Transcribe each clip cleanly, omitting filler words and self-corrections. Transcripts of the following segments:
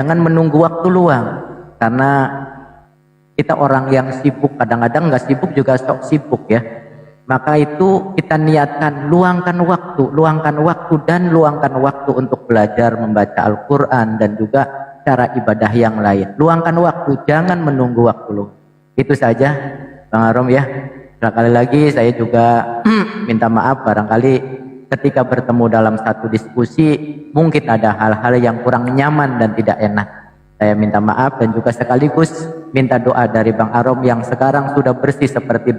Jangan menunggu waktu luang, karena kita orang yang sibuk, kadang-kadang nggak sibuk juga sok sibuk ya. Maka itu kita niatkan, luangkan waktu dan luangkan waktu untuk belajar membaca Al-Quran dan juga cara ibadah yang lain. Luangkan waktu, jangan menunggu waktu luang. Itu saja Bang Arom ya. Sekali lagi saya juga minta maaf barangkali ketika bertemu dalam satu diskusi mungkin ada hal-hal yang kurang nyaman dan tidak enak. Saya minta maaf dan juga sekaligus minta doa dari Bang Arom yang sekarang sudah bersih seperti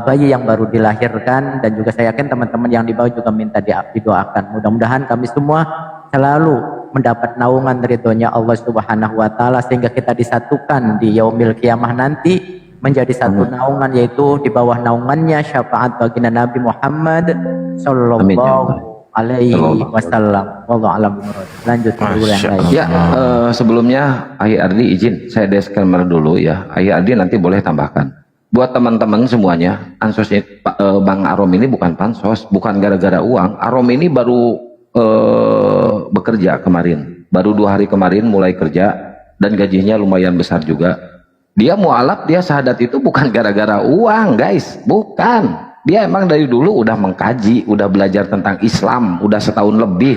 bayi yang baru dilahirkan, dan juga saya yakin teman-teman yang di bawah juga minta didoakan. Mudah-mudahan kami semua selalu mendapat naungan ridhonya Allah Subhanahu wa taala sehingga kita disatukan di yaumil kiamah nanti menjadi satu naungan, yaitu di bawah naungannya syafaat baginda Nabi Muhammad sallallahu alaihi wasallam. Wallahu a'lam bishawab. Lanjut dulu yang lain. Ya, sebelumnya Ahi Ardi izin saya disclaimer dulu ya. Ahi Ardi nanti boleh tambahkan. Buat teman-teman semuanya, ansosnya Bang Arom ini bukan pansos, bukan gara-gara uang. Arom ini baru bekerja kemarin, baru 2 hari kemarin mulai kerja dan gajinya lumayan besar juga. Dia mualaf, dia syahadat itu bukan gara-gara uang guys, bukan. Dia emang dari dulu udah mengkaji, udah belajar tentang Islam, udah setahun lebih.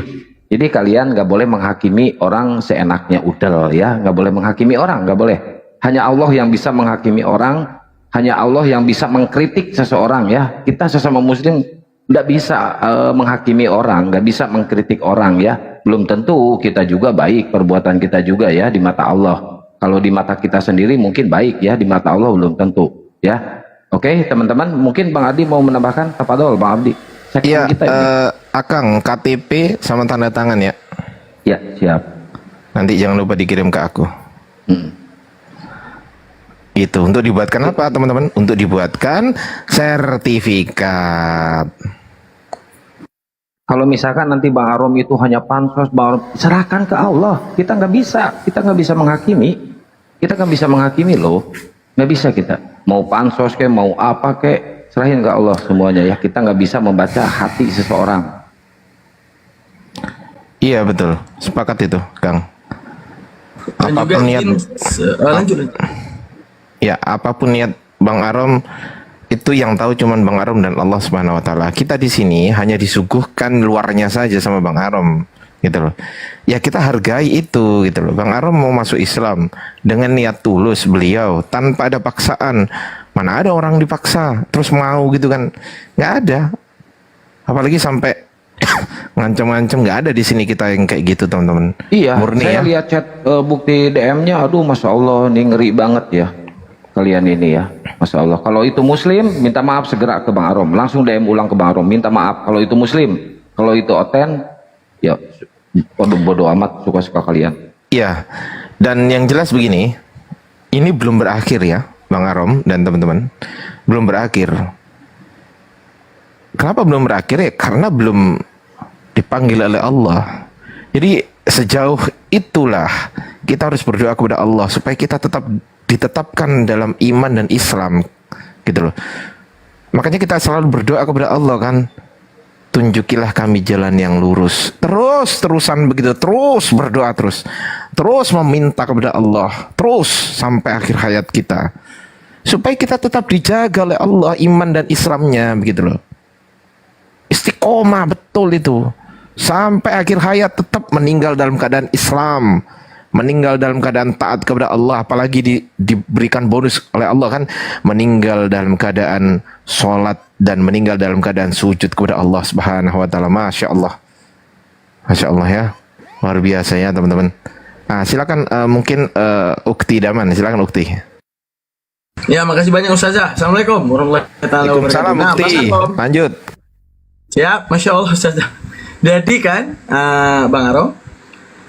Jadi kalian nggak boleh menghakimi orang seenaknya udel ya, nggak boleh menghakimi orang, nggak boleh. Hanya Allah yang bisa menghakimi orang, hanya Allah yang bisa mengkritik seseorang ya. Kita sesama muslim nggak bisa menghakimi orang, nggak bisa mengkritik orang ya. Belum tentu kita juga baik, perbuatan kita juga ya di mata Allah. Kalau di mata kita sendiri mungkin baik ya, di mata Allah belum tentu ya. Oke teman-teman, mungkin Bang Adi mau menambahkan. Tafadhol Bang Abdi. Iya, Akang, KTP sama tanda tangan ya. Ya siap. Nanti jangan lupa dikirim ke aku. Itu untuk dibuatkan apa teman-teman? Untuk dibuatkan sertifikat. Kalau misalkan nanti Bang Arom itu hanya pansos, Bang Arom, serahkan ke Allah. Kita nggak bisa menghakimi. Kita nggak bisa menghakimi loh, nggak bisa kita. Mau pansos kayak mau apa kayak, serahin ke Allah semuanya ya. Kita nggak bisa membaca hati seseorang. Iya betul, sepakat itu Kang. Dan juga Apapun niat, lanjut. ya apapun niat Bang Arom, itu yang tahu cuman Bang Arom dan Allah Subhanahu wa taala. Kita di sini hanya disuguhkan luarnya saja sama Bang Arom gitu loh. Ya kita hargai itu gitu loh. Bang Arom mau masuk Islam dengan niat tulus beliau tanpa ada paksaan. Mana ada orang dipaksa terus mau gitu kan? Nggak ada. Apalagi sampai ngancam-ngancam, nggak ada di sini kita yang kayak gitu teman-teman. Iya, murni saya ya. lihat chat bukti DM-nya, aduh masya Allah, ini ngeri banget ya. Kalian ini ya, masya Allah. Kalau itu muslim, minta maaf segera ke Bang Arom. Langsung DM ulang ke Bang Arom, minta maaf. Kalau itu muslim, kalau itu oten, ya bodoh amat, suka-suka kalian. Iya. Dan yang jelas begini, ini belum berakhir ya, Bang Arom dan teman-teman. Belum berakhir. Kenapa belum berakhir ya? Karena belum dipanggil oleh Allah. Jadi sejauh itulah kita harus berdoa kepada Allah supaya kita tetap ditetapkan dalam iman dan Islam gitu loh. Makanya kita selalu berdoa kepada Allah kan, tunjukilah kami jalan yang lurus. Terusan begitu, terus berdoa terus meminta kepada Allah, terus sampai akhir hayat kita, supaya kita tetap dijaga oleh Allah iman dan Islamnya begitu loh. Istiqomah betul itu sampai akhir hayat, tetap meninggal dalam keadaan Islam, meninggal dalam keadaan taat kepada Allah, apalagi diberikan bonus oleh Allah kan, meninggal dalam keadaan sholat dan meninggal dalam keadaan sujud kepada Allah Subhanahu wa taala. Masya Allah, Masya Allah ya, luar biasa ya teman-teman. Nah, silakan mungkin Ukti Daman, silakan Ukti. Ya, makasih banyak Ustazah. Assalamualaikum warahmatullahi wabarakatuh. Salam Ukti, lanjut. Siap, Masya Allah Ustazah. Jadi kan Bang Arom,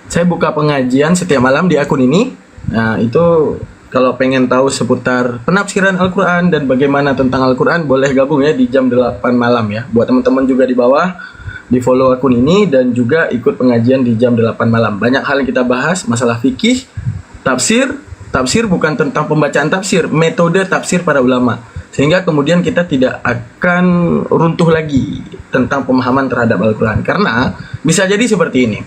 saya buka pengajian setiap malam di akun ini. Nah, itu kalau pengen tahu seputar penafsiran Al-Quran dan bagaimana tentang Al-Quran, boleh gabung ya di jam 8 malam ya. Buat teman-teman juga di bawah, di follow akun ini dan juga ikut pengajian di jam 8 malam. Banyak hal yang kita bahas, masalah fikih, tafsir. Tafsir bukan tentang pembacaan tafsir, metode tafsir para ulama. Sehingga kemudian kita tidak akan runtuh lagi tentang pemahaman terhadap Al-Quran. Karena bisa jadi seperti ini.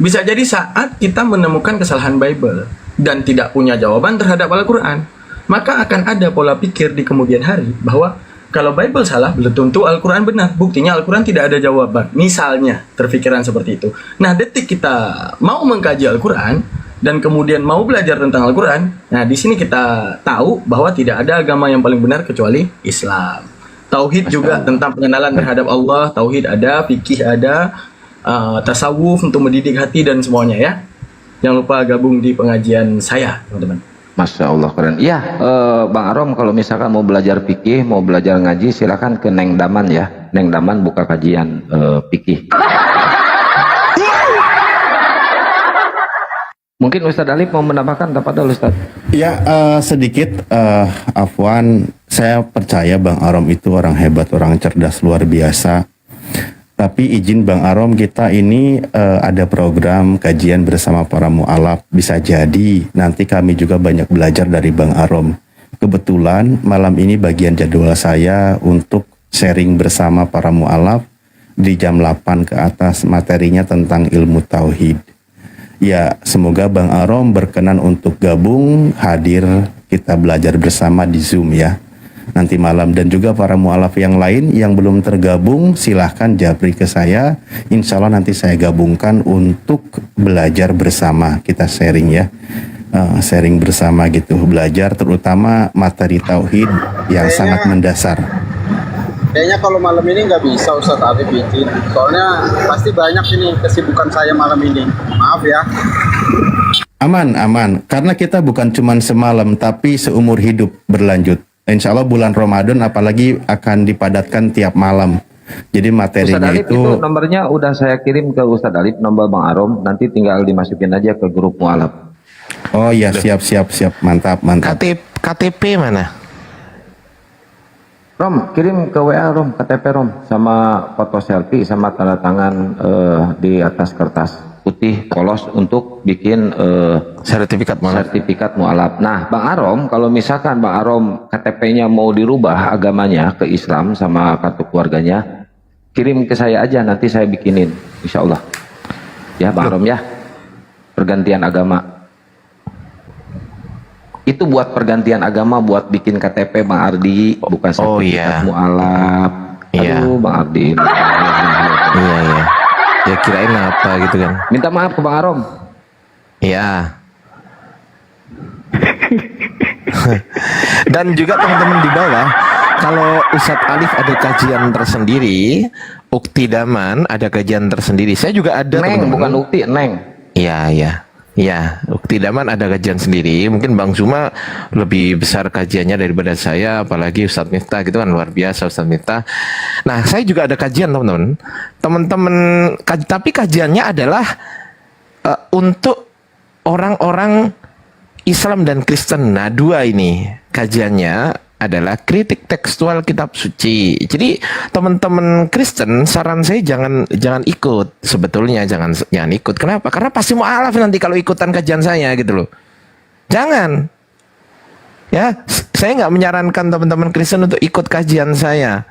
Bisa jadi saat kita menemukan kesalahan Bible dan tidak punya jawaban terhadap Al-Quran, maka akan ada pola pikir di kemudian hari bahwa kalau Bible salah, belum tentu Al-Quran benar. Buktinya Al-Quran tidak ada jawaban. Misalnya, terpikiran seperti itu. Nah, detik kita mau mengkaji Al-Quran dan kemudian mau belajar tentang Al-Quran, nah di sini kita tahu bahwa tidak ada agama yang paling benar kecuali Islam. Tauhid juga tentang pengenalan terhadap Allah, tauhid ada, fikih ada, tasawuf untuk mendidik hati dan semuanya ya. Jangan lupa gabung di pengajian saya, teman-teman. Masya Allah keren. Iya, Bang Arom kalau misalkan mau belajar fikih, mau belajar ngaji, silakan ke Neng Daman ya. Neng Daman buka kajian fikih. Mungkin Ustadz Alif mau menambahkan, tafadhol Ustadz. Ya, sedikit, Afwan, saya percaya Bang Arom itu orang hebat, orang cerdas luar biasa. Tapi izin Bang Arom, kita ini ada program kajian bersama para mu'alaf. Bisa jadi nanti kami juga banyak belajar dari Bang Arom. Kebetulan malam ini bagian jadwal saya untuk sharing bersama para mu'alaf di jam 8 ke atas, materinya tentang ilmu tauhid. Ya, semoga Bang Arom berkenan untuk gabung, hadir, kita belajar bersama di Zoom ya, nanti malam. Dan juga para mu'alaf yang lain yang belum tergabung, silahkan japri ke saya. Insya Allah nanti saya gabungkan untuk belajar bersama, kita sharing ya. Sharing bersama gitu, belajar terutama materi tauhid yang sangat mendasar. Kayaknya kalau malam ini nggak bisa Ustadz Arif izin. Soalnya pasti banyak ini kesibukan saya malam ini. Maaf ya. Aman. Karena kita bukan cuma semalam, tapi seumur hidup berlanjut. Insya Allah bulan Ramadan apalagi akan dipadatkan tiap malam. Jadi materinya Ustadz Alif itu nomornya udah saya kirim ke Ustadz Alif, nomor Bang Arom. Nanti tinggal dimasukin aja ke grup mu'alaf. Oh ya, siap. Mantap. KTP mana? Rom, kirim ke WA Rom, KTP Rom, sama foto selfie, sama tanda tangan di atas kertas putih polos untuk bikin Sertifikat sertifikat mu'alaf. Nah, Bang Arom, kalau misalkan Bang Arom KTP-nya mau dirubah agamanya ke Islam sama kartu keluarganya, kirim ke saya aja, nanti saya bikinin, insya Allah. Ya, Bang Arom ya, pergantian agama. Itu buat pergantian agama, buat bikin KTP Bang Ardi, bukan sertifikat mu'alaf. Iya. Aduh, Bang Ardi. Iya. Ya kirain apa gitu kan. Minta maaf ke Bang Arom. Iya. Dan juga teman-teman di bawah, kalau Ustadz Alif ada kajian tersendiri, Ukti Daman ada kajian tersendiri. Saya juga ada, Neng, teman-teman. bukan Ukti, Neng. Iya, Ukti Daman ada kajian sendiri. Mungkin Bang Zuma lebih besar kajiannya daripada saya, apalagi Ustadz Miftah gitu kan, luar biasa Ustadz Miftah. Nah, saya juga ada kajian teman-teman. Tapi kajiannya adalah untuk orang-orang Islam dan Kristen. Nah, dua ini kajiannya adalah kritik tekstual kitab suci. Jadi teman-teman Kristen, saran saya jangan ikut. Sebetulnya jangan ikut. Kenapa? Karena pasti mu'alaf nanti kalau ikutan kajian saya gitu loh. Jangan. Ya, saya nggak menyarankan teman-teman Kristen untuk ikut kajian saya.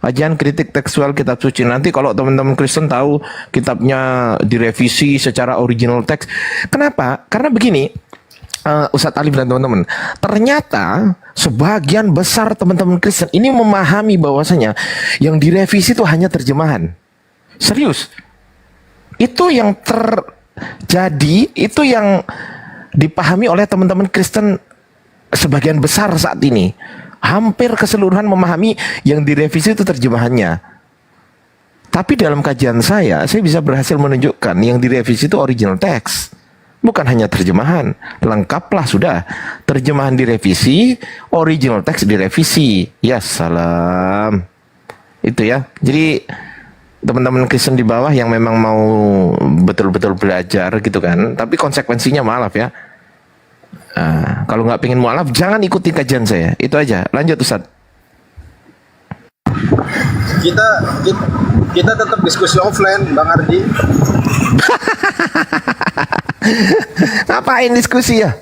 Kajian kritik tekstual kitab suci. Nanti kalau teman-teman Kristen tahu kitabnya direvisi secara original teks. Kenapa? Karena begini. Ustadz Alif dan teman-teman, ternyata sebagian besar teman-teman Kristen ini memahami bahwasanya yang direvisi itu hanya terjemahan. Serius. Itu yang terjadi, itu yang dipahami oleh teman-teman Kristen sebagian besar saat ini. Hampir keseluruhan memahami yang direvisi itu terjemahannya. Tapi dalam kajian saya bisa berhasil menunjukkan yang direvisi itu original text. Bukan hanya terjemahan, lengkaplah sudah. Terjemahan direvisi, original text direvisi. Ya salam. Itu ya. Jadi teman-teman Kristen di bawah yang memang mau betul-betul belajar gitu kan, tapi konsekuensinya mu'alaf ya. Nah, kalau nggak pengen mu'alaf, jangan ikuti kajian saya. Itu aja. Lanjut Ustadz. Kita tetap diskusi offline, Bang Ardi. Ngapain diskusi ya?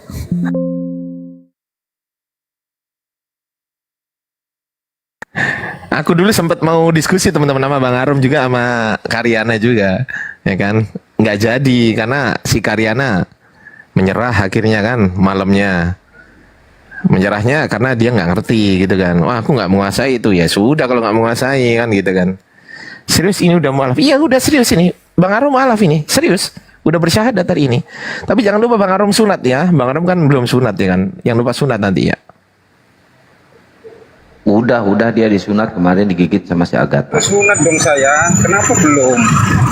Aku dulu sempat mau diskusi teman-teman sama Bang Arom juga, sama Karyana juga, ya kan? nggak jadi karena si Karyana menyerah akhirnya kan malamnya. Menyerahnya karena dia nggak ngerti gitu kan. Wah, aku nggak menguasai itu. Ya sudah kalau nggak menguasai kan gitu kan. Serius ini udah mualaf? Iya udah serius ini. Bang Arom mualaf ini. Serius. Udah bersyahadat hari ini. Tapi jangan lupa Bang Arom sunat ya. Bang Arom kan belum sunat ya kan. Yang lupa sunat nanti ya. Udah dia disunat kemarin, digigit sama si Agatha. Sunat dong saya, kenapa belum?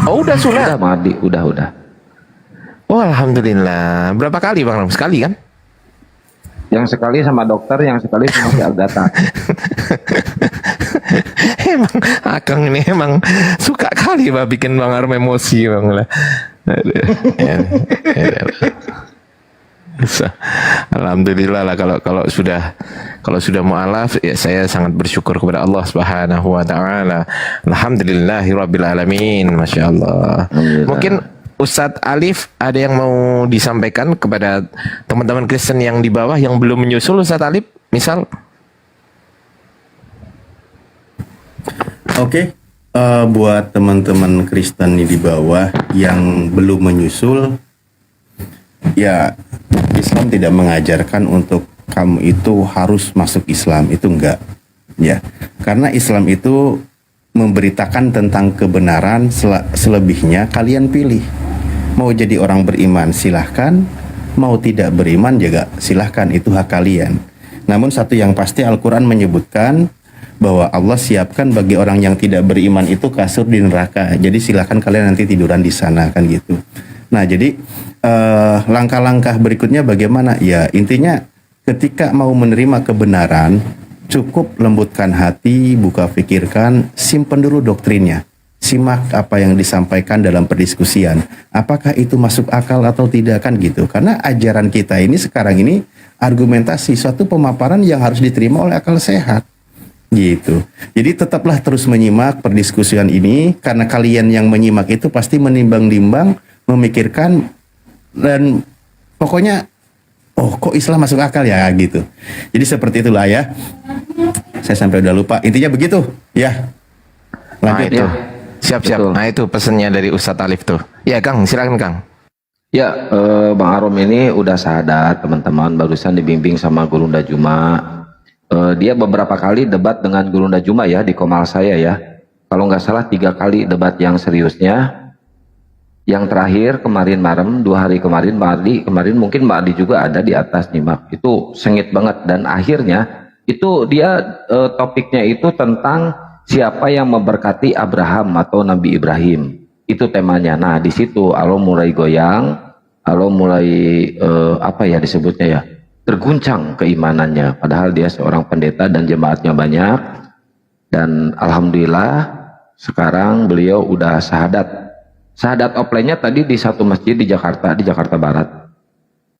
Oh udah sunat. Udah Madi, udah. Oh alhamdulillah. Berapa kali Bang Arom? Sekali kan? Yang sekali sama dokter, yang sekali sama si Agatha. Emang Akang ini emang suka kali bah bikin Bang Arom emosi Bang lah. Aduh. Alhamdulillah lah kalau sudah mualaf ya, saya sangat bersyukur kepada Allah Subhanahu wa taala. Alhamdulillahirabbil alamin. Masyaallah. Mungkin Ustadz Alif ada yang mau disampaikan kepada teman-teman Kristen yang di bawah yang belum menyusul, Ustadz Alif misal. Oke, buat teman-teman Kristen di bawah yang belum menyusul, ya Islam tidak mengajarkan untuk kamu itu harus masuk Islam, itu enggak. Ya, karena Islam itu memberitakan tentang kebenaran, selebihnya kalian pilih. Mau jadi orang beriman silahkan, mau tidak beriman juga silahkan, itu hak kalian. Namun satu yang pasti Al-Quran menyebutkan bahwa Allah siapkan bagi orang yang tidak beriman itu kasur di neraka. Jadi silahkan kalian nanti tiduran di sana kan gitu. Nah jadi langkah-langkah berikutnya bagaimana? Ya intinya ketika mau menerima kebenaran, cukup lembutkan hati, buka pikirkan, simpen dulu doktrinnya. Simak apa yang disampaikan dalam perdiskusian. Apakah itu masuk akal atau tidak kan gitu. Karena ajaran kita ini sekarang ini argumentasi, suatu pemaparan yang harus diterima oleh akal sehat. Gitu. Jadi tetaplah terus menyimak perdiskusian ini, karena kalian yang menyimak itu pasti menimbang-nimbang, memikirkan, dan pokoknya oh kok Islam masuk akal ya gitu. Jadi seperti itulah ya. Saya sampai udah lupa. Intinya begitu ya. Lanjut. Nah, itu. Ya. Siap-siap. Betul. Nah itu pesannya dari Ustadz Alif tuh. Ya Kang, silakan Kang. Ya, Bang Arom ini udah sadat teman-teman, barusan dibimbing sama Gurunda Juma. Dia beberapa kali debat dengan Gurunda Juma ya di Komal saya ya. Kalau nggak salah 3 kali debat yang seriusnya. Yang terakhir kemarin malam, 2 hari kemarin kemarin mungkin Mbak Adi juga ada di atas nyimak. Itu sengit banget dan akhirnya itu dia topiknya itu tentang siapa yang memberkati Abraham atau Nabi Ibrahim. Itu temanya. Nah, di situ Allah mulai goyang, Allah mulai apa ya disebutnya ya? Terguncang keimanannya, padahal dia seorang pendeta dan jemaatnya banyak. Dan alhamdulillah sekarang beliau udah syahadat offline-nya tadi di satu masjid di Jakarta Barat.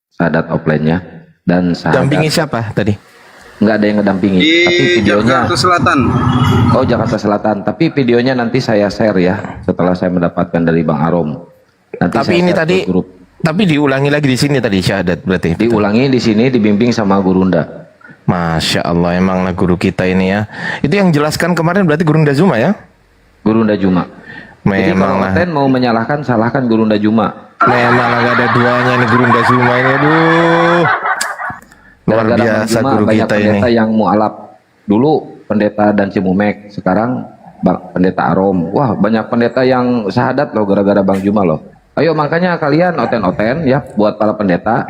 Syahadat offline-nya dan syahadat. Dampingi siapa tadi? Nggak ada yang ngedampingi, tapi Di videonya Jakarta Selatan. Oh, Jakarta Selatan, tapi videonya nanti saya share ya setelah saya mendapatkan dari Bang Arom. Nanti Tapi saya ini share tadi ke grup. tapi diulangi lagi di sini tadi syahadat berarti. Diulangi di sini dibimbing sama Gurunda. Masya Allah, emanglah guru kita ini ya. Itu yang jelaskan kemarin berarti Gurunda Juma ya? Gurunda Juma. Jadi kalau Memanglah. Oten mau menyalahkan, salahkan Gurunda Juma. Memanglah gak ada duanya nih Gurunda Juma ini. Aduh. Luar Gara-gara Bang biasa Juma, guru banyak kita ini. pendeta yang mualaf. Dulu pendeta dan Cimumek, sekarang pendeta Arom. Wah, banyak pendeta yang syahadat loh gara-gara Bang Juma loh. Ayo makanya kalian oten-oten ya buat para pendeta.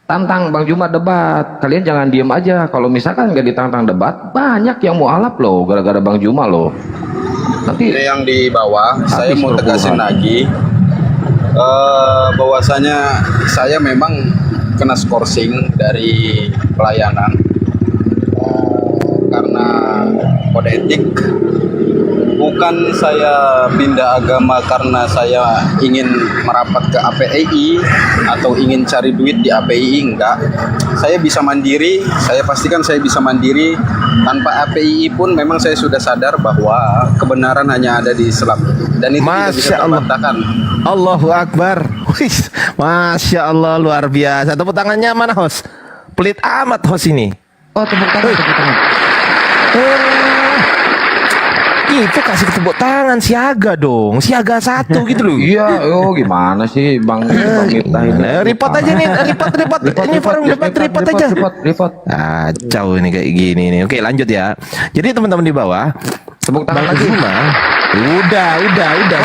Tantang Bang Juma debat. Kalian jangan diem aja. Kalau misalkan nggak ditantang debat, banyak yang mualaf loh gara-gara Bang Juma loh. Nanti Yang di bawah, saya habis mau tegasin perpuluhan. lagi bahwasanya saya memang kena skorsing dari pelayanan karena kode etik. Bukan saya pindah agama karena saya ingin merapat ke APII atau ingin cari duit di APII, enggak. Saya bisa mandiri, saya pastikan saya bisa mandiri. Tanpa APII pun memang saya sudah sadar bahwa kebenaran hanya ada di Islam. Dan itu tidak bisa Masya Allah. terbantahkan. Allahu Akbar. Wis, Masya Allah luar biasa. Tepuk tangannya mana host? Pelit amat host ini. Oh, tepuk tangan. Itu kasih tepuk tangan siaga dong, siaga 1 gitu loh. Iya, gimana sih Bang Miftah ini? Report aja nih, report. Ini forum debat report aja. Report. Kacau ini kayak gini nih. Oke, lanjut ya. Jadi teman-teman di bawah, Tepuk tangan Bang lagi. Zuma, udah.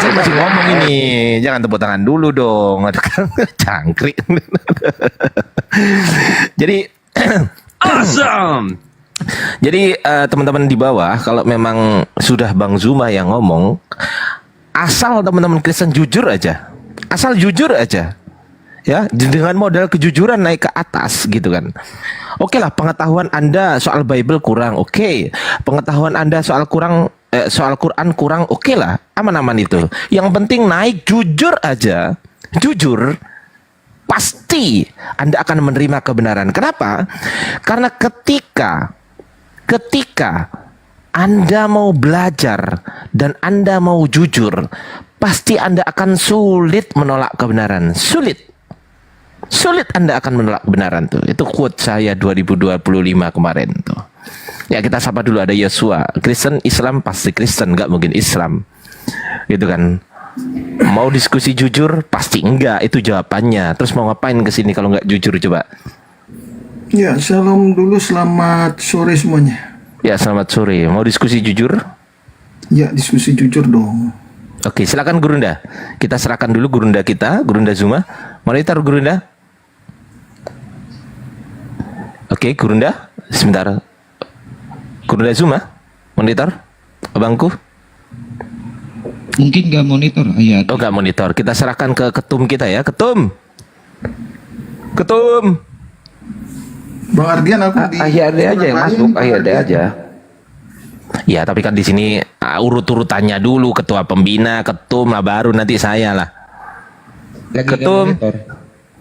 Saya masih ngomong ini. Jangan tepuk tangan dulu dong. Cangkrik. Jadi awesome. Jadi teman-teman di bawah, kalau memang sudah Bang Zuma yang ngomong, asal teman-teman Kristen jujur aja, asal jujur aja, ya, dengan modal kejujuran naik ke atas gitu kan. Oke lah, pengetahuan Anda soal Bible kurang, oke. Pengetahuan Anda soal soal Quran kurang, oke lah, aman-aman itu. Yang penting naik jujur aja, jujur. Pasti Anda akan menerima kebenaran. Kenapa? Karena ketika Anda mau belajar dan Anda mau jujur, pasti Anda akan sulit menolak kebenaran. Sulit Anda akan menolak kebenaran tuh. Itu quote saya 2025 kemarin tuh. Ya, kita sapa dulu, ada Yosua. Kristen Islam pasti Kristen, nggak mungkin Islam. Gitu kan. Mau diskusi jujur pasti enggak, itu jawabannya. Terus mau ngapain ke sini kalau nggak jujur coba? Ya, shalom dulu, selamat sore semuanya. Ya, selamat sore. Mau diskusi jujur? Ya, diskusi jujur dong. Oke, silakan Gurunda. Kita serahkan dulu Gurunda kita, Gurunda Zuma. Monitor Gurunda. Oke, Gurunda. Sebentar. Gurunda Zuma. Monitor. Abangku. Mungkin nggak monitor ayat. Oh, nggak monitor. Kita serahkan ke ketum kita ya. Ketum. Bang Ardian, aku di AYAD aja yang masuk, AYAD aja. Ya, tapi kan di sini urut-urutannya dulu, ketua pembina, ketum, baru nanti saya lah. Ketum.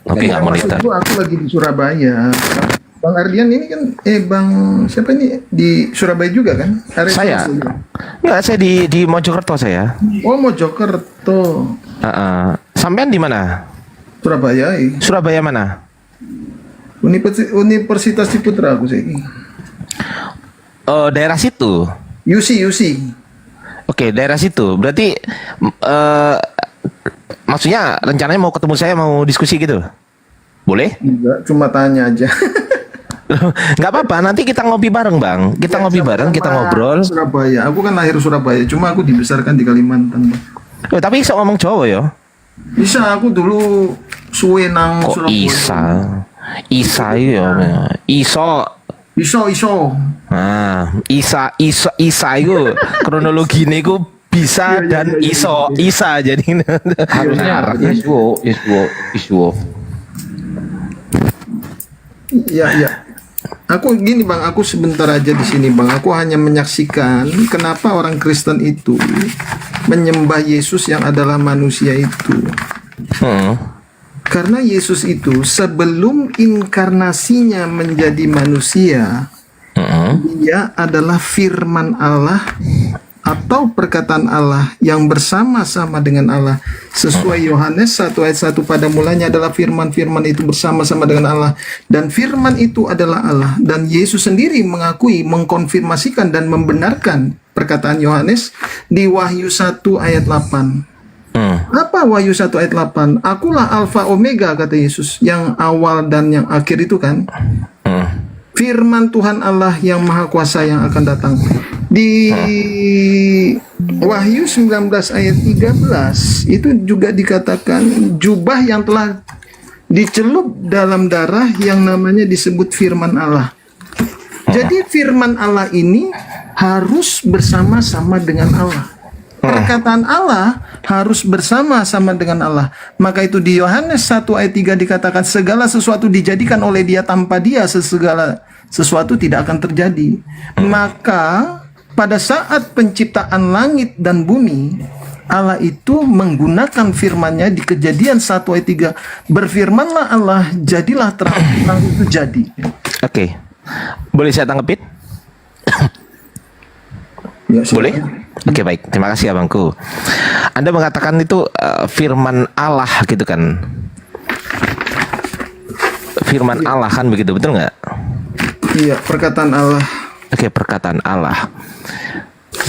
Oke, nggak monitor. Aku lagi di Surabaya. Bang Ardian ini kan, Bang siapa ini di Surabaya juga kan? Saya. Nggak, saya di Mojokerto saya. Oh, Mojokerto. Sampean di mana? Surabaya. Surabaya mana? Universitas Ciputra aku sih. Oh, daerah situ. UC. Oke, daerah situ. Berarti maksudnya rencananya mau ketemu saya, mau diskusi gitu? Boleh? Enggak, cuma tanya aja. Nggak apa-apa, nanti kita ngopi bareng Bang. Kita ngopi bareng, kita ngobrol. Surabaya, aku kan lahir Surabaya, cuma aku dibesarkan di Kalimantan. Tapi bisa ngomong Jawa ya? Bisa, aku dulu suwe nang Kok Surabaya. Isa ya. Iso. Nah, Isa itu kronologi ini ku bisa dan iso, Isa jadi Harusnya Yeswo. Ya. Aku gini Bang, aku sebentar aja di sini Bang. Aku hanya menyaksikan kenapa orang Kristen itu menyembah Yesus yang adalah manusia itu. Karena Yesus itu sebelum inkarnasinya menjadi manusia, dia adalah firman Allah atau perkataan Allah yang bersama-sama dengan Allah. Sesuai Yohanes 1 ayat 1, pada mulanya adalah firman itu bersama-sama dengan Allah, dan firman itu adalah Allah. Dan Yesus sendiri mengakui, mengkonfirmasikan dan membenarkan perkataan Yohanes di Wahyu 1 ayat 8. Apa Wahyu 1 ayat 8? Akulah Alfa Omega, kata Yesus, yang awal dan yang akhir itu kan. Firman Tuhan Allah yang Maha Kuasa yang akan datang. Di Wahyu 19 ayat 13 itu juga dikatakan jubah yang telah dicelup dalam darah yang namanya disebut firman Allah. Jadi firman Allah ini harus bersama-sama dengan Allah. Perkataan Allah harus bersama-sama dengan Allah. Maka itu di Yohanes 1 ayat 3 dikatakan segala sesuatu dijadikan oleh Dia, tanpa Dia segala sesuatu tidak akan terjadi. Maka pada saat penciptaan langit dan bumi, Allah itu menggunakan firman-Nya di Kejadian 1 ayat 3. Berfirmanlah Allah, jadilah terang, terang itu jadi. Oke. Boleh saya tanggepin? Ya, boleh? Oke, baik. Terima kasih abangku. Anda mengatakan itu firman Allah gitu kan? Firman Allah kan begitu, betul nggak? Iya, perkataan Allah. Oke, perkataan Allah.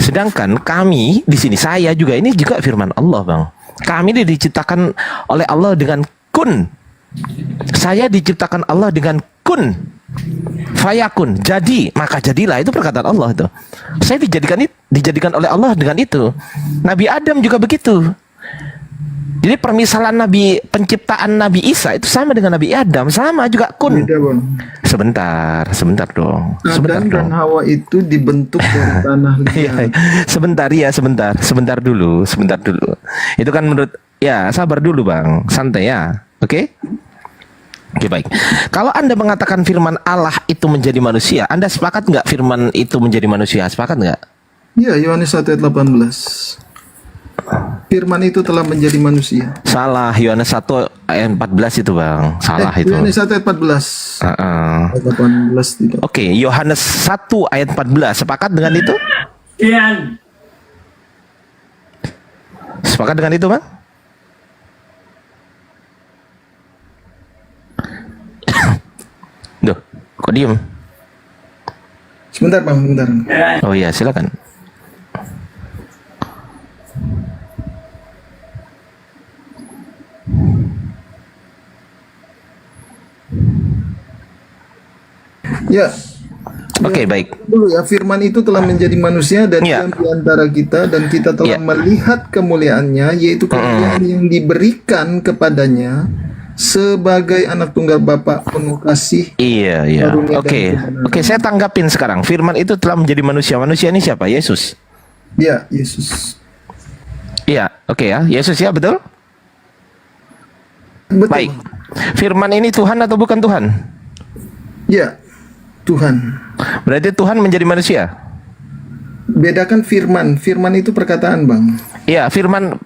Sedangkan kami di sini, saya juga ini juga firman Allah, Bang. Kami ini diciptakan oleh Allah dengan kun. Saya diciptakan Allah dengan kun. Fayakun, jadi, maka jadilah, itu perkataan Allah itu. Saya dijadikan oleh Allah dengan itu. Nabi Adam juga begitu. Jadi permisalan penciptaan Nabi Isa itu sama dengan Nabi Adam, sama juga kun. Beda, Bang. Sebentar dong. Sebentar Adam dan dong. Hawa itu dibentuk dari tanah Iya, liat. sebentar dulu. Itu kan menurut, ya sabar dulu Bang, santai ya, oke? Oke, baik. Kalau Anda mengatakan firman Allah itu menjadi manusia, Anda sepakat nggak firman itu menjadi manusia? Sepakat nggak? Ya, Yohanes 1 ayat 18. Firman itu telah menjadi manusia. Salah, Yohanes 1 ayat 14 itu Bang. Salah itu. Yohanes 1 ayat 14. Ayat 18 tidak. Oke, Yohanes 1 ayat 14. Sepakat dengan itu? Sepakat dengan itu, Bang? Duh, kok diem? Sebentar, Bang, sebentar. Oh iya, silakan. Ya, Oke, baik. dulu ya, firman itu telah menjadi manusia dan Ya. diam di antara kita, dan kita telah Ya. melihat kemuliaannya, yaitu kemuliaan yang diberikan kepadanya sebagai anak tunggal Bapa penuh kasih. Iya, iya. Karunia dan Oke. kebenaran. Oke, saya tanggapin sekarang. Firman itu telah menjadi manusia. Manusia ini siapa? Yesus. Ya, Yesus. Iya, oke ya. Yesus ya, betul? Betul. Baik. Firman ini Tuhan atau bukan Tuhan? Ya, Tuhan. Berarti Tuhan menjadi manusia. Bedakan firman. Firman itu perkataan, Bang. Iya, firman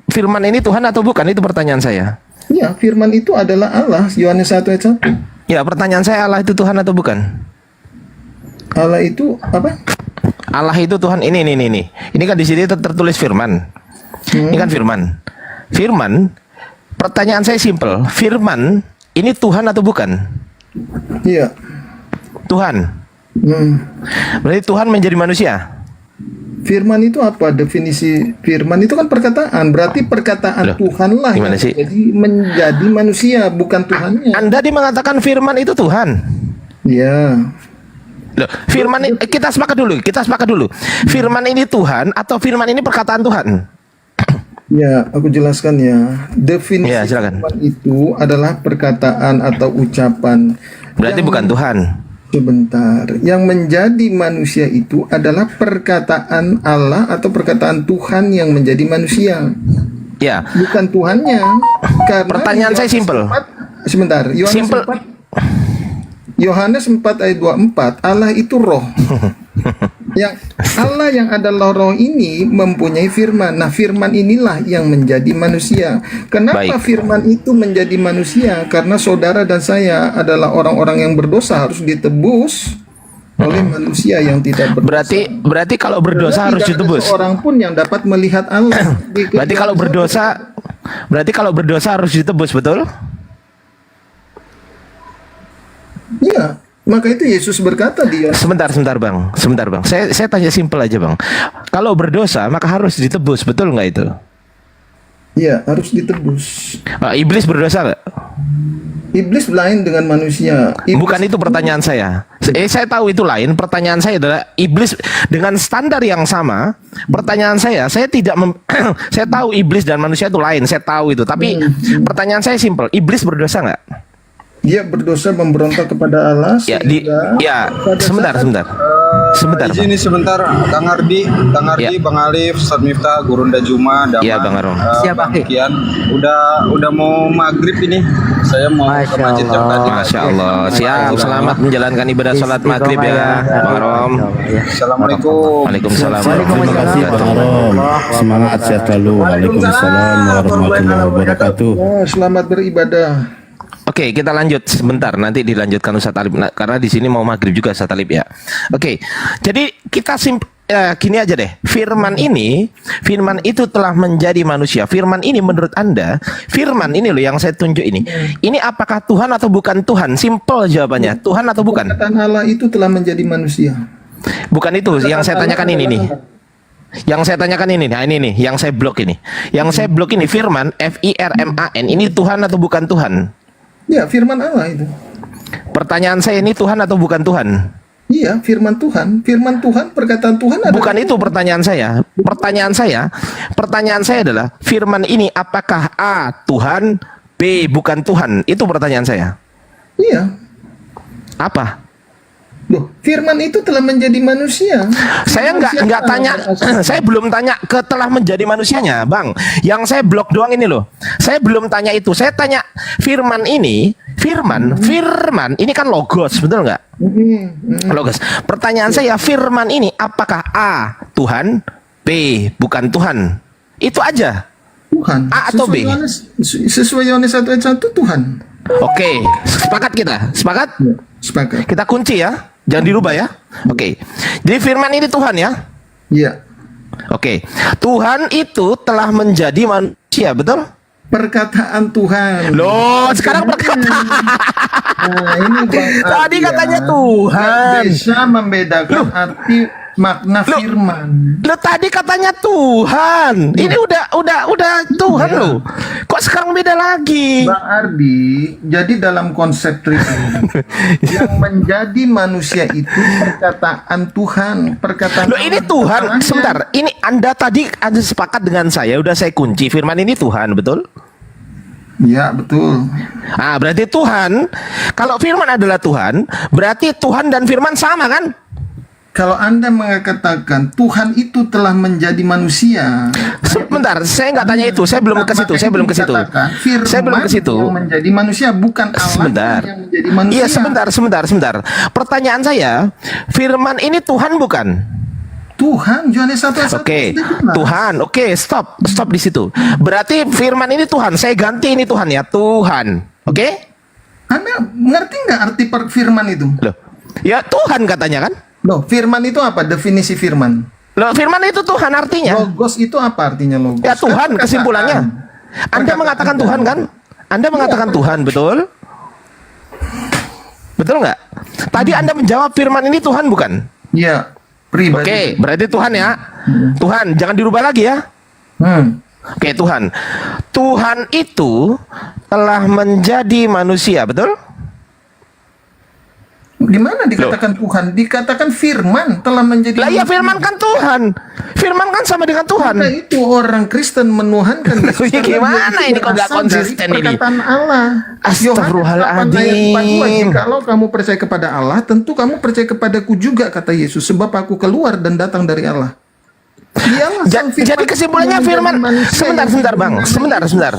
ini Tuhan atau bukan? Itu pertanyaan saya. Ya, firman itu adalah Allah. Yohanes 1 ayat 1. Ya, pertanyaan saya, Allah itu Tuhan atau bukan? Allah itu apa? Allah itu Tuhan. Ini. Ini kan di sini tertulis firman. Ini kan firman. Firman. Pertanyaan saya simpel. Firman ini Tuhan atau bukan? Iya. Tuhan. Hmm. Berarti Tuhan menjadi manusia. Firman itu apa? Definisi firman itu kan perkataan. Berarti perkataan Loh, Tuhanlah gimana yang sih? menjadi manusia, bukan Tuhannya. Anda mengatakan firman itu Tuhan. Ya. Loh, firman ini, kita sepakat dulu. Firman ini Tuhan atau firman ini perkataan Tuhan? Ya, aku jelaskan ya. Definisi Ya, silakan. firman itu adalah perkataan atau ucapan. Berarti Yang bukan Tuhan. Sebentar. Yang menjadi manusia itu adalah perkataan Allah atau perkataan Tuhan yang menjadi manusia. Ya. Bukan Tuhannya. Karena Pertanyaan saya Yohanes simpel. 4 sebentar. Simpel. Yohanes 4 ayat 24, Allah itu roh. Yang Allah yang adalah roh ini mempunyai firman. Nah, firman inilah yang menjadi manusia. Kenapa Baik. firman itu menjadi manusia? Karena saudara dan saya adalah orang-orang yang berdosa, harus ditebus oleh manusia yang tidak berdosa. Berarti kalau berdosa harus Tidak ada ditebus. seorang pun yang dapat melihat Allah. Berarti kalau berdosa harus ditebus, betul? Iya, maka itu Yesus berkata dia. Sebentar bang. Saya tanya simpel aja bang. Kalau berdosa maka harus ditebus, betul nggak itu? Iya, harus ditebus. Iblis berdosa nggak? Iblis lain dengan manusia. Bukan itu pertanyaan saya. Saya tahu itu lain. Pertanyaan saya adalah iblis dengan standar yang sama. Pertanyaan saya tidak saya tahu iblis dan manusia itu lain. Saya tahu itu. Tapi pertanyaan saya simpel. Iblis berdosa nggak? Dia berdosa memberontak kepada Allah. Ya, sehingga pada sebentar. Bang. Izin nih sebentar, Kang Ardi, Ya. Bang Alif, Ustaz Miftah, Gurunda Juma, Daman, Ya, Bang Arom. Siap, Bang Aki. Kian. Udah mau maghrib ini. Saya mau ke Masya masjid yang Allah. tadi. Masya Allah. Siap. Selamat menjalankan ibadah sholat maghrib ya, Bang Arom. Assalamualaikum. Waalaikumsalam. Terima kasih Bang Arom. Semangat sehat selalu. Waalaikumsalam warahmatullahi wabarakatuh. Oh, selamat beribadah. Oke, kita lanjut sebentar. Nanti dilanjutkan Ustaz Talib karena di sini mau maghrib juga Ustaz Talib ya. Oke, jadi kita gini aja deh. Firman itu telah menjadi manusia. Firman ini menurut Anda, firman ini loh yang saya tunjuk ini. Ini apakah Tuhan atau bukan Tuhan? Simple jawabannya. Tuhan atau bukan? Perkataan Allah itu telah menjadi manusia. Bukan itu yang saya tanyakan ini nih. Yang saya tanyakan ini, nah ini nih, yang saya blok ini. Yang saya blok ini firman, Firman, ini Tuhan atau bukan Tuhan? Ya, firman Allah itu. Pertanyaan saya, ini Tuhan atau bukan Tuhan? Iya, firman Tuhan. Firman Tuhan, perkataan Tuhan adalah Bukan itu pertanyaan saya. Pertanyaan saya adalah, firman ini apakah A, Tuhan, B, bukan Tuhan? Itu pertanyaan saya. Iya. Apa? Loh, firman itu telah menjadi manusia. Saya nggak tanya, saya belum tanya ke telah menjadi manusianya, Bang. Yang saya blok doang ini loh. Saya belum tanya itu. Saya tanya firman ini, firman ini kan logos, betul nggak? Logos. Pertanyaan saya, firman ini apakah A, Tuhan, B, bukan Tuhan? Itu aja. Tuhan. A atau B? Sesuai Yohanes 1 ayat 1 Tuhan. Oke, sepakat kita? Sepakat? Sepakat. Kita kunci ya. Jangan dirubah ya. Oke. Jadi firman ini Tuhan ya. Iya. Oke. Tuhan itu telah menjadi manusia, betul? Perkataan Tuhan. Loh, sekarang perkataan. Nah, ini Bang Tadi Ardian katanya nggak Tuhan. bisa membedakan arti makna Loh. firman. Lo tadi katanya Tuhan. Ini udah Tuhan Iya. loh. Kok sekarang beda lagi? Bang Ardi, jadi dalam konsep Trinity yang menjadi manusia itu perkataan Tuhan, perkataan Loh ini Allah. Tuhan. Masalahnya- Sebentar. Ini Anda sepakat dengan saya. Udah saya kunci. Firman ini Tuhan, betul? Ya, betul. Ah, berarti Tuhan. Kalau firman adalah Tuhan, berarti Tuhan dan firman sama kan? Kalau Anda mengatakan Tuhan itu telah menjadi manusia, Sebentar, saya nggak tanya itu. Saya belum ke situ. Saya belum ke situ. Saya belum ke situ. Yang menjadi manusia bukan Allah Sebentar. yang menjadi manusia. Iya, sebentar. Pertanyaan saya, firman ini Tuhan bukan? Tuhan, Yohanes 1 ayat 1 Oke, sudah jelas. Tuhan. Oke, stop di situ. Berarti firman ini Tuhan. Saya ganti ini Tuhan ya, Tuhan. Oke? Anda ngerti nggak arti firman itu? Loh, ya Tuhan katanya kan? Loh, firman itu apa? Definisi firman. Loh, firman itu Tuhan artinya. Logos itu apa artinya logos? Ya Tuhan Kan kesimpulannya. perkataan. Anda mengatakan Tuhan kan? Anda mengatakan Tuhan, betul? Betul nggak? Tadi Anda menjawab firman ini Tuhan bukan? Iya, pribadi. Oke, berarti Tuhan ya. Tuhan, jangan dirubah lagi ya. Oke, Tuhan. Tuhan itu telah menjadi manusia, betul? Di mana dikatakan Tuhan? Dikatakan firman telah menjadi Lah iya manusia. firman kan Tuhan. Firman kan sama dengan Tuhan. Maka itu orang Kristen menuhankan Yesus Ya karena gimana dia itu ini kok nggak berasal konsisten dari ini? perkataan Allah. Astagfirullahaladzim. Yohanes 8 ayat 42, jikalau kamu percaya kepada Allah, tentu kamu percaya kepadaku juga, kata Yesus, sebab aku keluar dan datang dari Allah. Dialah sang firman Jadi kesimpulannya yang firman. menjadi manusia Sebentar yang Bang. beriman. Sebentar.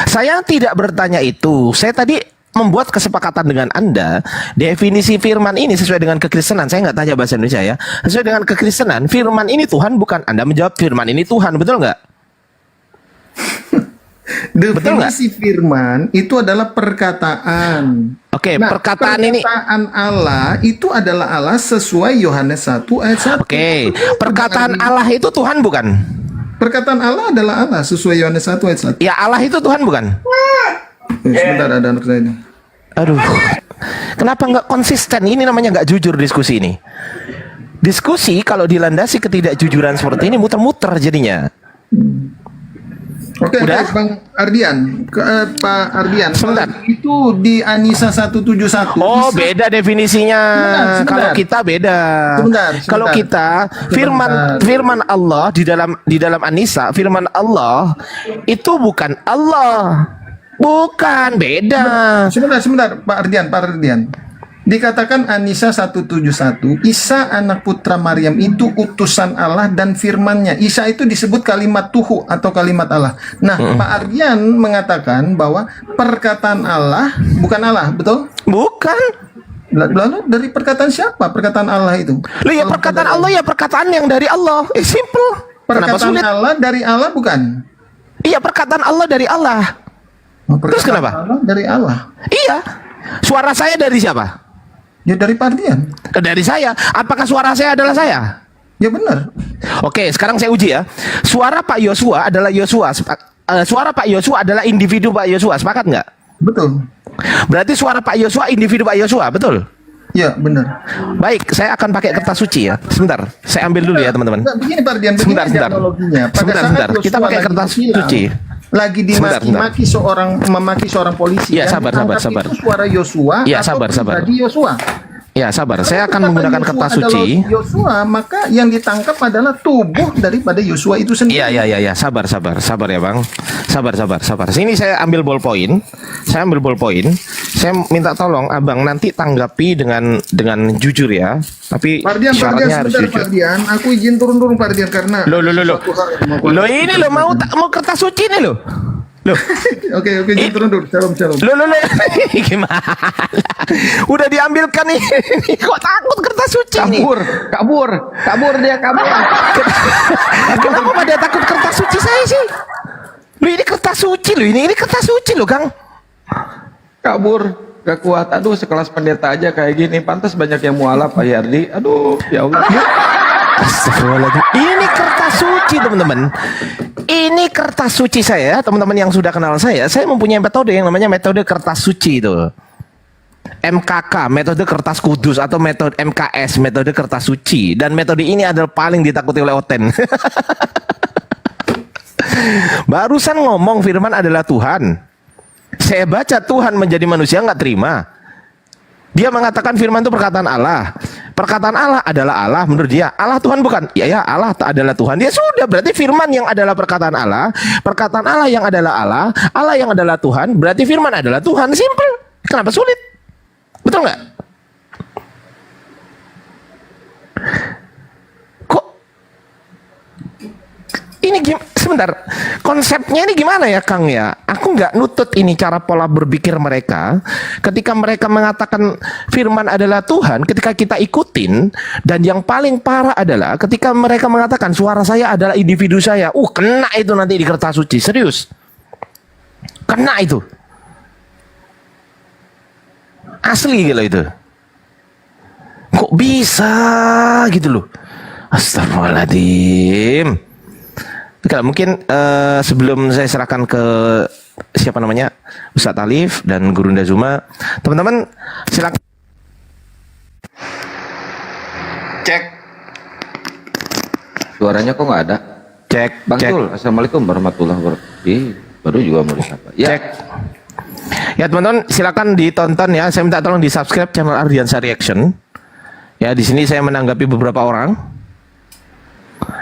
Saya tidak bertanya itu. Saya tadi membuat kesepakatan dengan Anda. Definisi firman ini sesuai dengan kekristenan. Saya nggak tanya bahasa Indonesia ya. Sesuai dengan kekristenan, firman ini Tuhan bukan. Anda menjawab firman ini Tuhan, betul nggak? Definisi firman itu adalah perkataan. Oke, perkataan ini. Perkataan Allah itu adalah Allah sesuai Yohanes 1 ayat 1. Oke, perkataan Allah itu Tuhan bukan? Perkataan Allah adalah Allah sesuai Yohanes 1 ayat 1. Ya Allah itu Tuhan bukan? Sebentar, ada anak saya ini. Aduh, kenapa nggak konsisten? Ini namanya nggak jujur diskusi ini. Diskusi kalau dilandasi ketidakjujuran seperti ini muter-muter jadinya. Oke, Udah? baik, Bang Ardian, Pak Ardian. Sebentar. Itu di Anisa 171. Oh, Bisa- beda definisinya. Sebentar. Kalau kita beda. Sebentar. Kalau kita firman Allah di dalam An-Nisa, firman Allah itu bukan Allah. Bukan, beda. Sebentar, Pak Ardian. Dikatakan Anisa 171, Isa anak putra Maryam itu utusan Allah dan firman-Nya. Isa itu disebut kalimat Tuhu atau kalimat Allah. Nah, Pak Ardian mengatakan bahwa perkataan Allah bukan Allah, betul? Bukan. Lalu dari perkataan siapa? Perkataan Allah itu. Loh ya Kalau perkataan dari- Allah ya perkataan yang dari Allah. Simple. Kenapa Perkataan sulit? Allah dari Allah bukan? Iya, perkataan Allah dari Allah. Terus Perkataan kenapa? Allah dari Allah. Iya. Suara saya dari siapa? Ya dari Pak Ardian. Dari saya. Apakah suara saya adalah saya? Ya benar. Oke, sekarang saya uji ya. Suara Pak Yosua adalah Yosua. Suara Pak Yosua adalah individu Pak Yosua. Sepakat nggak? Betul. Berarti suara Pak Yosua individu Pak Yosua, betul? Ya, benar. Baik, saya akan pakai kertas suci ya. Sebentar, saya ambil dulu ya teman-teman. Enggak, begini Pak Ardian, begini Sebentar, sebentar. teknologinya. Pada Sebentar, saat sebentar. Yosua Kita pakai lagi kertas disiram, suci. lagi Sebentar, dimaki-maki memaki seorang polisi. Iya, Yang sabar, ditangkap sabar. Itu suara Yosua Iya, atau sabar, sabar. pribadi Yosua. Ya, sabar. Saya akan Kalau menggunakan Yosua kertas adalah suci. Yosua, maka yang ditangkap adalah tubuh daripada Yosua itu sendiri. Iya. Sabar ya bang. Sabar. Sini saya ambil ballpoint. Saya minta tolong abang nanti tanggapi dengan jujur ya. Tapi Pak Ardian, syaratnya harus sebentar jujur. Pak Ardian. Aku izin turun Pak Ardian karena Lo. suatu hal yang mau- Lo ini lo mau kertas suci nih lo. Loh, Oke, izin turun dulu. Shalom. lo gimana? Udah diambilkan nih. Kok takut kertas suci nih? Kabur dia. Kenapa pada takut kertas suci saya sih? Lo ini kertas suci lo, ini kertas suci lo, Kang. Kabur, gak kuat. Aduh, sekelas pendeta aja kayak gini. Pantas banyak yang mualaf, Pak Yardi. Aduh, ya Allah. Astagfirullahaladzim. Ini kertas suci teman-teman. Ini kertas suci saya, teman-teman yang sudah kenal saya mempunyai metode yang namanya metode kertas suci itu. MKK, metode kertas kudus, atau metode MKS, metode kertas suci. Dan metode ini adalah paling ditakuti oleh Oten. Barusan ngomong firman adalah Tuhan. Saya baca Tuhan menjadi manusia nggak terima. Dia mengatakan firman itu perkataan Allah. Perkataan Allah adalah Allah menurut dia. Allah Tuhan bukan? Ya Allah adalah Tuhan. Dia sudah berarti firman yang adalah perkataan Allah. Perkataan Allah yang adalah Allah. Allah yang adalah Tuhan. Berarti firman adalah Tuhan. Simple. Kenapa sulit? Betul nggak? Kok ini sebentar, konsepnya ini gimana ya Kang ya? Aku nggak nutut ini cara pola berpikir mereka. Ketika mereka mengatakan firman adalah Tuhan, ketika kita ikutin, dan yang paling parah adalah ketika mereka mengatakan suara saya adalah individu saya. Kena itu nanti di kertas suci, serius. Kena itu. Asli gitu itu. Kok bisa gitu loh? Astagfirullahaladzim. Oke, mungkin sebelum saya serahkan ke siapa namanya Ustadz Alif dan Gurunda Zuma, teman-teman silakan Cek. Suaranya kok nggak ada? cek. Bang Tul, Assalamualaikum warahmatullahi wabarakatuh. Baru juga mau disapa. Ya. Cek. Ya teman-teman silakan ditonton ya. Saya minta tolong di subscribe channel Ardiansa Reaction. Ya di sini saya menanggapi beberapa orang.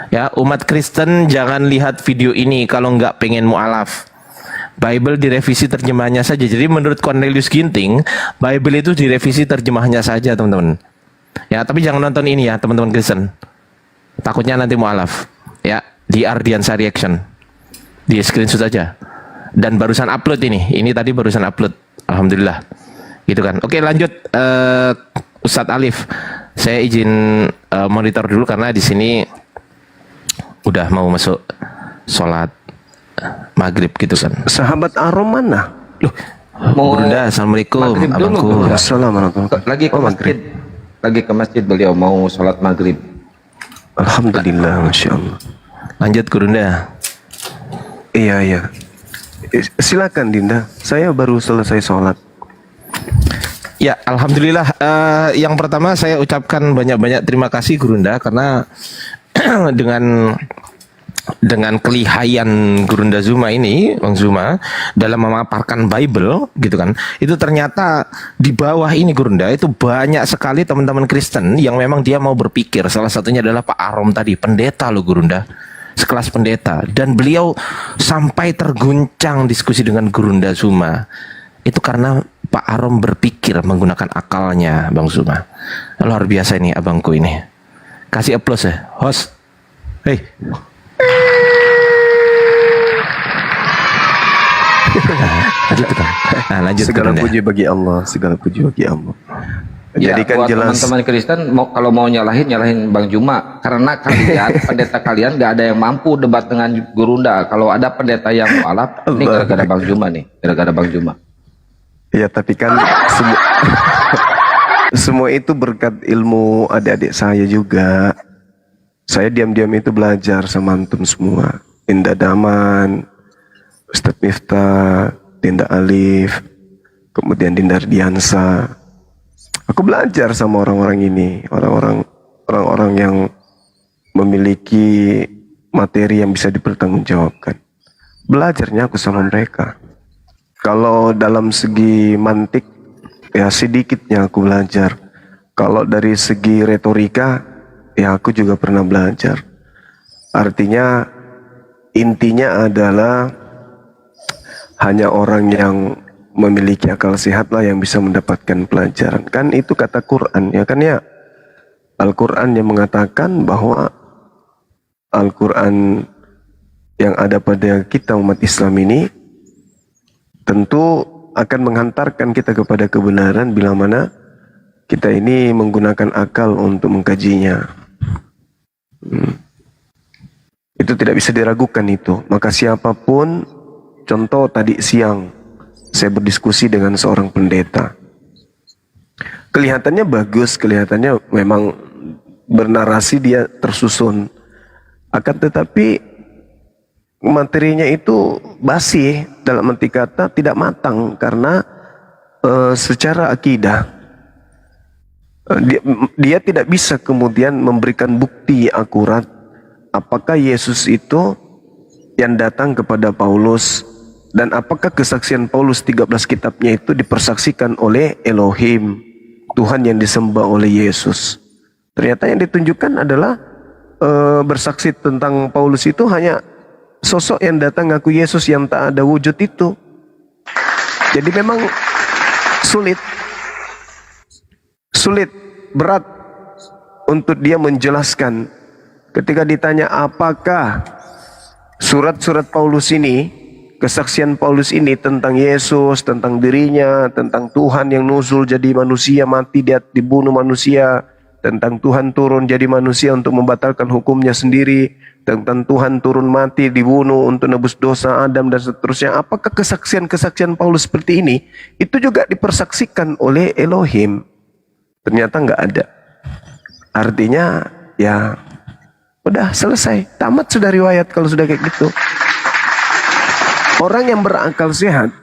Ya, umat Kristen jangan lihat video ini kalau nggak pengen mualaf. Bible direvisi terjemahannya saja. Jadi menurut Cornelius Ginting, Bible itu direvisi terjemahannya saja, teman-teman. Ya, tapi jangan nonton ini ya, teman-teman Kristen. Takutnya nanti mualaf. Ya, di Ardiansa Reaction. Di screenshot saja. Dan barusan upload ini. Ini tadi barusan upload. Alhamdulillah. Gitu kan. Oke, lanjut Ustadz Alif. Saya izin monitor dulu karena di sini udah mau masuk sholat maghrib gitu kan. Sahabat Arom mana? Loh, Mau Bunda, assalamualaikum, maghrib dulu, abangku. Bunda. Assalamualaikum. Lagi ke masjid. Lagi ke masjid beliau mau sholat maghrib. Alhamdulillah, Masya Allah. Lanjut Gurunda. Iya. Silakan Dinda. Saya baru selesai sholat. Ya, alhamdulillah. Yang pertama saya ucapkan banyak-banyak terima kasih Gurunda karena dengan kelihayan Gurunda Zuma ini, Bang Zuma, dalam memaparkan Bible, gitu kan, itu ternyata di bawah ini Gurunda itu banyak sekali teman-teman Kristen yang memang dia mau berpikir. Salah satunya adalah Pak Arom tadi, pendeta loh Gurunda, sekelas pendeta, dan beliau sampai terguncang diskusi dengan Gurunda Zuma. Itu karena Pak Arom berpikir menggunakan akalnya, Bang Zuma. Luar biasa ini abangku ini. Kasih applause ya, host. Hei. Lanjut Segala Gurunda. puji bagi Allah. Segala puji bagi Allah. Ya, Jadi kan buat jelas. teman-teman Kristen kalau mau nyalahin Bang Juma karena kalian pendeta kalian nggak ada yang mampu debat dengan Gurunda. Kalau ada pendeta yang mualaf, ini gara-gara Bang Juma nih, gara-gara Bang Juma. Ya tapi kan semua itu berkat ilmu adik-adik saya juga. Saya diam-diam itu belajar sama antum semua. Dinda Daman, Ustadz Miftah, Dinda Alif, kemudian Dinda Ardiansa. Aku belajar sama orang-orang ini, orang-orang yang memiliki materi yang bisa dipertanggungjawabkan. Belajarnya aku sama mereka. Kalau dalam segi mantik, ya sedikitnya aku belajar. Kalau dari segi retorika, ya aku juga pernah belajar. Artinya, intinya adalah hanya orang yang memiliki akal sehat lah yang bisa mendapatkan pelajaran. Kan itu kata Quran, ya kan ya? Al-Quran yang mengatakan bahwa Al-Quran yang ada pada kita umat Islam ini tentu akan menghantarkan kita kepada kebenaran bila mana kita ini menggunakan akal untuk mengkajinya. Itu tidak bisa diragukan itu. Maka siapapun, contoh tadi siang saya berdiskusi dengan seorang pendeta. Kelihatannya bagus, kelihatannya memang bernarasi dia tersusun. Akan tetapi materinya itu basi, dalam arti kata tidak matang karena secara akidah dia tidak bisa kemudian memberikan bukti akurat apakah Yesus itu yang datang kepada Paulus dan apakah kesaksian Paulus 13 kitabnya itu dipersaksikan oleh Elohim, Tuhan yang disembah oleh Yesus. Ternyata yang ditunjukkan adalah bersaksi tentang Paulus itu hanya sosok yang datang ngaku Yesus yang tak ada wujud itu. Jadi memang sulit, berat untuk dia menjelaskan. Ketika ditanya apakah surat-surat Paulus ini, kesaksian Paulus ini tentang Yesus, tentang dirinya, tentang Tuhan yang nuzul jadi manusia, mati dia dibunuh manusia, tentang Tuhan turun jadi manusia untuk membatalkan hukumnya sendiri, tentang Tuhan turun mati dibunuh untuk nebus dosa Adam dan seterusnya. Apakah kesaksian-kesaksian Paulus seperti ini itu juga dipersaksikan oleh Elohim? Ternyata nggak ada. Artinya ya udah selesai, tamat sudah riwayat kalau sudah kayak gitu. Orang yang berakal sehat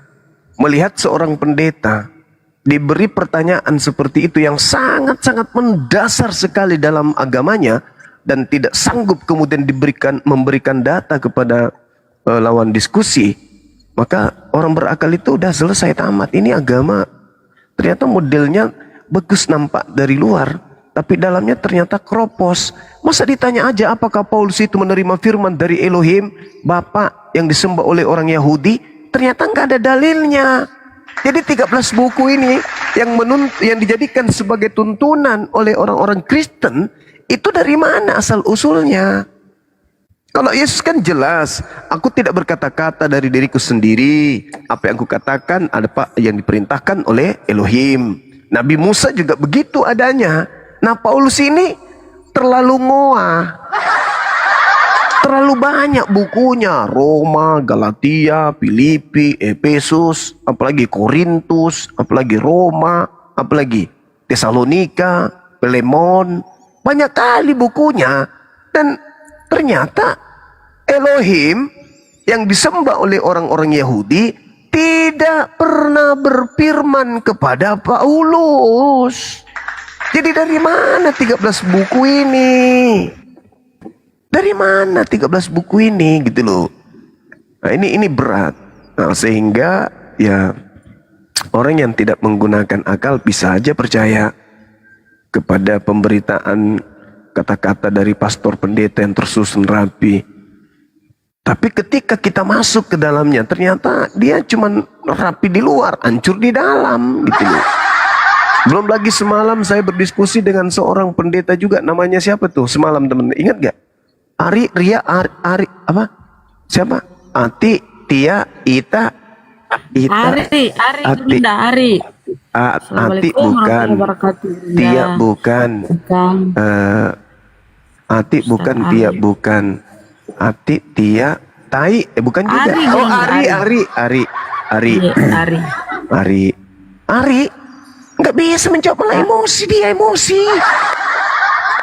melihat seorang pendeta diberi pertanyaan seperti itu yang sangat-sangat mendasar sekali dalam agamanya dan tidak sanggup kemudian memberikan data kepada lawan diskusi, maka orang berakal itu udah selesai, tamat. Ini agama. Ternyata modelnya bagus nampak dari luar, tapi dalamnya ternyata kropos. Masa ditanya aja apakah Paulus itu menerima firman dari Elohim, Bapa yang disembah oleh orang Yahudi? Ternyata nggak ada dalilnya. Jadi 13 buku ini yang dijadikan sebagai tuntunan oleh orang-orang Kristen, itu dari mana asal usulnya? Kalau Yesus kan jelas, aku tidak berkata-kata dari diriku sendiri. Apa yang aku katakan ada Pak yang diperintahkan oleh Elohim. Nabi Musa juga begitu adanya. Nah Paulus ini terlalu ngoah, terlalu banyak bukunya, Roma, Galatia, Filipi, Efesus, apalagi Korintus, apalagi Roma, apalagi Tesalonika, Filemon, banyak kali bukunya. Dan ternyata Elohim yang disembah oleh orang-orang Yahudi tidak pernah berfirman kepada Paulus. Jadi dari mana 13 buku ini? Dari mana 13 buku ini gitu loh. Nah, ini berat. Nah, sehingga ya orang yang tidak menggunakan akal bisa aja percaya kepada pemberitaan kata-kata dari pastor pendeta yang tersusun rapi. Tapi ketika kita masuk ke dalamnya, ternyata dia cuma rapi di luar, hancur di dalam gitu loh. Belum lagi semalam saya berdiskusi dengan seorang pendeta juga, namanya siapa tuh semalam teman, ingat gak? Ari, apa? Siapa? Ati, Tia, Ita, Ari, Bunda, Ari. Ati bukan, Tia bukan, Ati bukan, Tia bukan, Ati, Tia, Tai, bukan juga. Oh Ari, nggak bisa menjawab, malah emosi dia, emosi.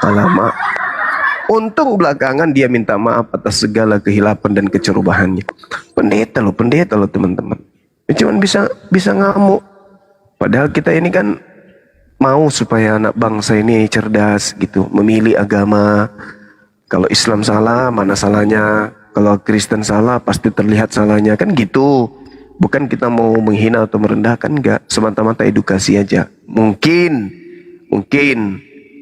Alamak. Untung belakangan dia minta maaf atas segala kehilapan dan kecerobohannya. Pendeta loh teman-teman. Dia cuma bisa ngamuk. Padahal kita ini kan mau supaya anak bangsa ini cerdas gitu, memilih agama. Kalau Islam salah, mana salahnya? Kalau Kristen salah, pasti terlihat salahnya, kan gitu. Bukan kita mau menghina atau merendahkan, enggak. Semata-mata edukasi aja. Mungkin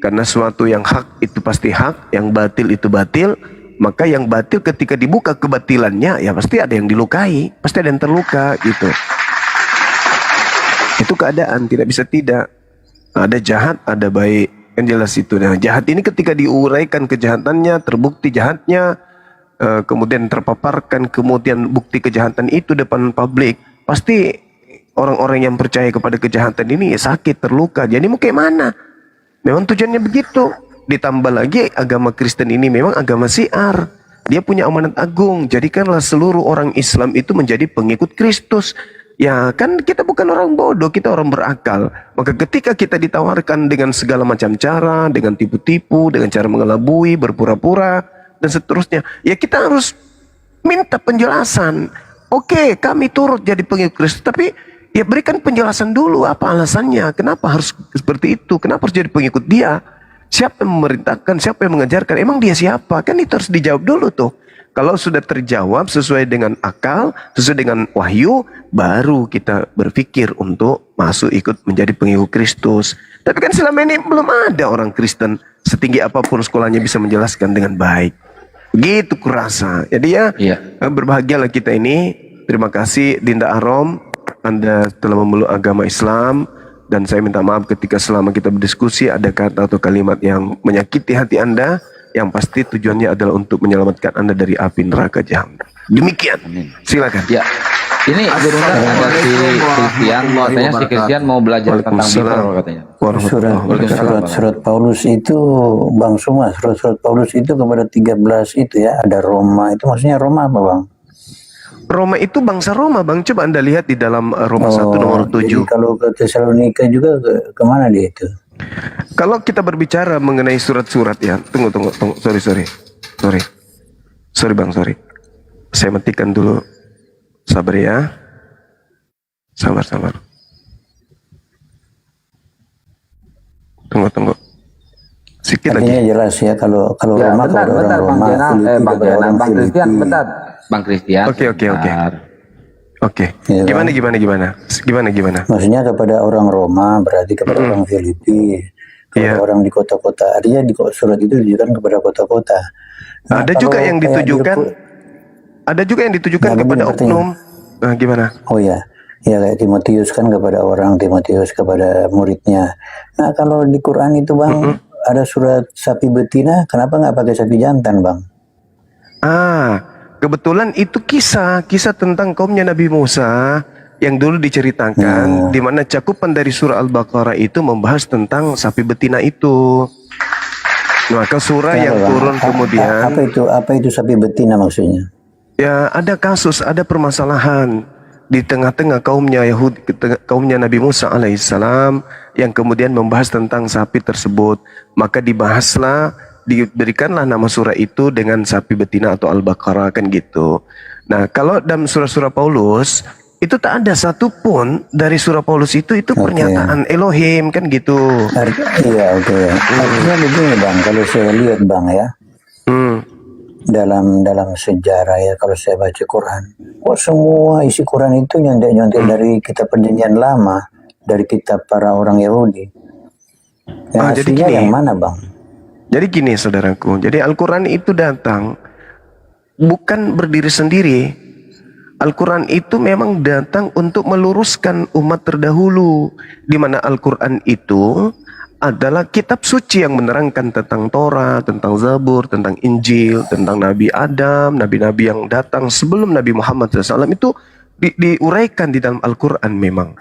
karena suatu yang hak itu pasti hak, yang batil itu batil. Maka yang batil ketika dibuka kebatilannya, ya pasti ada yang dilukai, pasti ada yang terluka gitu. Itu keadaan, tidak bisa tidak. Ada jahat, ada baik, kan jelas itu. Nah, jahat ini ketika diuraikan kejahatannya, terbukti jahatnya, kemudian terpaparkan, kemudian bukti kejahatan itu depan publik, pasti orang-orang yang percaya kepada kejahatan ini ya sakit, terluka. Jadi mau kayak mana? Memang tujuannya begitu. Ditambah lagi agama Kristen ini memang agama syiar. Dia punya amanat agung. Jadikanlah seluruh orang Islam itu menjadi pengikut Kristus. Ya kan kita bukan orang bodoh, kita orang berakal. Maka ketika kita ditawarkan dengan segala macam cara, dengan tipu-tipu, dengan cara mengelabui, berpura-pura, dan seterusnya, ya kita harus minta penjelasan. Oke, kami turut jadi pengikut Kristus, tapi ya berikan penjelasan dulu apa alasannya, kenapa harus seperti itu, kenapa harus jadi pengikut dia, siapa yang memerintahkan, siapa yang mengajarkan, emang dia siapa, kan itu harus dijawab dulu tuh. Kalau sudah terjawab sesuai dengan akal, sesuai dengan wahyu, baru kita berpikir untuk masuk ikut menjadi pengikut Kristus. Tapi kan selama ini belum ada orang Kristen setinggi apapun sekolahnya bisa menjelaskan dengan baik. Gitu kurasa. Jadi ya, berbahagialah kita ini. Terima kasih Dinda Arom, Anda telah memeluk agama Islam. Dan saya minta maaf ketika selama kita berdiskusi ada kata atau kalimat yang menyakiti hati Anda. Yang pasti tujuannya adalah untuk menyelamatkan Anda dari api neraka jahanam. Demikian. Silakan. Ya. Ini berundang ada si Christian, katanya si Christian mau belajar tentang Bible katanya. Surat Paulus itu, Bang Suma, surat Paulus itu kepada 13 itu ya, ada Roma, itu maksudnya Roma apa Bang? Roma itu bangsa Roma Bang, coba Anda lihat di dalam Roma 1 nomor 7. Jadi kalau ke Tesalonika juga kemana dia itu? Kalau kita berbicara mengenai surat-surat ya, tunggu, sorry Bang, sorry. Saya matikan dulu. Sabar ya. Sabar. Tunggu. Sikit artinya lagi. Jelas ya kalau Ya, Roma, bentar, kalau orang Roma, Bang Christian, bentar. Bang Christian. Oke. Ya, Gimana? Maksudnya kepada orang Roma berarti kepada orang Filipi, kepada orang di kota-kota. Artinya di surat itu ditujukan kepada kota-kota. Nah, ada juga yang ditujukan kepada oknum. Nah, gimana? Oh ya, kayak Timotius kan kepada orang Timotius, kepada muridnya. Nah kalau di Quran itu Bang, ada surat sapi betina, kenapa nggak pakai sapi jantan Bang? Kebetulan itu kisah tentang kaumnya Nabi Musa yang dulu diceritakan, di mana cakupan dari surah Al-Baqarah itu membahas tentang sapi betina itu. Maka surah yang turun kemudian. Apa itu sapi betina maksudnya? Ya ada kasus, ada permasalahan di tengah-tengah kaumnya Yahudi, kaumnya Nabi Musa alaihissalam yang kemudian membahas tentang sapi tersebut. Maka dibahaslah, diberikanlah nama surah itu dengan sapi betina atau Al-Baqarah kan gitu. Nah kalau dalam surah-surah Paulus itu tak ada satupun dari surah Paulus itu pernyataan Elohim kan gitu. Iya oke. Artinya begini Bang, kalau saya lihat Bang ya, dalam sejarah ya, kalau saya baca Quran, semua isi Quran itu nyontek dari kitab perjanjian lama, dari kitab para orang Yahudi. Yang aslinya yang mana Bang? Jadi gini saudaraku, jadi Al-Quran itu datang bukan berdiri sendiri. Al-Quran itu memang datang untuk meluruskan umat terdahulu. Di mana Al-Quran itu adalah kitab suci yang menerangkan tentang Torah, tentang Zabur, tentang Injil, tentang Nabi Adam, nabi-nabi yang datang sebelum Nabi Muhammad SAW itu diuraikan di dalam Al-Quran memang.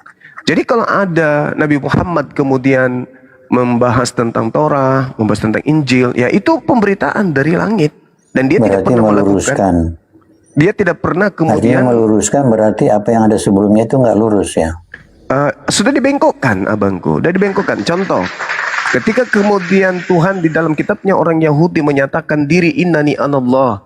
Jadi kalau ada Nabi Muhammad kemudian membahas tentang Torah, membahas tentang Injil, ya itu pemberitaan dari langit dan dia berarti tidak pernah melakukan. Dia tidak pernah kemudian meluruskan, berarti apa yang ada sebelumnya itu nggak lurus ya? Sudah dibengkokkan abangku, sudah dibengkokkan. Contoh, ketika kemudian Tuhan di dalam kitabnya orang Yahudi menyatakan diri innani anallah,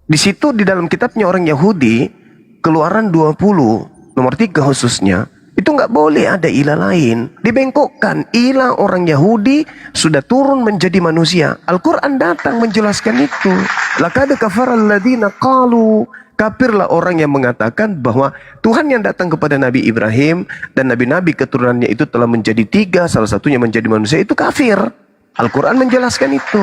di situ di dalam kitabnya orang Yahudi Keluaran 20 nomor 3 khususnya Itu nggak boleh ada ilah lain. Dibengkokkan. Ilah orang Yahudi sudah turun menjadi manusia. Al-Quran datang menjelaskan itu. Laqad kafara alladziina qalu. Kafirlah orang yang mengatakan bahwa Tuhan yang datang kepada Nabi Ibrahim dan nabi-nabi keturunannya itu telah menjadi 3, salah satunya menjadi manusia, itu kafir. Al-Quran menjelaskan itu.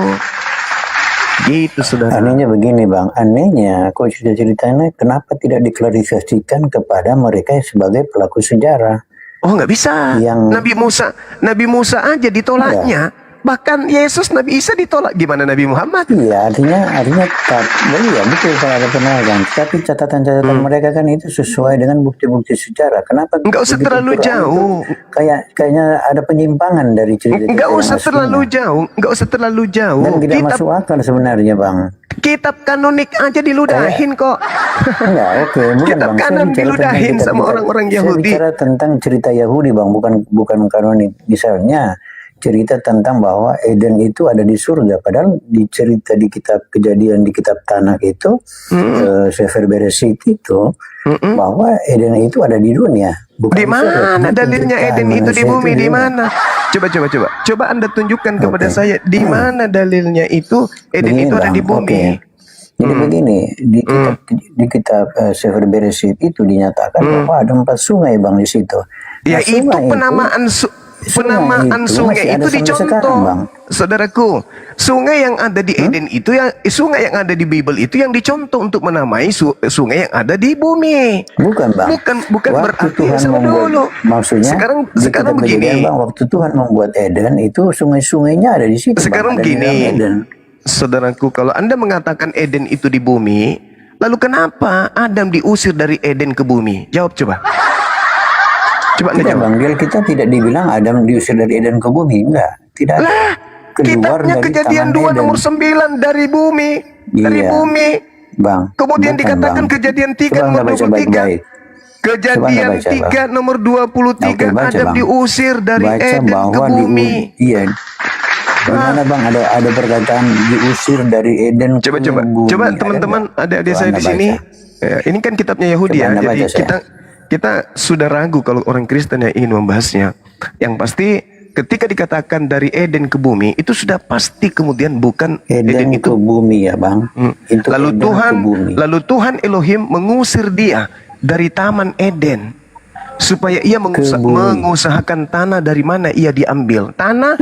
Gitu, saudara. Anehnya begini bang, anehnya kok sudah ceritanya kenapa tidak diklarifikasikan kepada mereka sebagai pelaku sejarah? Oh nggak bisa. Yang Nabi Musa aja ditolaknya. Bahkan Yesus, Nabi Isa ditolak. Gimana Nabi Muhammad? Iya, artinya iya betul kalau ada penolakan. Tapi catatan-catatan mereka kan itu sesuai dengan bukti-bukti sejarah. Kenapa? Nggak usah begitu terlalu Quran jauh. Kayaknya ada penyimpangan dari cerita. Nggak usah terlalu jauh. Nggak usah terlalu jauh. Dan tidak masuk akal sebenarnya bang. Kitab kanonik aja diludahin kok. Enggak, oke. Bukan Kitab bang. Saya kanon bicara diludahin tentang sama orang-orang Saya Yahudi. bicara tentang cerita Yahudi bang, bukan kanonik. Misalnya cerita tentang bahwa Eden itu ada di surga, padahal di cerita di kitab Kejadian di kitab Tanakh itu Sefer Bereshit itu bahwa Eden itu ada di dunia. Bukan Di mana dalilnya Eden itu di bumi? Di mana? Coba Anda tunjukkan kepada saya di mana dalilnya itu Eden Begini, itu ada Bang. di bumi. Jadi begini, di kitab Sefer Bereshit itu dinyatakan bahwa ada 4 sungai bang di situ. Ya Nah, itu sungai penamaan sungai masih itu ada sampai dicontoh, sekarang, Bang. saudaraku. Sungai yang ada di Eden itu sungai yang ada di Bible itu yang dicontoh untuk menamai sungai yang ada di bumi. Bukan bang. Bukan Waktu berarti Tuhan sama membuat, dulu. maksudnya Sekarang di kitab begini. Kejadian, bang, waktu Tuhan membuat Eden itu sungai-sungainya ada di situ. Sekarang bang, ada di dalam begini, Eden. saudaraku, kalau Anda mengatakan Eden itu di bumi, lalu kenapa Adam diusir dari Eden ke bumi? Jawab coba. Coba Anda Tidak jawab. bang, kita tidak dibilang Adam diusir dari Eden ke bumi, enggak. Tidak. Lah, Keluar kitabnya dari Kejadian Taman 2 Eden. nomor 9 dari bumi. Dari Iya. bumi. Bang. Kemudian bukan, dikatakan Bang. Kejadian 3 Coba nomor Anda baca 23. baik-baik. Kejadian Coba Anda baca, 3 nomor 23 Oke, baca, Adam Bang. diusir dari Baca Eden ke bahwa bumi. iya. Gimana bang ada perkataan diusir dari Eden ke bumi? Coba Ada teman-teman nggak? adik-adik Coba saya Anda di sini. baca. Ini kan kitabnya Yahudi Coba ya. Anda Jadi baca, saya. kita sudah ragu kalau orang Kristen yang ingin membahasnya. Yang pasti ketika dikatakan dari Eden ke bumi itu sudah pasti kemudian bukan Eden itu. ke bumi ya bang. Itu Lalu Eden ke bumi. Tuhan Elohim mengusir dia dari Taman Eden supaya ia bumi. mengusahakan tanah dari mana ia diambil. Tanah.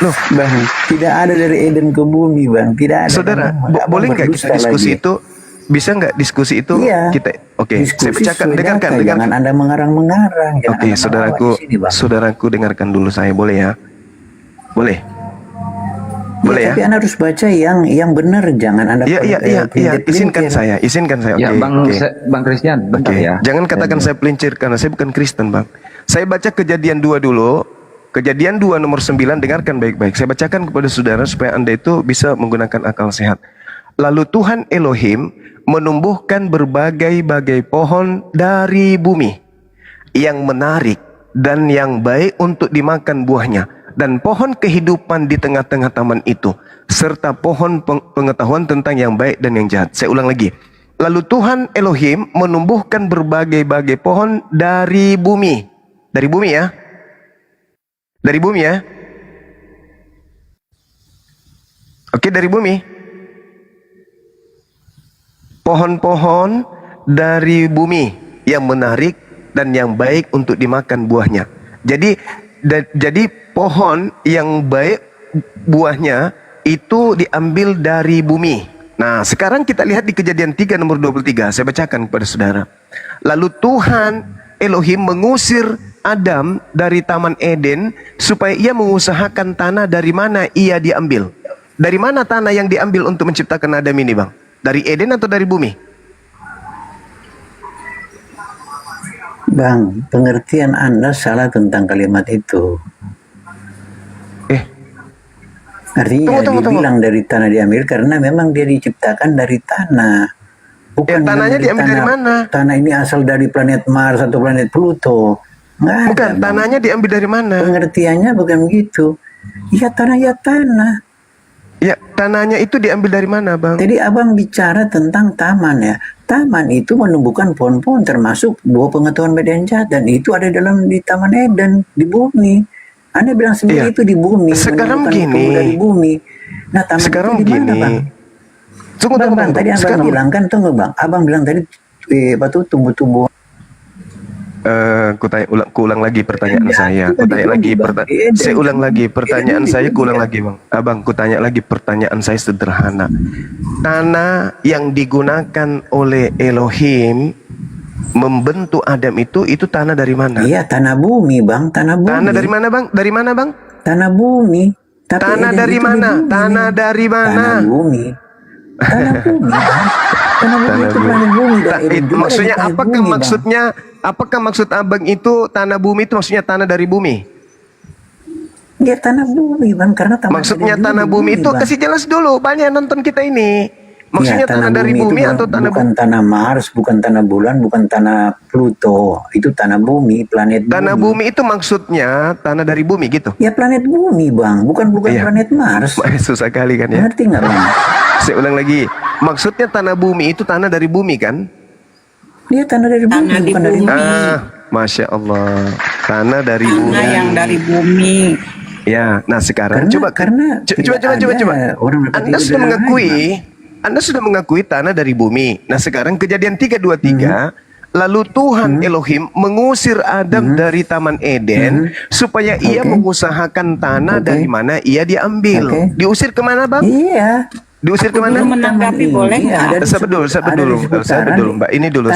Loh, Bang, tidak ada dari Eden ke bumi bang. Tidak ada. saudara, Bang. boleh nggak Berdusta kita diskusi lagi. itu? Bisa nggak diskusi itu? Iya. Oke, saya Diskusi bacakan, sesuai dengarkan. data, Jangan Anda mengarang-mengarang. Jangan Oke, Anda saudaraku, melawat di sini, Bang. saudaraku dengarkan dulu saya, boleh ya? Boleh. Boleh ya? Tapi Anda harus baca yang benar, jangan Anda Iya, pelintir-pelintir. izinkan saya. Ya, Oke, Bang oke. Bang Christian, bentar Oke, ya. jangan katakan saya pelincir karena saya bukan Kristen, Bang. Saya baca Kejadian 2 dulu. Kejadian 2 nomor 9, dengarkan baik-baik. Saya bacakan kepada saudara supaya Anda itu bisa menggunakan akal sehat. Lalu Tuhan Elohim menumbuhkan berbagai-bagai pohon dari bumi yang menarik dan yang baik untuk dimakan buahnya, dan pohon kehidupan di tengah-tengah taman itu, serta pohon pengetahuan tentang yang baik dan yang jahat. Saya ulang lagi. Lalu Tuhan Elohim menumbuhkan berbagai-bagai pohon dari bumi. Dari bumi ya. Dari bumi ya. Oke, dari bumi. Pohon-pohon dari bumi yang menarik dan yang baik untuk dimakan buahnya. Jadi pohon yang baik buahnya itu diambil dari bumi. Nah, sekarang kita lihat di Kejadian 3 nomor 23. Saya bacakan kepada saudara. Lalu Tuhan Elohim mengusir Adam dari Taman Eden supaya ia mengusahakan tanah dari mana ia diambil. Dari mana tanah yang diambil untuk menciptakan Adam ini, Bang? Dari Eden atau dari bumi? Bang, pengertian Anda salah tentang kalimat itu. Artinya dibilang dari tanah diambil karena memang dia diciptakan dari tanah. Bukan tanahnya diambil dari mana? Tanah ini asal dari planet Mars atau planet Pluto. Nggak ada, Bukan, Bang. tanahnya diambil dari mana? Pengertiannya bukan begitu. Ya tanah ya tanah. Ya, tanahnya itu diambil dari mana, Bang? Tadi abang bicara tentang taman ya. Taman itu menumbuhkan pohon-pohon termasuk dua pengetahuan baik dan jahat, dan itu ada di Taman Eden di bumi. Anda bilang sendiri Iya. itu di bumi. Sekarang menumbuhkan gini. pemuda di bumi. Nah, taman Sekarang itu di mana, gini. Bang? Tunggu, Bang, tunggu, bang, tunggu. tadi abang Sekarang bilang kan, tunggu bang. Abang bilang tadi apa tuh tumbuh-tumbuh. Kuulang lagi pertanyaan saya. Saya ulang lagi pertanyaan saya. Kuulang lagi, Bang. Abang, kutanya lagi pertanyaan saya sederhana. Tanah yang digunakan oleh Elohim membentuk Adam itu tanah dari mana? Iya, tanah bumi, bang. Tanah bumi. Tanah dari mana, Bang? Dari mana, Bang? Tanah bumi. Tapi Tanah Eden dari itu di mana? bumi. Tanah dari mana? Tanah bumi. Tanah bumi, bang. Tanah bumi itu planet bumi. Dan Eden juga Maksudnya ada di planet apakah bumi, Bang. maksudnya apakah maksud Abang itu tanah bumi itu maksudnya tanah dari bumi? Ya tanah bumi, bang. Karena taman Maksudnya Eden juga tanah di bumi itu Bang. kasih jelas dulu, banyak yang nonton kita ini. Maksudnya Ya, tanah dari itu bumi atau tanah bukan bumi? tanah Mars, bukan tanah bulan, bukan tanah Pluto. Itu tanah bumi, planet Tanah bumi itu maksudnya tanah dari bumi gitu. Ya planet bumi, bang. Bukan Iya. planet Mars. Susah kali kan ya. Ngerti nggak, bang? Saya ulang lagi. Maksudnya tanah bumi itu tanah dari bumi kan? Dia tanah dari bumi, Tanah di bukan dari bumi. Mars. Masya Allah. Tanah dari bumi. Tanah yang dari bumi. Ya, nah sekarang Karena coba. orang Anda sudah mengakui tanah dari bumi. Nah, sekarang kejadian 3:23 lalu Tuhan Elohim mengusir Adam dari Taman Eden supaya ia mengusahakan tanah dari mana ia diambil. Diusir kemana, Bang? Iya. Diusir kemana? Belum menanggapi, boleh nggak? Saya betul, Mbak. Ini dulu,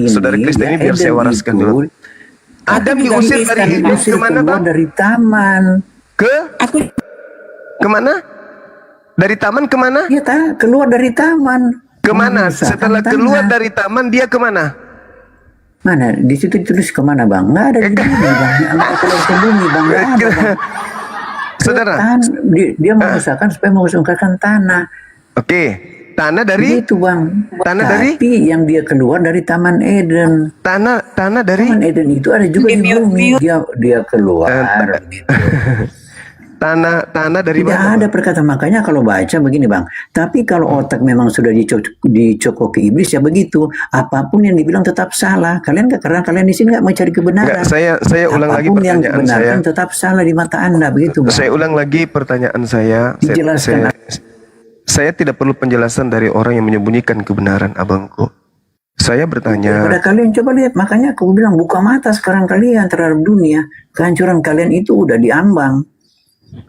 saudara Kristen ini biar saya waraskan dulu. Adam juga diusir dari Kristen, kemana, Bang? Dari taman. Aku Kemana? Dari taman kemana? Iya, keluar dari taman. Kemana? Mengusahakan Setelah tanah. keluar dari taman dia kemana? Mana? Di situ ditulis kemana, bang? Nggak ada di bumi, bang. Nggak keluar ke bumi, bang. Nggak ada, bang. Saudara. Dia mengusahakan supaya mengusahakan tanah. Oke, tanah dari Itu, bang. Tanah dari? Tapi yang dia keluar dari Taman Eden. tanah dari Taman Eden itu ada juga di bumi. Dia keluar. Gitu. tanah dari Tidak mana? ada perkataan, makanya kalau baca begini, bang. Tapi kalau otak memang sudah dicokoki iblis ya begitu. Apapun yang dibilang tetap salah. Karena kalian di sini nggak mencari kebenaran. Enggak, saya ulang lagi Apapun yang pertanyaan saya. dibenarkan tetap salah di mata Anda, begitu, bang. Saya ulang lagi pertanyaan saya. Dijelaskan. Saya tidak perlu penjelasan dari orang yang menyembunyikan kebenaran, abangku. Saya bertanya. Pada kalian coba lihat, makanya aku bilang buka mata sekarang kalian terhadap dunia. Kehancuran kalian itu udah diambang.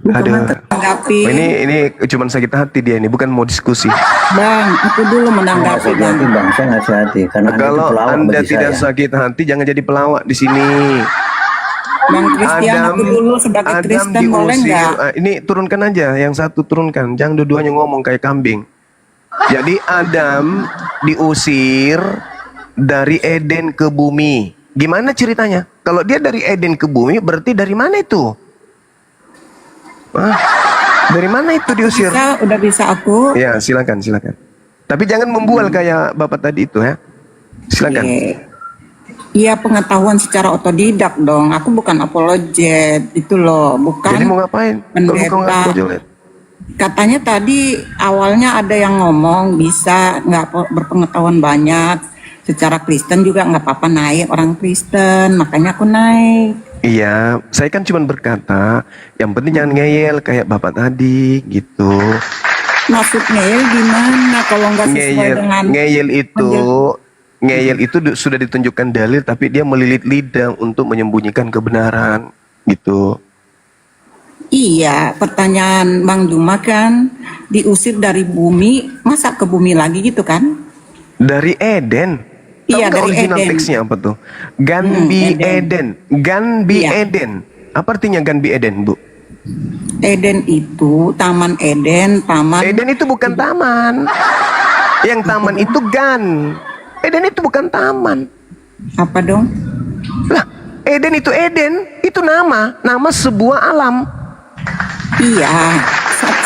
Buka Aduh. mata. menanggapi. Ini cuman sakit hati dia ini, bukan mau diskusi. Bang, aku dulu menanggapi, Bang. Bang, saya nggak hati karena Kalau Anda itu pelawak Anda bagi tidak saya. sakit hati, jangan jadi pelawak di sini. Bang Christian, aku dulu sebagai Kristen boleh nggak? Ini turunkan aja, yang satu turunkan. Jangan dua-duanya ngomong kayak kambing. Jadi Adam diusir dari Eden ke bumi. Gimana ceritanya? Kalau dia dari Eden ke bumi, berarti dari mana itu? Dari mana itu diusir? Udah bisa aku. Ya, silakan. Tapi jangan membual kayak Bapak tadi itu ya. Silakan. Iya, pengetahuan secara otodidak dong. Aku bukan apologet, itu loh, bukan. Jadi mau ngapain? Kalau bukan apologet. Katanya tadi awalnya ada yang ngomong bisa nggak berpengetahuan banyak. Secara Kristen juga nggak apa-apa naik orang Kristen, makanya aku naik. Iya, saya kan cuma berkata, yang penting jangan ngeyel kayak Bapak tadi gitu. Maksudnya ya gimana kalau nggak sesuai dengan Ngeyel itu sudah ditunjukkan dalil, tapi dia melilit lidah untuk menyembunyikan kebenaran gitu. Iya, pertanyaan Bang Juma kan diusir dari bumi, masa ke bumi lagi gitu kan? Dari Eden. Iya, Tahu nggak dari original Eden. teksnya apa tuh? Ganbi Eden. Ganbi Iya. Eden. Apa artinya Ganbi Eden, Bu? Eden itu taman Eden, taman. Eden itu bukan taman. Yang taman itu gan. Eden itu bukan taman. Apa dong? Lah, Eden, itu nama sebuah alam. Iya,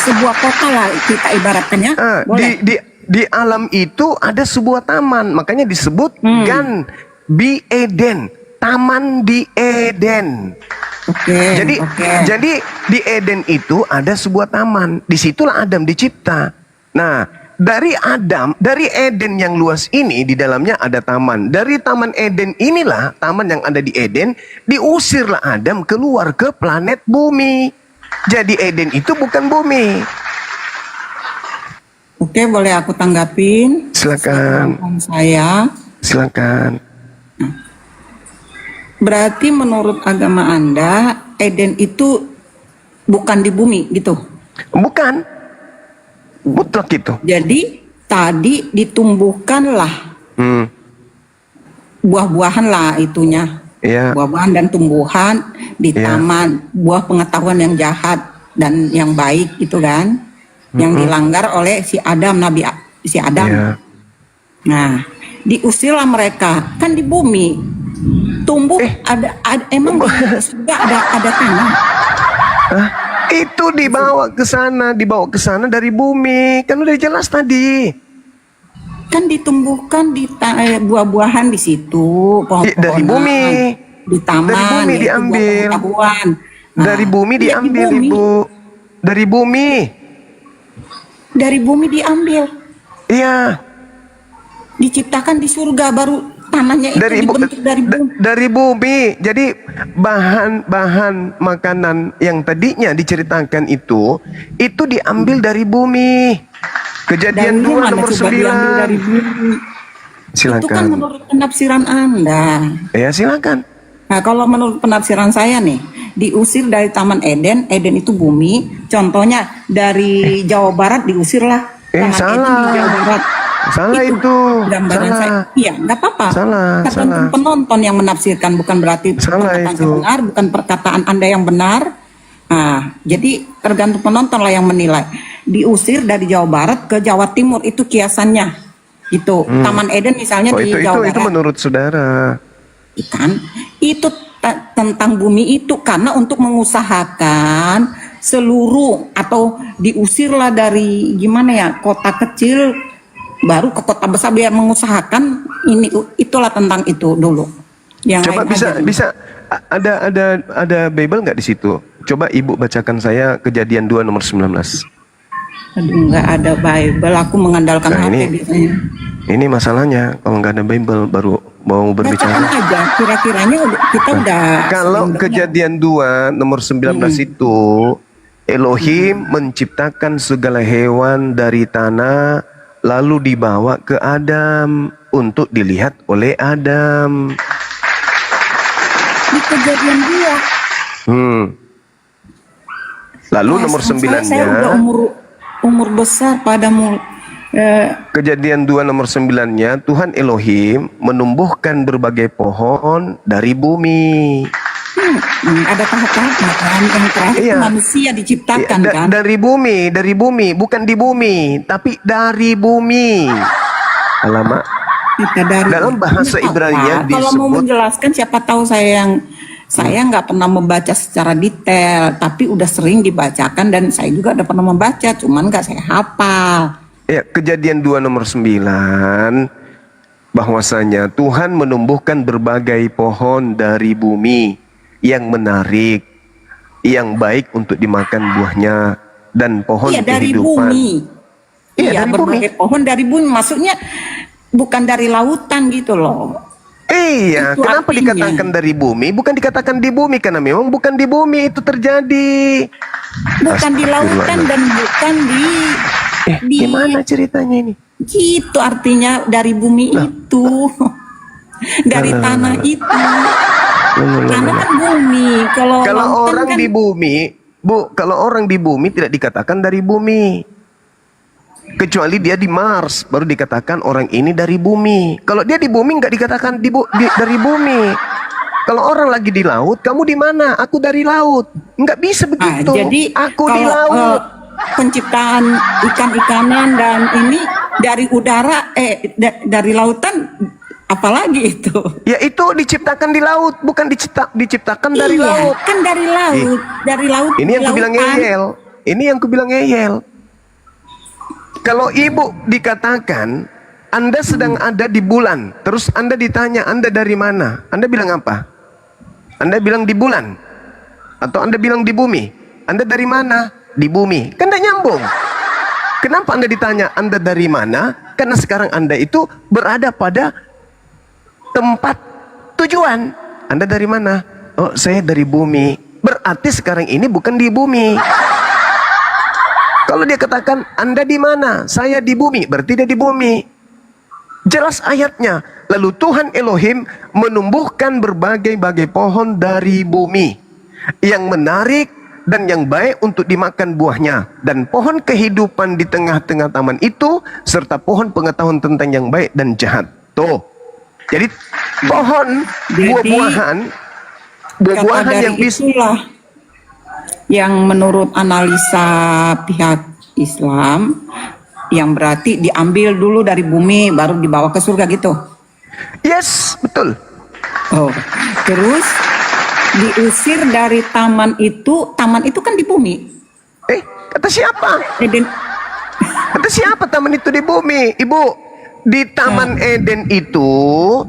sebuah kota lah kita ibaratkannya. Boleh. Di alam itu ada sebuah taman, makanya disebut Gan Bi Eden, taman di Eden. Oke. Jadi oke. jadi di Eden itu ada sebuah taman. Disitulah Adam dicipta. Nah, dari Eden yang luas ini di dalamnya ada taman. Dari taman Eden inilah, taman yang ada di Eden, diusirlah Adam keluar ke planet bumi. Jadi Eden itu bukan bumi. Oke, boleh aku tanggapin? Silakan. Pengetahuan saya. Silakan. Berarti menurut agama Anda, Eden itu bukan di bumi gitu? Bukan. Mutlak itu. Jadi tadi ditumbuhkanlah buah-buahan lah itunya. Iya. Buah-buahan dan tumbuhan di taman, buah pengetahuan yang jahat dan yang baik itu kan. Yang dilanggar oleh si Adam, si Adam. Iya. Nah, diusirlah mereka. Kan di bumi tumbuh ada emang di surga ada tanah. Hah? Itu dibawa ke sana dari bumi. Kan udah jelas tadi. Kan ditumbuhkan buah-buahan di situ, pohon-pohonan. Dari bumi. Di taman. Dari bumi yaitu diambil. buah pengetahuan. Nah, Dari bumi iya, di diambil, bumi. Ibu. Dari bumi. Dari bumi diambil. Iya. Diciptakan di surga, baru tanahnya itu dibentuk dari bumi. Dari bumi. Jadi bahan makanan yang tadinya diceritakan itu diambil dari bumi. Kejadian 2 nomor 9. Dari bumi. Silakan. Itu kan menurut penafsiran Anda. Ya, silakan. Nah, kalau menurut penafsiran saya nih, diusir dari Taman Eden, Eden itu bumi. Contohnya dari Jawa Barat diusirlah Taman Salah. Eden di Jawa Barat. Salah itu. Gambaran Salah. saya. Iya, nggak apa-apa. Salah, Tergantung salah. penonton yang menafsirkan, bukan berarti Salah perkataan itu. saya benar, bukan perkataan Anda yang benar. Nah, jadi tergantung penonton lah yang menilai. Diusir dari Jawa Barat ke Jawa Timur itu kiasannya. Itu Taman Eden misalnya di Jawa Barat. Itu menurut saudara. Kan itu tentang bumi itu karena untuk mengusahakan seluruh atau diusirlah dari gimana ya kota kecil baru ke kota besar biar mengusahakan ini itulah tentang itu dulu. Yang Coba lain bisa ada Bible nggak di situ? Coba Ibu bacakan saya Kejadian 2 nomor 19. Aduh, nggak ada Bible, aku mengandalkan Nah, HP biasanya. Ini masalahnya kalau nggak ada Bible baru mau berbicara. Bacakan aja, kira-kiranya kita udah Kalau sering dengar. Kejadian 2 nomor 19 itu Elohim menciptakan segala hewan dari tanah lalu dibawa ke Adam untuk dilihat oleh Adam. Di Kejadian 2. Lalu nomor Saya 9-nya udah umur besar padamu. Kejadian 2 nomor 9-nya Tuhan Elohim menumbuhkan berbagai pohon dari bumi. Ada tahap-tahapnya kan. Yang terakhir Iya. manusia diciptakan kan. Dari bumi, bukan di bumi, tapi dari bumi. Alamak. Kita dari Dalam bahasa Nggak Ibrani-nya apa-apa. Kalau mau disebut- menjelaskan siapa tahu saya nggak pernah membaca secara detail, tapi udah sering dibacakan dan saya juga udah pernah membaca, cuman nggak saya hafal. Ya, Kejadian 2 nomor 9 bahwasanya Tuhan menumbuhkan berbagai pohon dari bumi yang menarik, yang baik untuk dimakan buahnya dan pohon Iya dari kehidupan. bumi. Iya, Iya dari berbagai pohon dari bumi, maksudnya bukan dari lautan gitu loh. Iya, Itu kenapa artinya. dikatakan dari bumi? Bukan dikatakan di bumi karena memang bukan di bumi itu terjadi. Bukan di lautan dan bukan di Gimana ceritanya ini? gitu artinya dari bumi itu. Dari tanah itu. Karena kan bumi. Kalau Kalau lautan orang kan di bumi, kalau orang di bumi tidak dikatakan dari bumi. Kecuali dia di Mars, baru dikatakan orang ini dari bumi. Kalau dia di bumi nggak dikatakan dari bumi. Kalau orang lagi di laut, kamu di mana? Aku dari laut. Nggak bisa begitu. jadi aku di kalau, laut. penciptaan ikan-ikanan dan ini dari udara dari lautan apalagi itu. Ya itu diciptakan di laut, bukan diciptakan dari Iya, laut. kan dari laut. Dari laut. Ini yang di kubilang lautan. ngeyel. Ini yang kubilang ngeyel. Kalau ibu dikatakan Anda sedang ada di bulan, terus Anda ditanya Anda dari mana? Anda bilang apa? Anda bilang di bulan. Atau Anda bilang di bumi. Anda dari mana? Di bumi. Kan tidak nyambung. Kenapa Anda ditanya Anda dari mana? Karena sekarang Anda itu berada pada tempat tujuan. Anda dari mana? Oh, saya dari bumi. Berarti sekarang ini bukan di bumi. Kalau dia katakan Anda di mana? Saya di bumi. Berarti dia di bumi. Jelas ayatnya. Lalu Tuhan Elohim menumbuhkan berbagai-bagai pohon dari bumi yang menarik dan yang baik untuk dimakan buahnya, dan pohon kehidupan di tengah-tengah taman itu, serta pohon pengetahuan tentang yang baik dan jahat. Tuh. Jadi pohon buah-buahan yang bisa, itulah yang menurut analisa pihak Islam, yang berarti diambil dulu dari bumi baru dibawa ke surga gitu. yes, betul. Oh, terus diusir dari taman itu kan di bumi. Kata siapa? Eden. Kata siapa taman itu di bumi? Ibu, di Taman Eden itu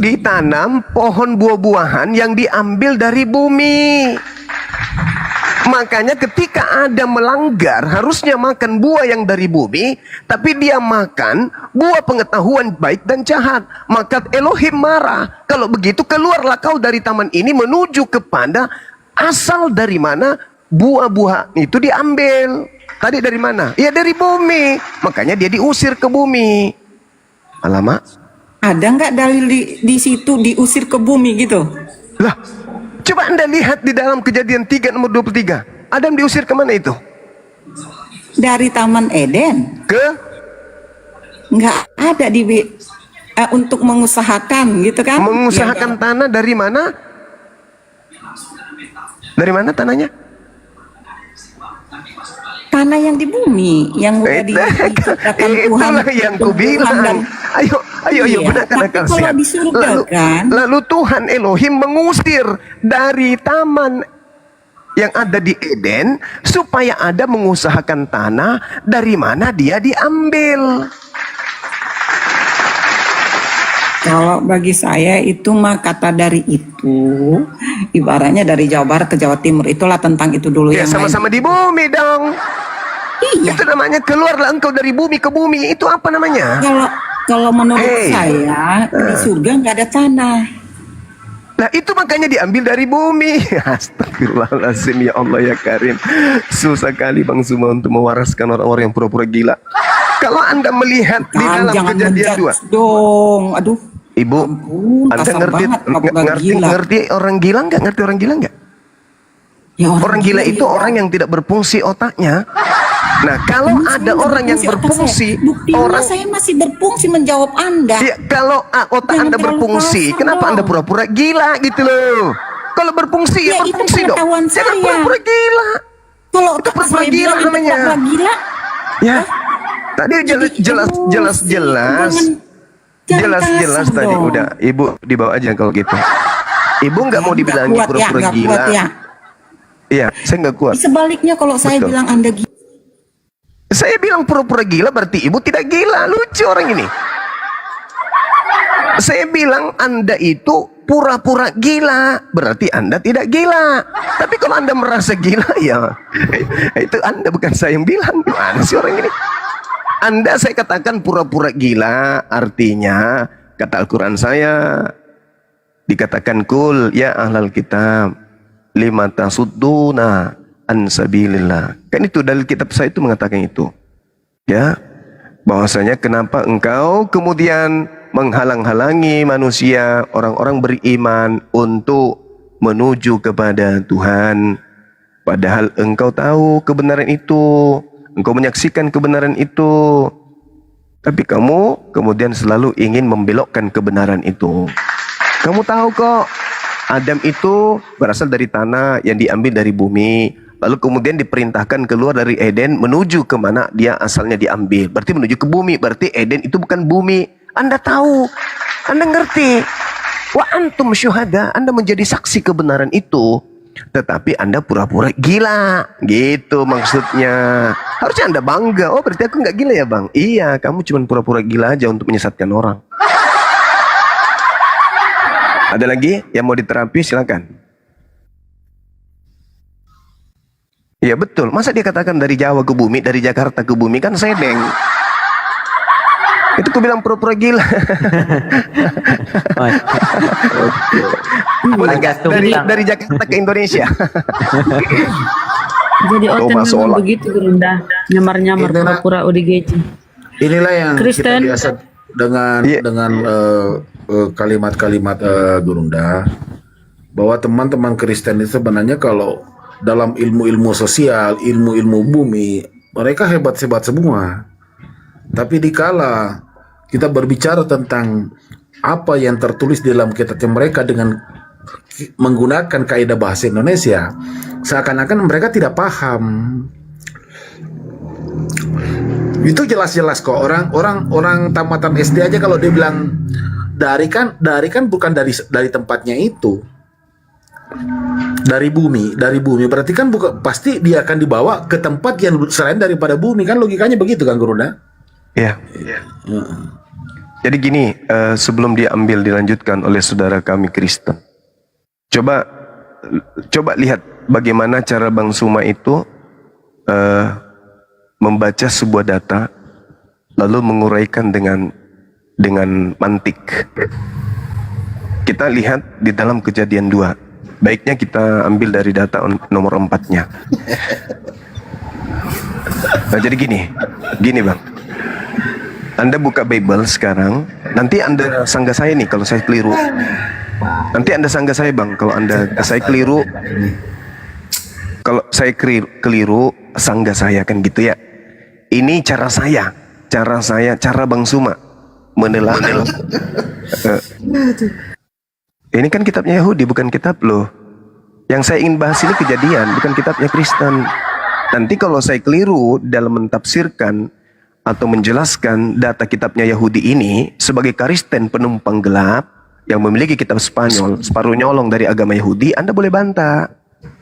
ditanam pohon buah-buahan yang diambil dari bumi. Makanya ketika Adam melanggar, harusnya makan buah yang dari bumi, tapi dia makan buah pengetahuan baik dan jahat. Maka Elohim marah. Kalau begitu keluarlah kau dari taman ini menuju kepada asal dari mana buah-buah itu diambil. Tadi dari mana? Ya dari bumi. Makanya dia diusir ke bumi. Alamak. Ada nggak dalil di situ diusir ke bumi gitu? Lah, coba Anda lihat di dalam Kejadian 3 nomor 23. Adam diusir kemana itu? Dari Taman Eden. Nggak ada untuk mengusahakan gitu kan? Mengusahakan tanah dari mana? Dari mana tanahnya? Tanah yang di bumi, yang udah diciptakan Tuhan. Itulah yang ku bilang. Ayo, benar kata kau sehat. Lalu Tuhan Elohim mengusir dari taman yang ada di Eden supaya ada mengusahakan tanah dari mana dia diambil. Kalau bagi saya itu mah kata dari itu, ibaratnya dari Jawa Barat ke Jawa Timur, itulah tentang itu dulu. Ya sama-sama di bumi dong. Iya. Itu namanya keluarlah engkau dari bumi ke bumi. Itu apa namanya? Kalau menurut saya di surga nggak ada tanah. Nah itu makanya diambil dari bumi. Astagfirullahaladzim, ya Allah ya Karim. Susah kali Bang Suma untuk mewaraskan orang-orang yang pura-pura gila. Kalau Anda melihat di dalam Kejadian 2 dong, aduh. Ibu, Anda ngerti orang gila nggak? Ngerti orang gila nggak? Ya, orang gila itu orang yang tidak berfungsi otaknya. Nah, kalau ada orang yang berfungsi, saya masih berfungsi menjawab Anda. Ya, kalau otak Anda berfungsi, kenapa Anda pura-pura gila gitu loh? Kalau berfungsi ya berfungsi dong. Jangan pura-pura gila. Kalau itu pura-pura gila namanya. Ya. Tadi jelas tadi udah. Ibu dibawa aja kalau gitu. Ibu nggak mau dibilangi pura-pura gila. Iya, saya nggak kuat. Sebaliknya kalau saya bilang Anda gila. Saya bilang pura-pura gila berarti ibu tidak gila. Lucu orang ini. Saya bilang Anda itu pura-pura gila berarti Anda tidak gila. Tapi kalau Anda merasa gila ya itu Anda, bukan saya yang bilang. Gimana sih orang ini? Anda saya katakan pura-pura gila artinya kata Al-Quran saya dikatakan kul ya ahlal kitab lima tasudduna an sabilillah. Kan itu dalil kitab saya itu mengatakan itu. Ya. Bahwasanya kenapa engkau kemudian menghalang-halangi manusia, orang-orang beriman untuk menuju kepada Tuhan, padahal engkau tahu kebenaran itu, engkau menyaksikan kebenaran itu, tapi kamu kemudian selalu ingin membelokkan kebenaran itu. Kamu tahu kok Adam itu berasal dari tanah yang diambil dari bumi, lalu kemudian diperintahkan keluar dari Eden menuju ke mana dia asalnya diambil. Berarti menuju ke bumi, berarti Eden itu bukan bumi. Anda tahu, Anda ngerti. Wa antum syuhada, Anda menjadi saksi kebenaran itu, tetapi Anda pura-pura gila. Gitu maksudnya. Harusnya Anda bangga. Oh berarti aku nggak gila ya bang? Iya, kamu cuma pura-pura gila aja untuk menyesatkan orang. Ada lagi yang mau diterapi, silakan. Ya betul. Masa dia katakan dari Jawa ke bumi, dari Jakarta ke bumi, kan sedeng. Itu ku bilang pura-pura gila. dari Jakarta ke Indonesia. Jadi Oh, Oten masuk memang olah. begitu Gurunda, nyamar-nyamar Itulah- pura-pura ODGJ. Inilah yang Kristen. kita biasa dengan Iya. kalimat-kalimat Gurunda, bahwa teman-teman Kristen itu sebenarnya kalau dalam ilmu-ilmu sosial, ilmu-ilmu bumi, mereka hebat-hebat semua. Tapi dikala kita berbicara tentang apa yang tertulis di dalam kitabnya mereka dengan menggunakan kaidah bahasa Indonesia, seakan-akan mereka tidak paham. Itu jelas-jelas kok, orang tamatan SD aja kalau dia bilang dari kan bukan dari tempatnya itu, dari bumi berarti kan bukan, pasti dia akan dibawa ke tempat yang selain daripada bumi, kan logikanya begitu kan Gurunda? Ya. Jadi gini, sebelum dilanjutkan oleh saudara kami Kristen, coba lihat bagaimana cara Bang Suma itu membaca sebuah data lalu menguraikan dengan mantik. Kita lihat di dalam Kejadian 2. Baiknya kita ambil dari data nomor 4-nya. Nah, jadi gini Bang. Anda buka Bible sekarang, nanti Anda sanggah saya nih kalau saya keliru. Nanti Anda sanggah saya Bang kalau saya keliru. Kalau saya keliru, sanggah saya kan gitu ya. Ini cara Bang Suma menelaah. Ini kan kitabnya Yahudi, bukan kitab lo. Yang saya ingin bahas ini Kejadian, bukan kitabnya Kristen. Nanti kalau saya keliru dalam mentafsirkan atau menjelaskan data kitabnya Yahudi ini sebagai Kristen penumpang gelap yang memiliki kitab Spanyol, separuh nyolong dari agama Yahudi, Anda boleh bantah.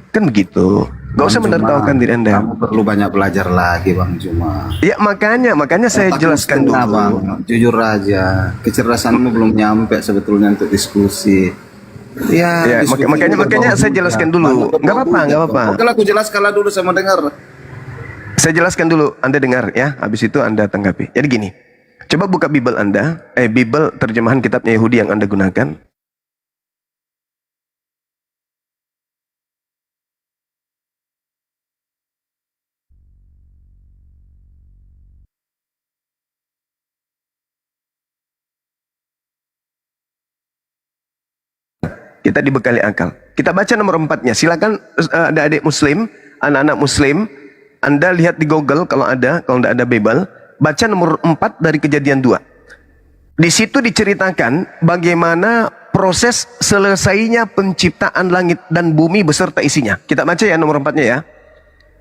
Kan begitu. Gak usah menertawakan diri Anda. Kamu perlu banyak belajar lagi Bang Cuma. Ya makanya saya jelaskan dulu. Bang, jujur aja, kecerdasanmu belum nyampe sebetulnya untuk diskusi. Ya, diskusi makanya saya jelaskan dulu. Nggak apa-apa. Oke lah, aku jelaskanlah dulu sama dengar. Saya jelaskan dulu, Anda dengar ya, habis itu Anda tanggapi. Jadi gini, coba buka Bible Anda, Bible terjemahan kitabnya Yahudi yang Anda gunakan. Kita dibekali akal. Kita baca nomor 4-nya. Silakan adik-adik Muslim, anak-anak Muslim, Anda lihat di Google kalau tidak ada Bible, baca nomor 4 dari Kejadian 2. Di situ diceritakan bagaimana proses selesainya penciptaan langit dan bumi beserta isinya. Kita baca ya nomor 4-nya ya.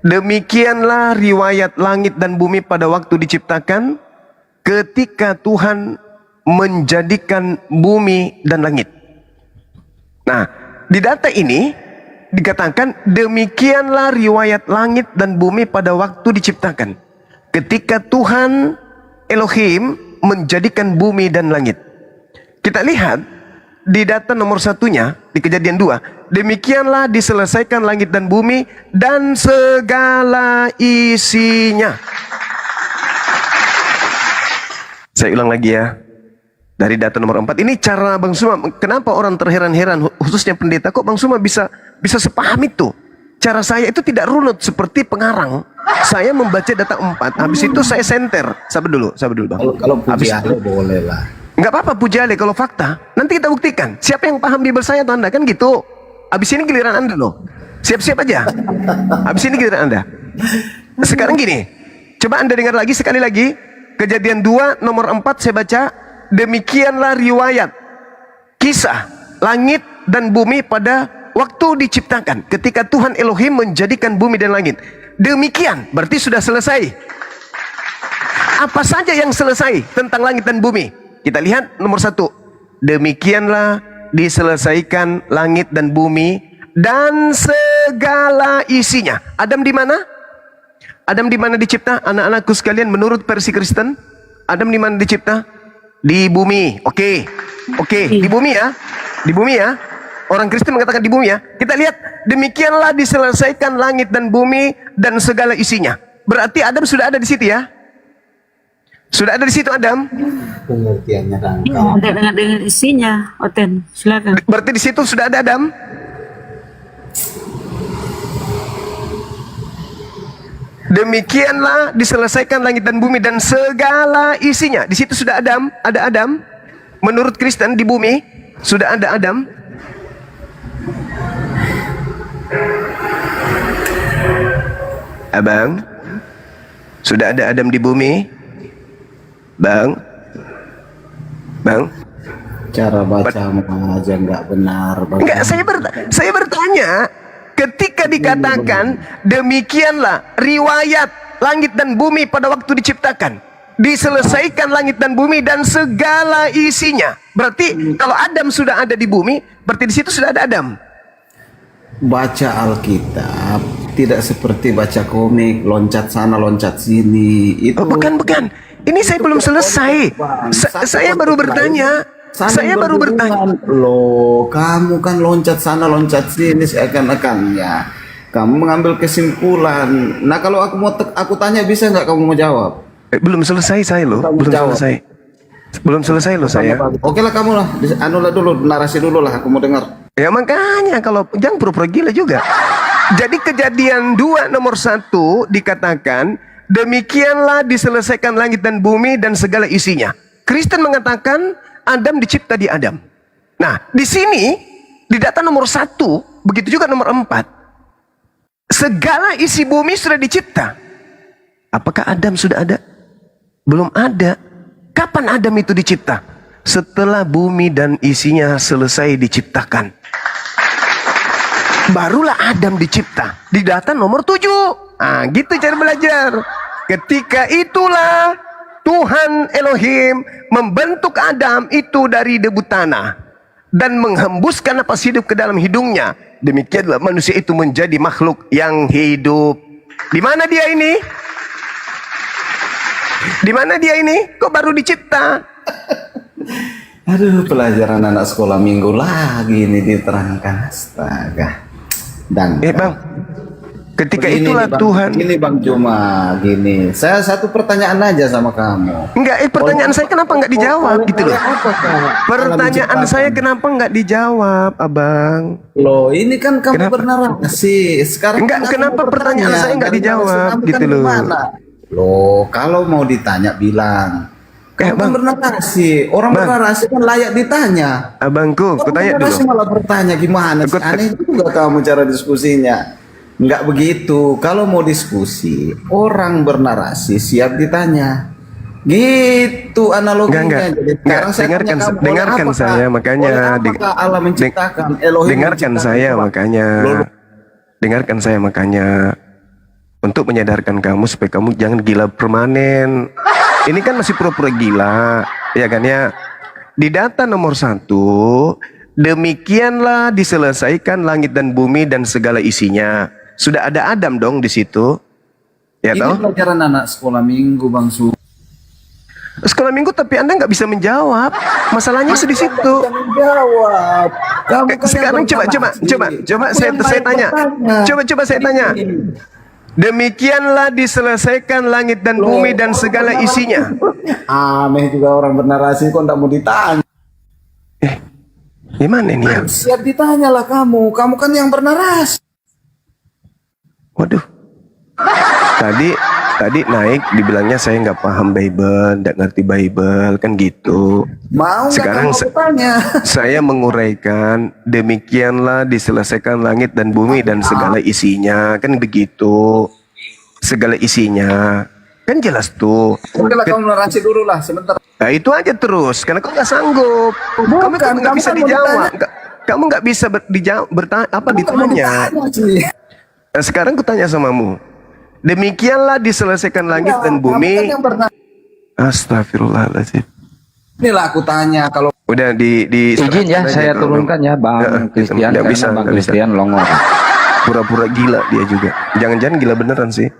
Demikianlah riwayat langit dan bumi pada waktu diciptakan ketika Tuhan menjadikan bumi dan langit. Nah, di data ini dikatakan demikianlah riwayat langit dan bumi pada waktu diciptakan ketika Tuhan Elohim menjadikan bumi dan langit. Kita lihat di data nomor 1-nya di Kejadian 2, demikianlah diselesaikan langit dan bumi dan segala isinya. Saya ulang lagi ya. Dari data nomor 4, ini cara Bang Suma, kenapa orang terheran-heran, khususnya pendeta, kok Bang Suma bisa sepaham itu? Cara saya itu tidak runut seperti pengarang. Saya membaca data 4, habis itu saya senter. Sabar dulu Bang. Kalau puji Ale boleh lah. Nggak apa-apa puji Ale, kalau fakta, nanti kita buktikan. Siapa yang paham Bible saya atau Anda, kan gitu. Habis ini giliran Anda loh. Siap-siap aja. Habis ini giliran Anda. Sekarang gini, coba Anda dengar lagi, sekali lagi. Kejadian 2, nomor 4, saya baca. Demikianlah riwayat kisah langit dan bumi pada waktu diciptakan ketika Tuhan Elohim menjadikan bumi dan langit. Demikian berarti sudah selesai. Apa saja yang selesai tentang langit dan bumi? Kita lihat nomor 1. Demikianlah diselesaikan langit dan bumi dan segala isinya. Adam di mana? Adam di mana dicipta? Anak-anakku sekalian, menurut versi Kristen, Adam di mana dicipta? Di bumi. Oke. Di bumi ya. Orang Kristen mengatakan di bumi ya. Kita lihat, demikianlah diselesaikan langit dan bumi dan segala isinya. Berarti Adam sudah ada di situ ya? Sudah ada di situ Adam? Pengertiannya Dengan isinya, Oten, silakan. Berarti di situ sudah ada Adam? Demikianlah diselesaikan langit dan bumi dan segala isinya. Di situ sudah Adam, ada Adam. Menurut Kristen di bumi sudah ada Adam. Abang, sudah ada Adam di bumi? Bang, bang. Cara baca aja nggak benar. Enggak, saya bertanya. Ketika dikatakan demikianlah riwayat langit dan bumi pada waktu diciptakan, diselesaikan langit dan bumi dan segala isinya. Berarti kalau Adam sudah ada di bumi, berarti di situ sudah ada Adam. Baca Alkitab tidak seperti baca komik, loncat sana loncat sini. Itu bukan. Ini saya belum selesai. Saya baru bertanya. Saya baru bertanya. Loh, kamu kan loncat sana loncat sini seakan-akannya kamu mengambil kesimpulan. Nah, kalau aku tanya bisa nggak kamu mau jawab? Belum selesai saya loh. Belum selesai loh saya. Oke lah, kamu lah. Dulu narasi dulu lah, aku mau dengar. Ya makanya kalau jangan pura-pura gila juga. Jadi Kejadian 2 nomor 1 dikatakan demikianlah diselesaikan langit dan bumi dan segala isinya. Kristen mengatakan Adam dicipta di Adam. Nah, di sini di data nomor 1, begitu juga nomor 4. Segala isi bumi sudah dicipta. Apakah Adam sudah ada? Belum ada. Kapan Adam itu dicipta? Setelah bumi dan isinya selesai diciptakan. Barulah Adam dicipta. Di data nomor 7. Ah, gitu cara belajar. Ketika itulah Tuhan Elohim membentuk Adam itu dari debu tanah dan menghembuskan napas hidup ke dalam hidungnya. Demikianlah manusia itu menjadi makhluk yang hidup. Di mana dia ini? Di mana dia ini? Kok baru dicipta? Aduh, pelajaran anak sekolah minggu lagi ini diterangkan. Astaga. Dan Bang, ketika begini itulah nih, Bang, Tuhan. Gini Bang Juma, gini. Saya satu pertanyaan aja sama kamu. Enggak, pertanyaan saya kenapa enggak dijawab gitu loh. Pertanyaan saya kenapa enggak dijawab, Abang? Loh, ini kan kamu bernarasi. Sekarang enggak, kan kenapa aku pertanyaan bertanya, saya enggak dan dijawab narasi kamu gitu kan loh. gimana? Loh, kalau mau ditanya bilang. Kamu kan bernarasi. Orang bernarasi kan layak ditanya. Abangku, aku tanya dulu. Malah bertanya gimana sih? Aneh juga kamu cara diskusinya. Enggak begitu. Kalau mau diskusi, orang bernarasi siap ditanya. Gitu analoginya. Jadi sekarang saya dengarkan, tanya kamu, dengarkan apakah- saya makanya apakah Allah menciptakan Elohim dengarkan menciptakan saya apa? makanya dengarkan saya makanya untuk menyadarkan kamu supaya kamu jangan gila permanen. Ini kan masih pura-pura gila, ya kan ya. Di data nomor 1, demikianlah diselesaikan langit dan bumi dan segala isinya. Sudah ada Adam dong di situ. Ya Ini toh? pelajaran anak sekolah minggu, Bang Su. Sekolah minggu tapi Anda nggak bisa menjawab. Masalahnya di situ. Menjawab. Kamu kan Sekarang coba saya tanya. Coba saya tanya. Demikianlah diselesaikan langit dan bumi dan segala isinya. Aneh juga orang bernarasi kok enggak mau ditanya. Gimana ini ya? Siap ditanya lah kamu. Kamu kan yang bernarasi. Waduh. Tadi naik dibilangnya saya nggak paham Bible, nggak ngerti Bible, kan gitu. Mau nggak Sekarang kamu bertanya? saya menguraikan demikianlah diselesaikan langit dan bumi dan segala isinya, kan begitu. Segala isinya, kan jelas tuh. Oke lah, kamu narasi dulu lah sebentar. Nah itu aja terus, karena kau nggak sanggup. Kamu nggak bisa dijawab. Kamu nggak bisa ditanya. Nah, sekarang ku tanya samamu. Demikianlah diselesaikan langit dan bumi. Astagfirullahaladzim. Inilah aku tanya kalau udah di izin ya saya turunkan ya Bang Christian, nggak bisa, Bang nggak bisa. Christian longor. Pura-pura gila dia juga. Jangan-jangan gila beneran sih.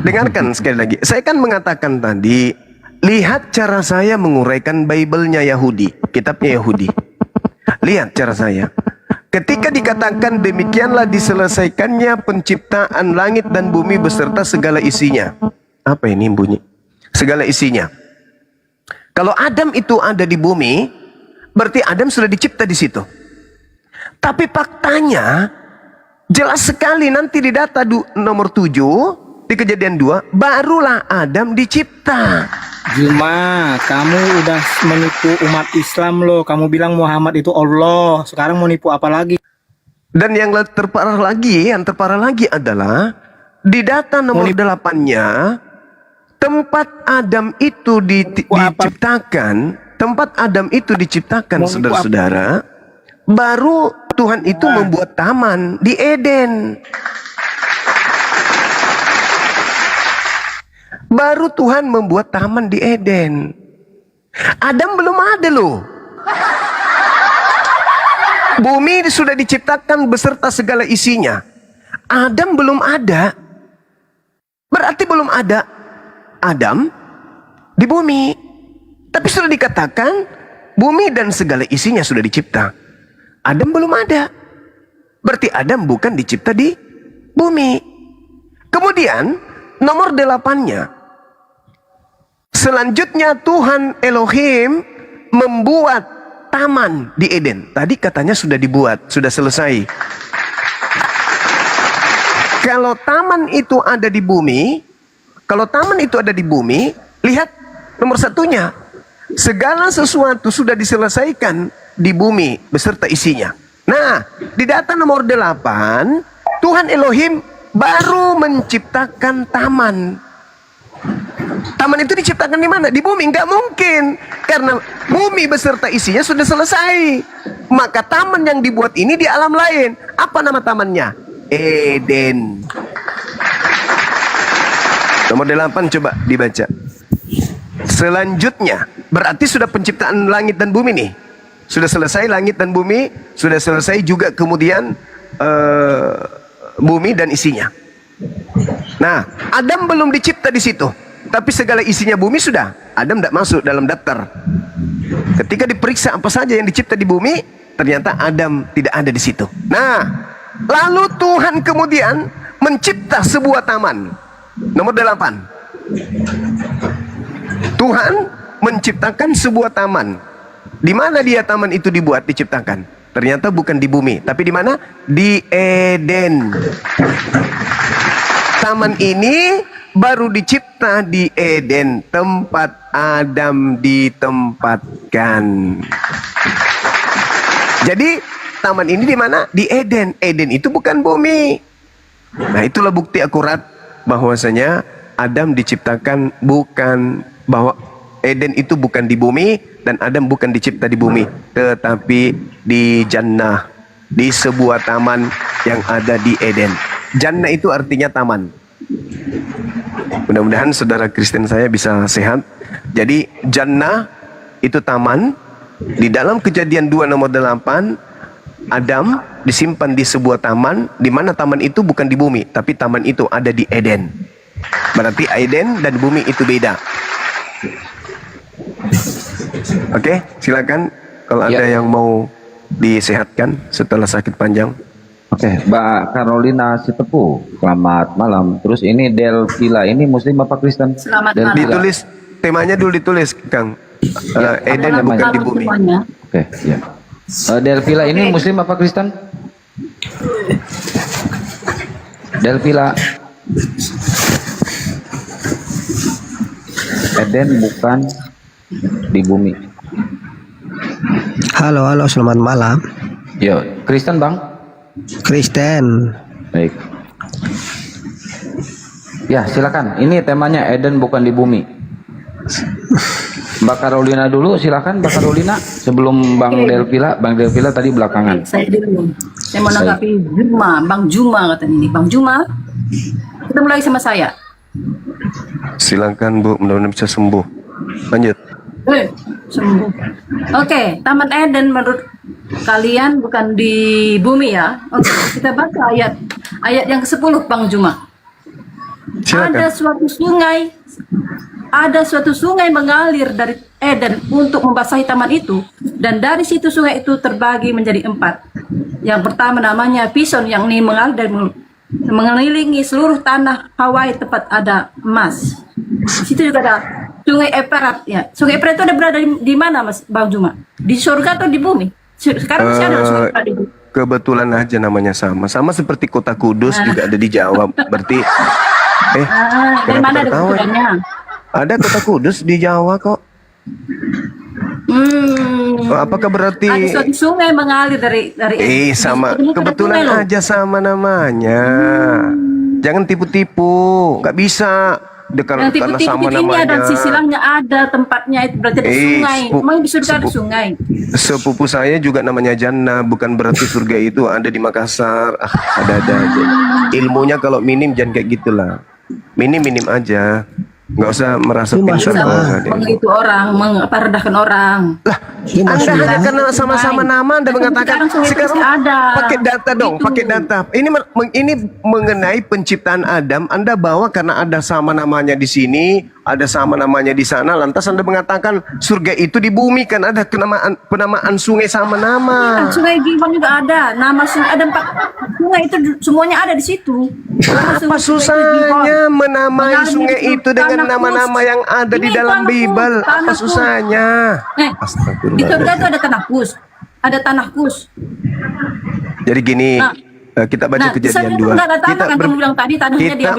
Dengarkan sekali lagi. Saya kan mengatakan tadi, lihat cara saya menguraikan Bible-nya Yahudi, kitabnya Yahudi. Lihat cara saya. Ketika dikatakan demikianlah diselesaikannya penciptaan langit dan bumi beserta segala isinya. Apa ini bunyi? Segala isinya. Kalau Adam itu ada di bumi, berarti Adam sudah dicipta di situ. Tapi faktanya jelas sekali nanti di data nomor 7 di Kejadian 2 barulah Adam dicipta. Juma, kamu udah menipu umat Islam loh. Kamu bilang Muhammad itu Allah. Sekarang mau nipu apa lagi? Dan yang terparah lagi adalah di data nomor 8-nya tempat Adam itu diciptakan, saudara-saudara, baru Tuhan itu membuat taman di Eden. Baru Tuhan membuat taman di Eden. Adam belum ada loh. Bumi sudah diciptakan beserta segala isinya. Adam belum ada. Berarti belum ada Adam di bumi. Tapi sudah dikatakan bumi dan segala isinya sudah dicipta. Adam belum ada. Berarti Adam bukan dicipta di bumi. Kemudian nomor 8-nya. Selanjutnya Tuhan Elohim membuat taman di Eden. Tadi katanya sudah dibuat, sudah selesai. Kalau taman itu ada di bumi, lihat nomor 1-nya. Segala sesuatu sudah diselesaikan di bumi beserta isinya. Nah, di data nomor 8, Tuhan Elohim baru menciptakan taman. Taman itu diciptakan di mana? Di bumi? Enggak mungkin. Karena bumi beserta isinya sudah selesai. Maka taman yang dibuat ini di alam lain. Apa nama tamannya? Eden. Nomor 8 coba dibaca. Selanjutnya, berarti sudah penciptaan langit dan bumi nih. Sudah selesai langit dan bumi, sudah selesai juga kemudian bumi dan isinya. Nah, Adam belum dicipta di situ. Tapi segala isinya bumi sudah. Adam tidak masuk dalam daftar. Ketika diperiksa apa saja yang dicipta di bumi, ternyata Adam tidak ada di situ. Nah, lalu Tuhan kemudian mencipta sebuah taman. Nomor 8. Tuhan menciptakan sebuah taman. Di mana dia taman itu diciptakan? Ternyata bukan di bumi, tapi di mana? Di Eden. Taman ini baru dicipta di Eden, tempat Adam ditempatkan. Jadi taman ini di mana? Di Eden. Eden itu bukan bumi. Nah, itulah bukti akurat bahwasanya Adam diciptakan bahwa Eden itu bukan di bumi dan Adam bukan dicipta di bumi, tetapi di Jannah, di sebuah taman yang ada di Eden. Jannah itu artinya taman. Mudah-mudahan saudara Kristen saya bisa sehat. Jadi Jannah itu taman. Di dalam Kejadian 2 nomor 8, Adam disimpan di sebuah taman, di mana taman itu bukan di bumi, tapi taman itu ada di Eden. Berarti Eden dan bumi itu beda. Oke, silakan kalau ada yang mau disehatkan setelah sakit panjang. Oke, Mbak Carolina Sitepu, selamat malam. Terus ini Delvila, ini Muslim apa Kristen? Selamat malam. Ditulis, temanya dulu ditulis, Kang. Eden yang bukan di bumi. Oke, ya. Delvila ini Muslim apa Kristen? Delvila. Eden bukan di bumi. Halo, selamat malam. Yo, Kristen Bang? Kristen. Baik. Ya, silakan. Ini temanya Eden bukan di bumi. Mbak Carolina dulu, silakan Mbak Carolina. Sebelum Bang Delvila. Bang Delvila tadi belakangan. Saya dulu. Saya mau nanggapi Bang Juma katanya ini. Bang Juma, ketemu lagi sama saya. Silakan Bu, mudah-mudahan bisa sembuh. Lanjut. Sembuh. Oke, Taman Eden menurut kalian bukan di bumi ya? Oke, kita baca ayat yang ke-10 Bang Juma. Silakan. Ada suatu sungai mengalir dari Eden untuk membasahi taman itu, dan dari situ sungai itu terbagi menjadi 4. Yang pertama namanya Pison yang ini mengalir dan mengelilingi seluruh tanah Hawaii tempat ada emas. Di situ juga ada Sungai Efrat ya. Sungai Efrat itu ada berada di mana Mas Bang Juma? Di surga atau di bumi? Sekarang masih ada Sungai Efrat di bumi. Kebetulan aja namanya sama seperti kota Kudus juga ada di Jawa. Berarti dari mana ada kebetulannya? Ada kota Kudus di Jawa kok. Apakah berarti ada suatu sungai mengalir dari sama ini kebetulan sungai loh. aja sama namanya. Jangan tipu-tipu, nggak bisa. Karena Yang sama tipe-tipe ini ada namanya. sisi silangnya ada tempatnya itu berarti ada sungai. Emang di surga ada sungai. Sepupu saya juga namanya Jannah, bukan berarti surga itu ada di Makassar. Ada-ada aja. Ilmunya kalau minim jangan kayak gitulah. Minim aja. Nggak usah merasa pintar. Itu orang, merendahkan orang. Lah, Anda hanya karena sama-sama nama Anda mengatakan sekarang pakai data dong, pakai data. Ini mengenai penciptaan Adam, Anda bawa karena ada sama namanya di sini, ada sama namanya di sana, lantas Anda mengatakan surga itu di bumi kan ada penamaan sungai sama nama. Sungai Gihon juga ada, nama sungai ada 4 sungai itu semuanya ada di situ. Apa susahnya menamai sungai itu dengan nama-nama yang ada di dalam Bible? Apa susahnya? Di surga itu ada tanah Kus, ada tanah Kus. Jadi gini, kita baca Kejadian 2. Kita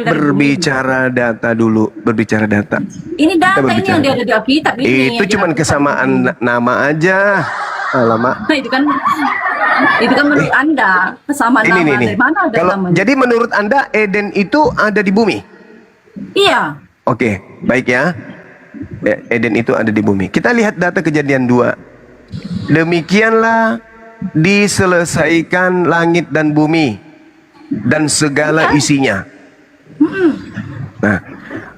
berbicara data dulu, berbicara data. Ini data ini yang ada di Alkitab ini. Itu cuman kesamaan nama aja. Alamak. Nah, itu kan menurut Anda kesamaan nama dari mana ada namanya? Jadi menurut Anda Eden itu ada di bumi? Iya. Oke, baik ya. Eden itu ada di bumi. Kita lihat data Kejadian 2. Demikianlah diselesaikan langit dan bumi dan segala isinya. Nah,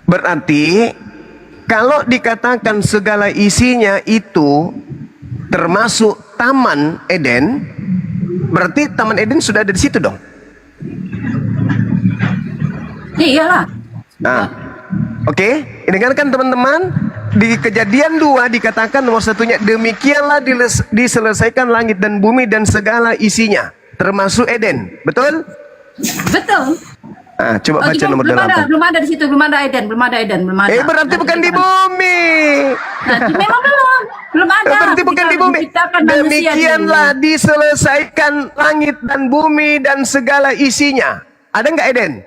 berarti kalau dikatakan segala isinya itu termasuk Taman Eden, berarti Taman Eden sudah ada di situ dong. Iyalah. Nah, oke, dengarkan teman-teman, di Kejadian 2 dikatakan nomor satunya demikianlah diselesaikan langit dan bumi dan segala isinya, termasuk Eden, betul? Betul. Ah, coba baca nomor 8. Belum ada di situ, belum ada Eden. Berarti bukan di bumi. Memang belum ada. Berarti bukan di bumi. Demikianlah diselesaikan langit dan bumi dan segala isinya. Ada nggak Eden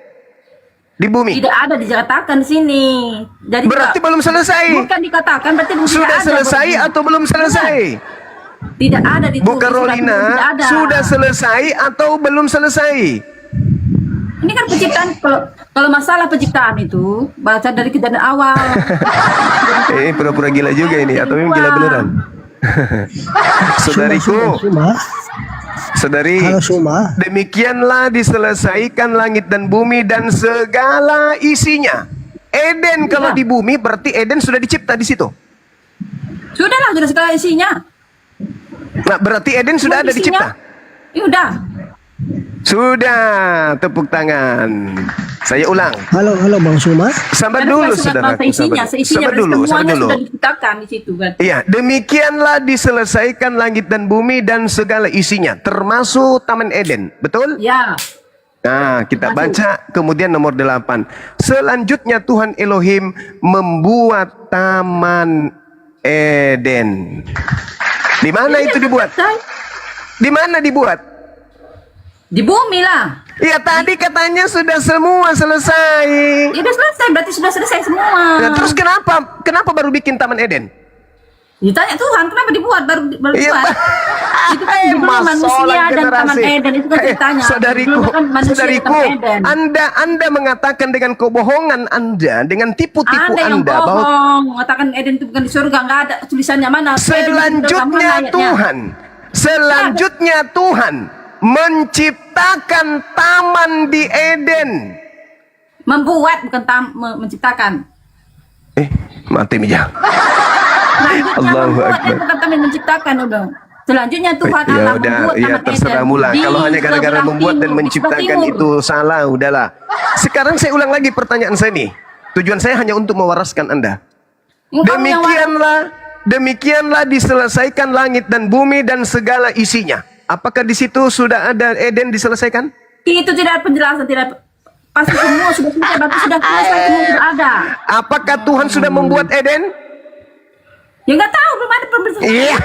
di bumi? Tidak ada dikatakan sini. Jadi berarti belum selesai. Bukan dikatakan, berarti belum sudah ada, selesai atau belum selesai? Tidak ada di Bu Carolina, sudah selesai atau belum selesai? Ini kan penciptaan, kalau masalah penciptaan itu baca dari kejadian awal. Pura-pura gila juga ini, atau memang gila beneran? Saudariku, saudari, demikianlah diselesaikan langit dan bumi dan segala isinya. Eden kalau di bumi berarti Eden sudah dicipta di situ. Sudah segala isinya. Nah, berarti Eden sudah ada dicipta. Sudah. Sudah, tepuk tangan. Saya ulang. Halo Bang Suma. Sabar dulu, saudara. Sabar dulu. Sudah diciptakan di situ kan. Iya, demikianlah diselesaikan langit dan bumi dan segala isinya, termasuk Taman Eden. Betul? Ya. Nah, kita baca kemudian nomor 8. Selanjutnya Tuhan Elohim membuat Taman Eden. Di mana itu dibuat? Di mana dibuat? Di bumi lah. Ya tadi katanya sudah semua selesai. Ya sudah selesai, berarti sudah selesai semua. Nah, terus kenapa baru bikin Taman Eden? Ditanya Tuhan, kenapa dibuat baru Iya, dibuat? Itu kan dulu manusia dan Taman Eden itu kan ceritanya. Saudariku, Anda mengatakan dengan kebohongan Anda, dengan tipu-tipu Anda yang Anda bohong, mengatakan Eden itu bukan di surga, nggak ada tulisannya mana. Selanjutnya Tuhan menciptakan taman di Eden. Membuat bukan menciptakan. Mati mijang. Allahu Akbar. Bukan taman menciptakan udah. Selanjutnya Tuhan Allah membuat taman terserah Eden. mula. Kalau hanya gara-gara membuat dan menciptakan itu salah, udahlah. Sekarang saya ulang lagi pertanyaan saya nih. Tujuan saya hanya untuk mewaraskan Anda. Demikianlah diselesaikan langit dan bumi dan segala isinya. Apakah di situ sudah ada Eden diselesaikan? Itu tidak ada penjelasan, tidak pasti semua sudah selesai, berarti sudah selesai, semua sudah ada. Apakah Tuhan sudah membuat Eden? Ya nggak tahu, belum ada penjelasan. Iya.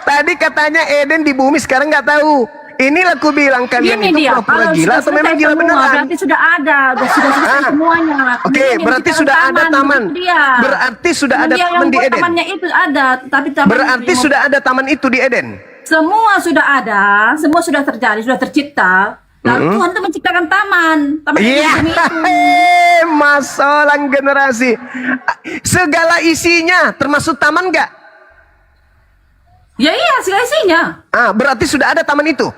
Tadi katanya Eden di bumi, sekarang nggak tahu. Inilah aku bilang kalian Ini itu dia, pura-pura kalau gila sudah atau memang selesai gila semua, beneran? berarti sudah ada, sudah selesai semuanya. Oke, Kemudian berarti diciptakan sudah ada taman. itu dia. Berarti sudah ada Kemudian taman yang di buat Eden. Tamannya itu ada, tapi taman Berarti itu sudah ada taman itu di Eden. semua sudah ada, semua sudah terjadi, sudah tercipta. Lalu Tuhan itu menciptakan taman Iya, di bumi itu. masalah generasi. Segala isinya termasuk taman nggak? Ya iya, segala isinya. Berarti sudah ada taman itu.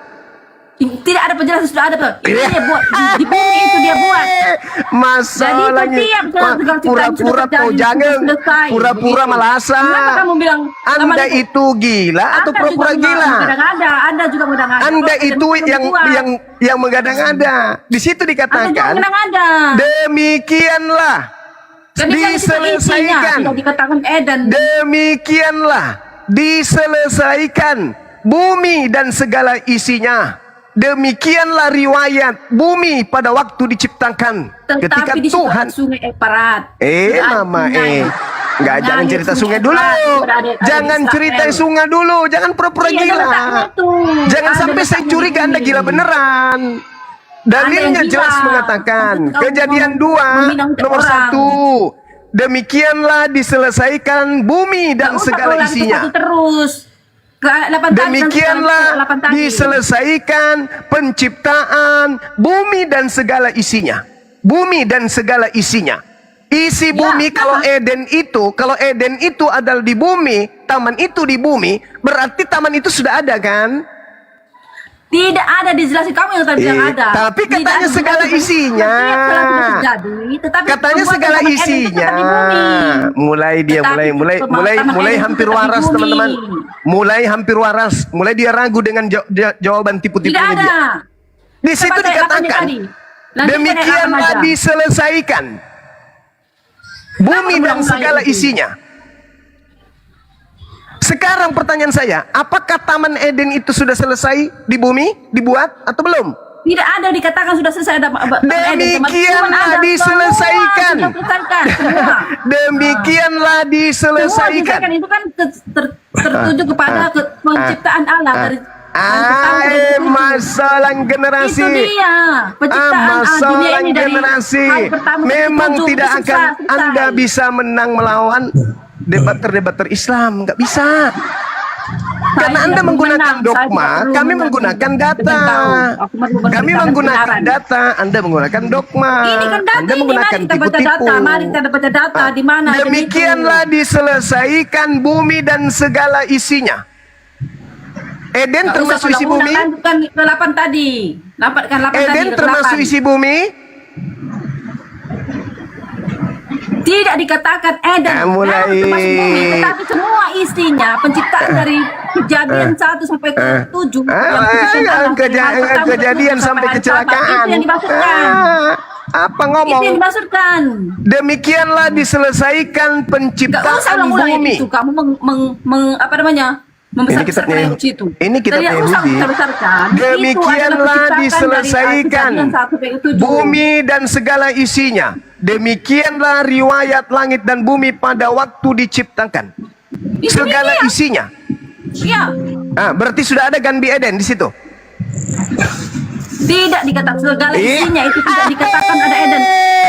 Tidak ada penjelasan, sudah ada. Ini Iya. dia buat di bumi itu dia buat. Masalahnya Jadi setiap segala ciptaan pura-pura sudah kau terjadi, jangan sudah selesai. pura-pura Begitu. malasa. Kenapa kamu bilang taman Anda itu gila atau Anda pura-pura juga gila? mengada-ngada, Anda juga mengada-ngada. Anda Kok itu ada yang mengada-ngada. Di situ Anda juga dikatakan mengada-ngada. demikianlah Jadi kan itu isinya, diselesaikan. tidak dikatakan Eden. Demikianlah diselesaikan bumi dan segala isinya. Demikianlah riwayat bumi pada waktu diciptakan. Ketika Tetapi di situ Tuhan ada sungai Efrat. Sudah ada Mama sungai. Nggak, jangan Nah, cerita sungai sungai dulu. Efrat, sudah ada Jangan Israel. cerita sungai dulu. Jangan pura-pura Iya, gila. letaknya tuh. Jangan Ada sampai saya letaknya curiga di Anda sini. gila beneran. Dalilnya Anda yang jelas gila. mengatakan Maksud kamu Kejadian meminang 2 nomor orang. 1. Demikianlah diselesaikan bumi dan Nggak usah segala ulang itu isinya. satu terus. Ke 8 tadi, Demikianlah nanti 8 tadi. diselesaikan penciptaan bumi dan segala isinya. Bumi dan segala isinya. Isi bumi kalau Eden itu adalah di bumi, taman itu di bumi, berarti taman itu sudah ada kan? Tidak ada dijelasin, kamu yang tadi bilang ada. Tapi Tidak katanya ada segala dijelasin. isinya. Setiap telah sudah terjadi, tetapi Katanya pembuatan segala taman Eden itu isinya. tetap di bumi. Mulai dia Tetapi taman mulai Eden hampir tetap di waras bumi. teman-teman. Mulai hampir waras. Mulai dia ragu dengan jawaban Tidak tipu-tipunya ada. dia. Di situ Coba saya dikatakan lakukan tadi. Lanjutkan demikianlah yang apa aja. diselesaikan bumi dan segala isinya. Sekarang pertanyaan saya, apakah Taman Eden itu sudah selesai di bumi, dibuat atau belum? Tidak ada dikatakan sudah selesai ada Demikianlah diselesaikan. Demikianlah diselesaikan. Semua itu kan tertuju kepada penciptaan Allah dari masalah generasi. Itu dia penciptaan masalah dunia ini dari generasi. hari pertama sampai Memang tujuh, tidak itu akan selesai. Anda bisa menang melawan debater Islam, nggak bisa. Karena Anda menggunakan dogma, kami menggunakan data. Kami menggunakan data, Anda menggunakan dogma. Ini kan data Anda ini, menggunakan mari kita baca tipu-tipu. data, mari kita baca data di mana. Demikianlah diselesaikan bumi dan segala isinya. Eden termasuk isi bumi? Kan ke 8 tadi. 8 Eden tadi. termasuk isi bumi? Tidak dikatakan Eden. Mulai. Termasuk bumi, tetapi semua isinya penciptaan dari kejadian 1 sampai ke 7. Kejadian sampai kecelakaan. Itu yang dimaksudkan. Apa ngomong? Itu yang dimaksudkan. Demikianlah diselesaikan Gak penciptaan usah ulang-ulang bumi. itu. Kamu apa namanya? Membesar-besarkan itu. Ini kitab Tidak usah Yahudi. besar-besarkan. Demikianlah diselesaikan bumi bumi dan segala isinya. Demikianlah riwayat langit dan bumi pada waktu diciptakan. Segala isinya. Iya. Berarti sudah ada Ganbi Eden di situ. Tidak dikatakan segala isinya itu tidak dikatakan ada Eden.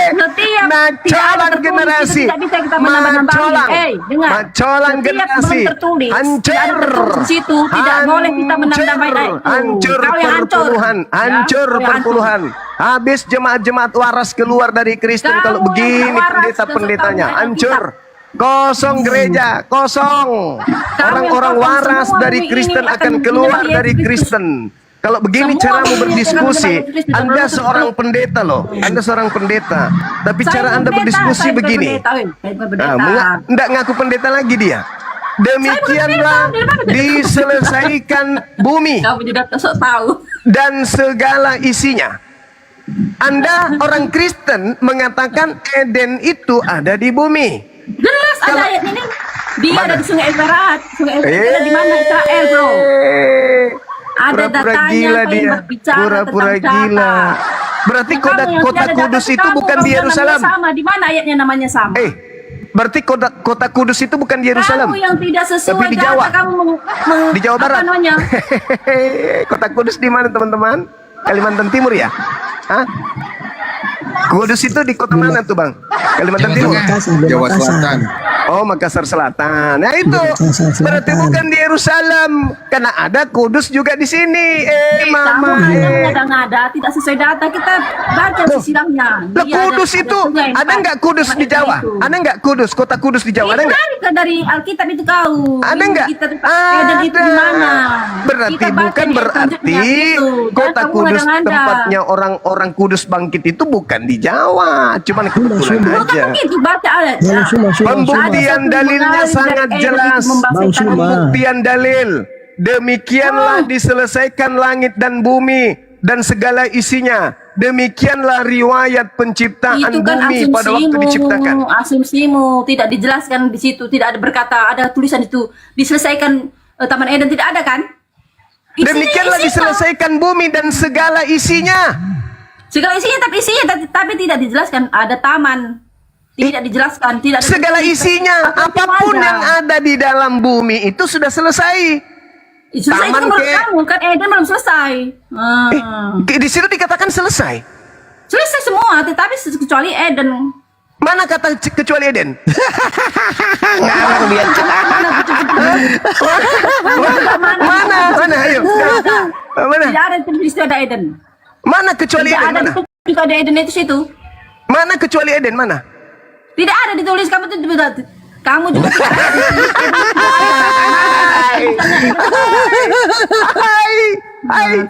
Setiap Macolan generasi. tidak bisa kita menambah-nambahin. Dengar. Macolan Setiap generasi. belum tertulis. Hancur. Tidak ada tertulis di situ. Tidak boleh kita menambah-nambahin. Hancur Kau yang hancur. perpuluhan. Hancur Ya, kau yang perpuluhan. Habis jemaat-jemaat waras keluar dari Kristen Kamu kalau yang begini waras, pendeta-pendetanya. dan Hancur. Kosong gereja, kosong. Orang-orang kosong, waras semua dari bumi ini Kristen akan akan keluar menyembah dari Yesus Kristen. Kalau begini Semua caramu bumi ini berdiskusi, akan menyembah Yesus Kristus. Anda seorang pendeta loh. Anda seorang pendeta. Tapi Saya cara Anda pendeta, berdiskusi saya bukan begini. pendeta, saya bukan pendeta. Enggak ngaku pendeta lagi dia. Demikianlah diselesaikan bumi Kamu juga sok tahu. dan segala isinya. Anda orang Kristen mengatakan Eden itu ada di bumi. Jelas ada ayat ini. Dia ada di Sungai Efrat. Sungai Efrat itu ada di mana? Israel, bro. Ada Pura-pura datanya gila apa yang dia. berbicara Pura-pura tentang gila. data. Berarti Nah, kamu yang kota tidak ada Kudus data itu kamu, bukan di orang Yerusalem. namanya sama. Di mana ayatnya namanya sama? Berarti kota Kudus itu bukan di Yerusalem. Kamu yang tidak sesuai Tapi di data, Jawa. kamu Di Jawa Barat. Apa namanya? Kota Kudus di mana teman-teman? Kalimantan Timur ya? Hah? Kudus itu di kota mana tuh bang? Kalimantan Timur? Jawa Selatan. Oh Makassar Selatan. Nah itu berarti bukan di Yerusalem. Karena ada Kudus juga di sini. Mama. Kamu ngada-ngada, tidak sesuai data. Kita baca silangnya. Lah Kudus itu ada nggak Kudus di Jawa? Ada nggak Kudus? Kota Kudus di Jawa ada nggak? Dari Alkitab itu kau. Ada nggak? Ada itu di mana? Berarti Kita baca bukan di berarti itu. Dan kota kamu Kudus ngada-ngada. tempatnya orang-orang Kudus bangkit itu bukan di Jawa, cuman kebetulan aja. Itu baca ayat. Pembuktian dalilnya sangat jelas. Pembuktian dalil. Demikianlah diselesaikan langit dan bumi dan segala isinya. Demikianlah riwayat penciptaan Itu kan bumi pada waktu diciptakan. Asumsimu tidak dijelaskan di situ, tidak ada berkata, ada tulisan itu diselesaikan Taman Eden tidak ada kan? Demikianlah diselesaikan bumi dan segala isinya. Segala isinya tapi tidak dijelaskan ada taman. Tidak dijelaskan, tidak ada segala isinya, apapun yang ada di dalam bumi itu sudah selesai. Selesai itu menurut kamu kan Eden belum selesai. Di situ dikatakan selesai. Selesai semua, tetapi kecuali Eden. Mana kata kecuali Eden? Ngarang dia. Mana? Ayo. Mana? Tidak ada tulis ada Eden. Mana kecuali Eden? Mana? Tidak ada Eden itu situ. Mana kecuali Eden? Mana? Tidak ada ditulis kamu tuh kamu juga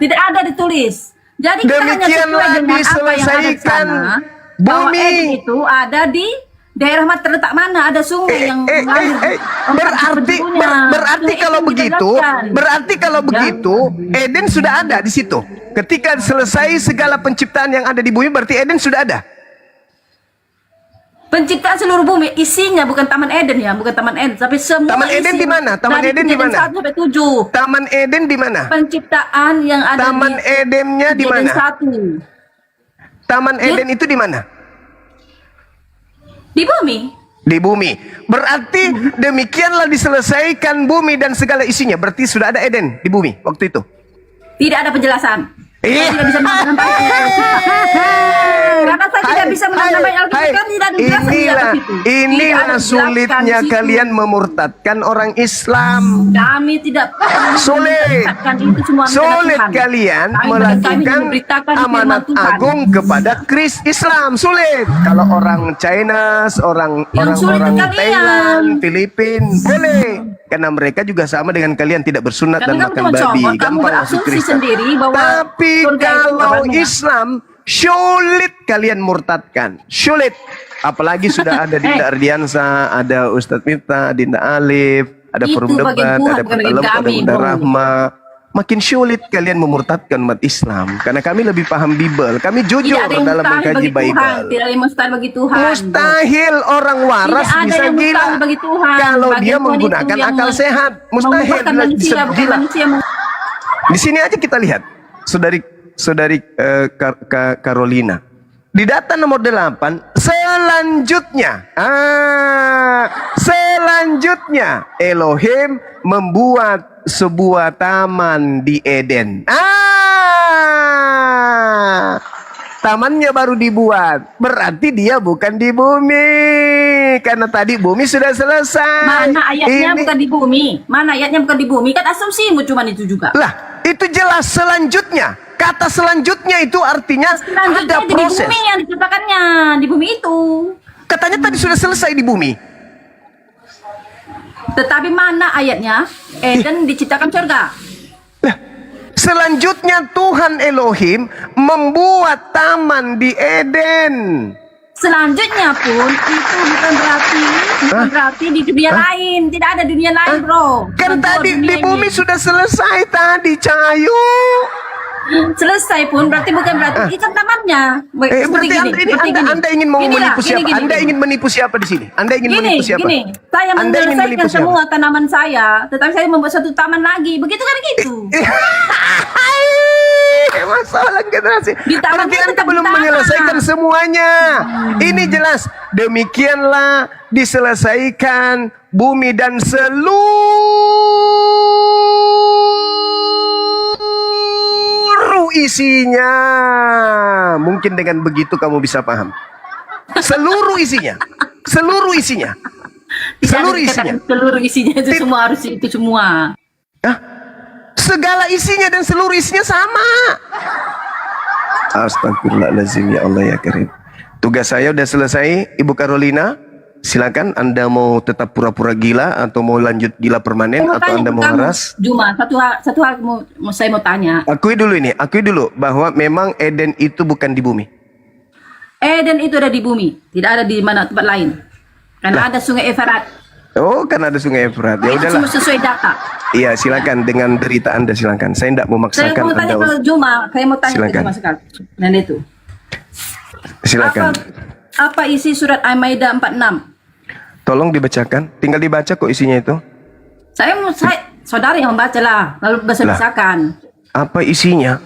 tidak ada ditulis. Jadi kita hanya sesuai dengan apa yang ada di sana. Bahwa Eden itu ada di daerah terletak mana ada sungai yang berarti kalau begitu Eden sudah ada di situ. Ketika selesai segala penciptaan yang ada di bumi berarti Eden sudah ada. Penciptaan seluruh bumi isinya bukan Taman Eden ya, bukan Taman Eden, tapi semua. Taman Eden di mana? Taman Eden di mana? 1 sampai 7. Taman Eden di mana? Penciptaan yang ada Taman Edennya di mana? 1. Taman Eden itu di mana? Di bumi. Di bumi. Berarti demikianlah diselesaikan bumi dan segala isinya. Berarti sudah ada Eden di bumi waktu itu. Tidak ada penjelasan. Saya tidak bisa menambah karena saya tidak bisa menambah Alkitab kan tidak ada penjelasan. Inilah sulitnya kalian memurtadkan orang Islam. Kami tidak sulit kalian melakukan amanat agung kepada Islam. Sulit. Kalau orang China, orang Thailand, Filipina boleh. Karena mereka juga sama dengan kalian tidak bersunat dan makan babi. Gampang masuk Kristen. Tapi kalau Islam sulit kalian murtadkan. Sulit. Apalagi sudah ada Dinda Ardiansa, ada Ustadz Miftah, Dinda Alif, ada Forum Debat, ada Petalem, ada Bunda Rahma. Makin sulit kalian memurtadkan umat Islam. Karena kami lebih paham Bible. Kami jujur dalam mengkaji Bible. Tidak ada yang mustahil bagi Tuhan. Mustahil orang waras bisa gila. Kalau dia menggunakan akal sehat. Mustahil bisa gila. Di sini aja kita lihat. Saudari Carolina. Di data nomor 8. Selanjutnya. Elohim membuat sebuah taman di Eden. Tamannya baru dibuat. Berarti dia bukan di bumi. Karena tadi bumi sudah selesai. Mana ayatnya bukan di bumi? Mana ayatnya bukan di bumi? Kan asumsimu cuma itu juga. Lah, itu jelas selanjutnya. Kata selanjutnya itu artinya ada proses. Di bumi yang diciptakannya, di bumi itu. Katanya tadi sudah selesai di bumi. Tetapi mana ayatnya? Eden diciptakan surga. Selanjutnya Tuhan Elohim membuat taman di Eden. Selanjutnya pun itu bukan berarti di dunia lain. Tidak ada dunia lain, bro. Kan tadi di bumi sudah selesai tadi, Cahayu. selesai pun berarti bukan berarti ikat tamannya. Berarti Anda ingin mau menipu siapa? Anda ingin menipu siapa di sini? Anda ingin menipu siapa? Gini, saya Anda ingin menyelesaikan menipu siapa? semua tanaman saya, tetapi saya membuat satu taman lagi. Begitu kan gitu. Masalah generasi. Taman Berarti itu Anda tetap belum di taman. menyelesaikan semuanya. Ini jelas. Demikianlah diselesaikan bumi dan seluruh isinya. Mungkin dengan begitu kamu bisa paham. Seluruh isinya. Seluruh isinya. Seluruh isinya. Seluruh isinya itu semua harus itu semua. Segala isinya dan seluruh isinya sama. Astagfirullahaladzim, ya Allah ya Karim. Tugas saya udah selesai, Ibu Carolina. Silakan, Anda mau tetap pura-pura gila atau mau lanjut gila permanen atau Anda mau waras? Juma, satu hal saya mau tanya. Akui dulu bahwa memang Eden itu bukan di bumi. Eden itu ada di bumi, tidak ada di mana tempat lain. Karena ada Sungai Efrat. Oh, kan ada Sungai Efrat. Ya Itu udahlah. semua sesuai data. Iya, silakan dengan berita Anda silakan. Saya tidak Saya memaksakan mau tanya Anda. ke Juma, saya mau tanya ke Silakan. Juma sekali. Dan itu. Silakan. Apa isi surat Al-Maidah 46? Tolong dibacakan. Tinggal dibaca kok isinya itu. Saya saudara yang membaca lah, lalu baca-bacakan. Apa isinya?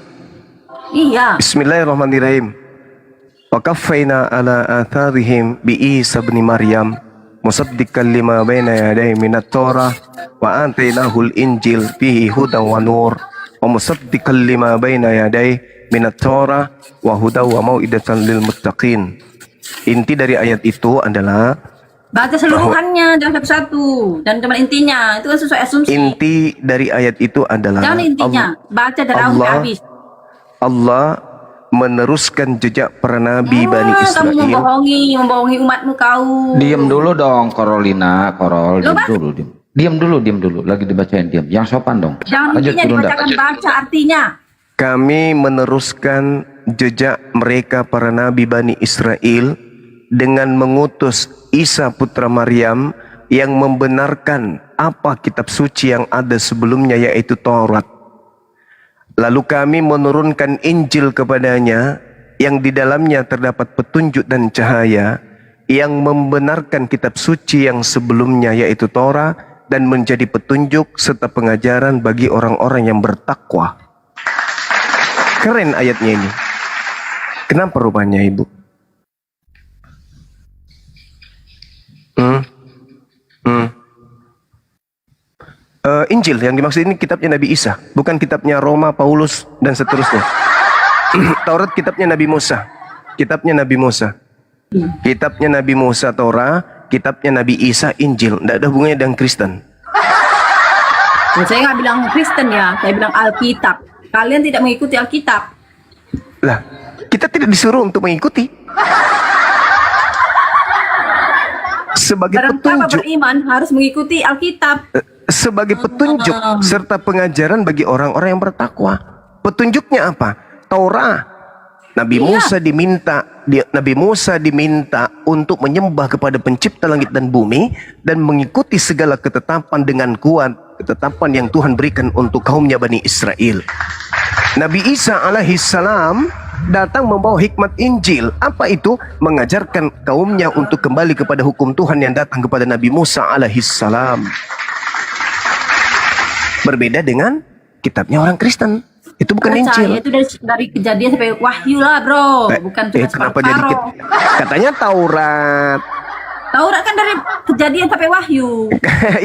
Iya. Bismillahirrahmanirrahim. Wa kaffayna ala atharihim bi Isa ibn Maryam musaddiqan lima baina yadayhi minat Torah wa atainahul Injil fihi hudan wa nur wa musaddiqan lima baina yadayhi minat Torah wa hudan wa mau'idatan lil muttaqin. Inti dari ayat itu adalah Baca seluruhannya, jangan satu-satu. Dan cuma intinya, itu kan sesuai asumsi. inti dari ayat itu adalah Jangan intinya, baca dari awal sampai habis. Allah meneruskan jejak para nabi Bani Kamu Israel. membohongi umatmu kau. Diam dulu dong, Carolina, Lo, Bang? Diam dulu. Lagi dibacain diam. Yang sopan dong. Jangan Lanjut, intinya Bunda. dibacakan, baca artinya. Kami meneruskan jejak mereka para nabi Bani Israel dengan mengutus Isa putra Maryam yang membenarkan apa kitab suci yang ada sebelumnya yaitu Taurat. Lalu kami menurunkan Injil kepadanya yang di dalamnya terdapat petunjuk dan cahaya yang membenarkan kitab suci yang sebelumnya yaitu Torah dan menjadi petunjuk serta pengajaran bagi orang-orang yang bertakwa. Keren ayatnya ini. Kenapa rupanya Ibu? Injil yang dimaksud ini kitabnya Nabi Isa, bukan kitabnya Roma, Paulus dan seterusnya. Taurat kitabnya Nabi Musa, kitabnya Nabi Musa, kitabnya Nabi Musa Torah, kitabnya Nabi Isa Injil. Tidak ada hubungannya dengan Kristen. Saya nggak bilang Kristen ya, saya bilang Alkitab. Kalian tidak mengikuti Alkitab. Lah, kita tidak disuruh untuk mengikuti. Sebagai Barang siapa petunjuk, beriman harus mengikuti Alkitab. sebagai petunjuk serta pengajaran bagi orang-orang yang bertakwa. Petunjuknya apa? Taurat. Nabi Musa diminta untuk menyembah kepada pencipta langit dan bumi dan mengikuti segala ketetapan dengan kuat, ketetapan yang Tuhan berikan untuk kaumnya Bani Israel. Nabi Isa alaihissalam datang membawa hikmat Injil. Apa itu? Mengajarkan kaumnya untuk kembali kepada hukum Tuhan yang datang kepada Nabi Musa alaihissalam. Berbeda dengan kitabnya orang Kristen. Itu bukan Injil. Itu dari kejadian sampai wahyu lah bro. Bukan cuma Kenapa jadi katanya Taurat? Taurat kan dari kejadian sampai wahyu.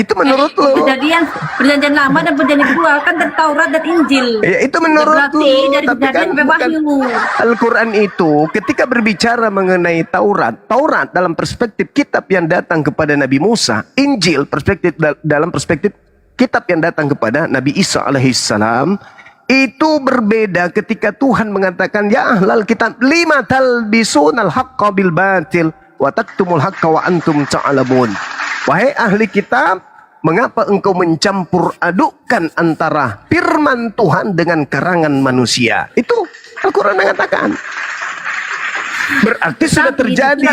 Itu menurut lo. Kejadian perjanjian lama dan perjanjian kedua kan dari Taurat dan Injil. Ya, itu menurut berarti lo. dari kejadian sampai wahyu. Al-Quran itu ketika berbicara mengenai Taurat dalam perspektif kitab yang datang kepada Nabi Musa, Injil dalam perspektif kitab yang datang kepada Nabi Isa alaihissalam, itu berbeda ketika Tuhan mengatakan ya ahlal kitab lima talbisunal haqqa bil batil wa taktumul haqqa wa antum ta'lamun. Wahai ahli kitab, mengapa engkau mencampur adukkan antara firman Tuhan dengan karangan manusia? Itu Al-Quran mengatakan. Berarti sudah terjadi,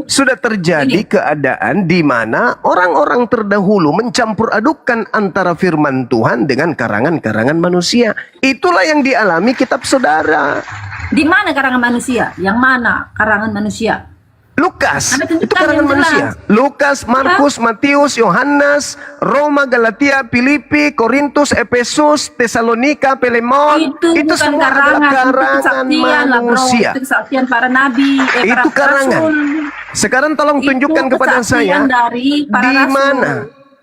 sudah terjadi keadaan di mana orang-orang terdahulu mencampur adukan antara firman Tuhan dengan karangan-karangan manusia. Itulah yang dialami kitab saudara. Di mana karangan manusia? Yang mana karangan manusia? Lukas, Anda tunjukkan itu karangan yang jelas. manusia. Lukas, Markus, Matius, Yohanes, Roma, Galatia, Filipi, Korintus, Efesus, Tesalonika, Filemon. Itu bukan semua karangan, adalah itu karangan kesaksian lah, bro. manusia. Itu kesaksian para nabi, Itu para karangan. rasul. Sekarang tolong Itu tunjukkan kepada kesaksian saya dari para di rasul. mana,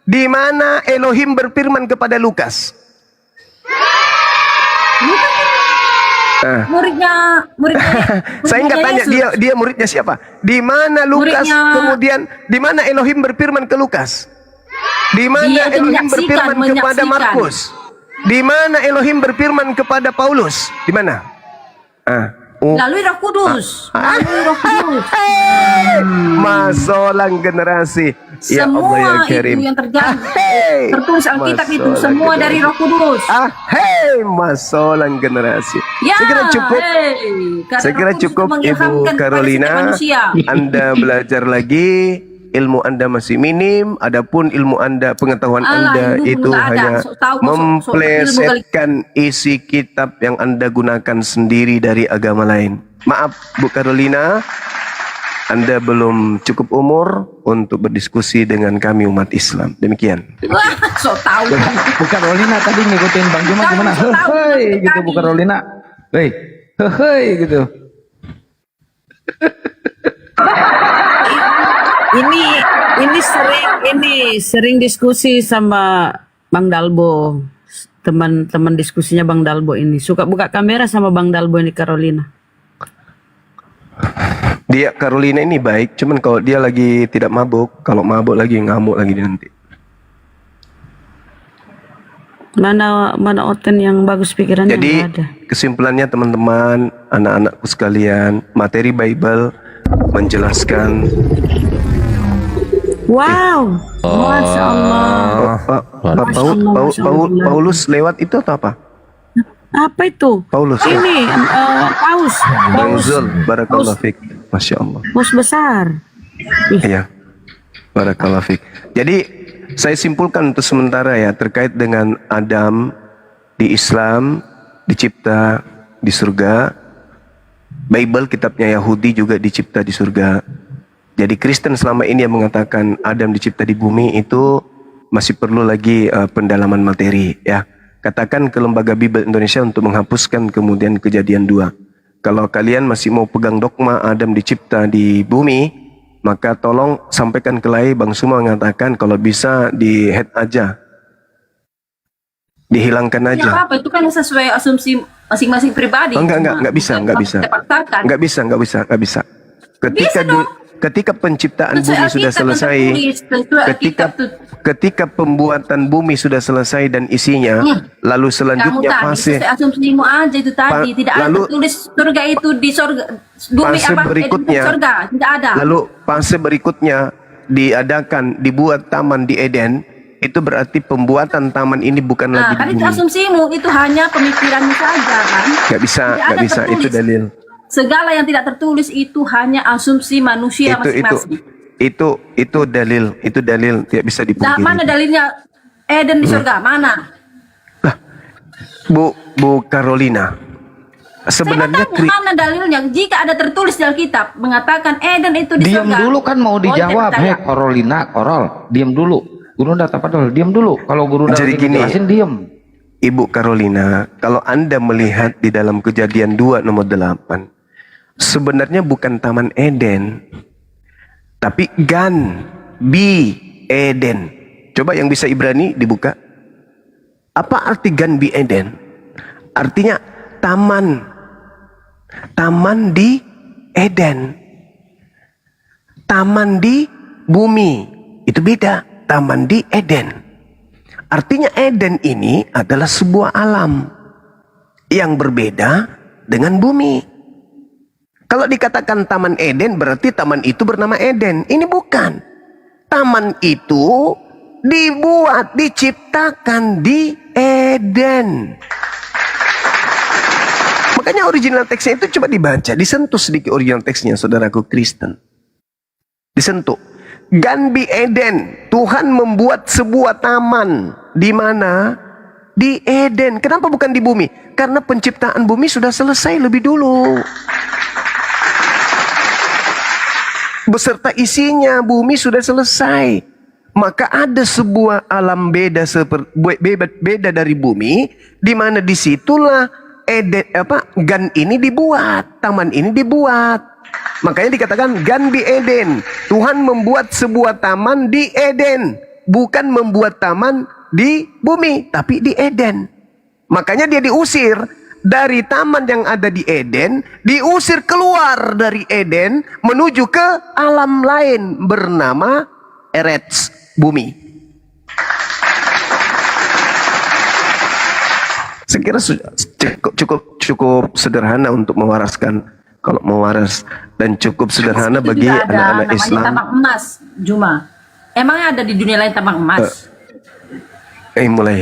di mana Elohim berfirman kepada Lukas. Muridnya Saya nggak tanya Yesus. dia muridnya siapa. Di mana Lukas Muridnya- kemudian di mana Elohim berfirman ke Lukas? Di mana Dia Elohim berfirman kepada menyaksikan. Markus? Di mana Elohim berfirman kepada Paulus? Di mana? Melalui Roh Kudus. Melalui Roh Kudus. Masolang generasi. Ya Allah ya Semua Karim. itu yang terjadi. Tertulis Alkitab itu Masalah semua generasi. dari Roh Kudus. Masolang generasi. Ya, Saya kira cukup. karena Saya kira Roh Kudus cukup itu Ibu mengilhamkan kepada Carolina. setiap manusia. Anda belajar lagi. Ilmu Anda masih minim, adapun ilmu Anda, pengetahuan Alah, Anda ilmu itu nggak ada. hanya Sok tahu, sok ilmu kali. memplesetkan isi kitab yang Anda gunakan sendiri dari agama lain. Maaf Bu Carolina, Anda belum cukup umur untuk berdiskusi dengan kami umat Islam. Demikian. Wah, sok tahu. Bu Carolina tadi ngikutin Bang Juma gimana? Hei gitu Bu Carolina. Hei gitu. Ini sering diskusi sama Bang Dalbo. Teman-teman diskusinya Bang Dalbo ini suka buka kamera sama Bang Dalbo ini Carolina. Dia Carolina ini baik, cuman kalau dia lagi tidak mabuk, kalau mabuk lagi ngamuk lagi dia nanti. Mana Oten yang bagus pikirannya Jadi nggak ada. kesimpulannya teman-teman, anak-anakku sekalian, materi Bible menjelaskan. Wow, Masya Allah. Paulus lewat itu atau apa? Apa itu? Paulus. Ini Paus. Bang Zul, barakallahu fik. Masya Allah. Paus besar. Iya. Barakallahu fik. Jadi saya simpulkan untuk sementara ya terkait dengan Adam di Islam dicipta di surga. Bible kitabnya Yahudi juga dicipta di surga. Jadi Kristen selama ini yang mengatakan Adam dicipta di bumi itu masih perlu lagi pendalaman materi ya. Katakan ke Lembaga Bible Indonesia untuk menghapuskan kemudian Kejadian 2. Kalau kalian masih mau pegang dogma Adam dicipta di bumi, maka tolong sampaikan ke Lai Bang Suma mengatakan kalau bisa di head aja. Dihilangkan Ya, aja. apa itu kan sesuai asumsi masing-masing pribadi. Enggak bisa. Dipaksakan. Nggak bisa. Ketika penciptaan Sesuai bumi sudah Alkitab selesai, tertulis, sesuai Alkitab tuh. ketika pembuatan bumi sudah selesai dan isinya, lalu Kamu selanjutnya tadi fase sesuai asumsimu aja itu tadi. Tidak ada lalu- tertulis surga itu di surga. Bumi fase apa? berikutnya, Surga. Tidak ada. lalu fase berikutnya dibuat taman di Eden. Itu berarti pembuatan taman ini bukan Nah, lagi kan di itu bumi. asumsimu, itu hanya pemikiranmu saja kan. Nggak bisa, Tidak ada itu tertulis. dalil. Segala yang tidak tertulis itu hanya asumsi manusia masing-masing. Itu dalil, tidak bisa Nah, dipungkiri. mana dalilnya Eden di surga? Mana? Bu Carolina, sebenarnya Mana dalilnya? Jika ada tertulis di Alkitab mengatakan Eden itu di Diam surga. dulu kan mau dijawab. percaya. Korol, diam dulu. Guru udah apa dulu? Diam dulu. Kalau guru udah Jadi gini, jelasin diam. Ibu Carolina, kalau Anda melihat di dalam Kejadian 2 nomor 8, sebenarnya bukan Taman Eden, tapi Gan Bi Eden. Coba yang bisa Ibrani dibuka. Apa arti Gan Bi Eden? Artinya taman. Taman di Eden. Taman di bumi. Itu beda. Taman di Eden. Artinya Eden ini adalah sebuah alam yang berbeda dengan bumi. Kalau dikatakan Taman Eden berarti taman itu bernama Eden. Ini bukan. Taman itu dibuat, diciptakan di Eden. Makanya original teksnya itu coba dibaca, disentuh sedikit original teksnya, saudaraku Kristen. Disentuh. Ganbi Eden, Tuhan membuat sebuah taman. Di mana? Di Eden. Kenapa bukan di bumi? Karena penciptaan bumi sudah selesai lebih dulu. Beserta isinya, bumi sudah selesai. Maka ada sebuah alam beda dari bumi, di mana disitulah Gan ini dibuat, taman ini dibuat. Makanya dikatakan Ganbi Eden. Tuhan membuat sebuah taman di Eden, bukan membuat taman di bumi, tapi di Eden. Makanya dia diusir dari taman yang ada di Eden, diusir keluar dari Eden menuju ke alam lain bernama Eretz, bumi. Saya kira cukup sederhana untuk mewaraskan. Kalau mewaras, dan cukup sederhana bagi anak-anak Islam. Tambang emas, Juma. Emang ada di dunia lain tambang emas? Mulai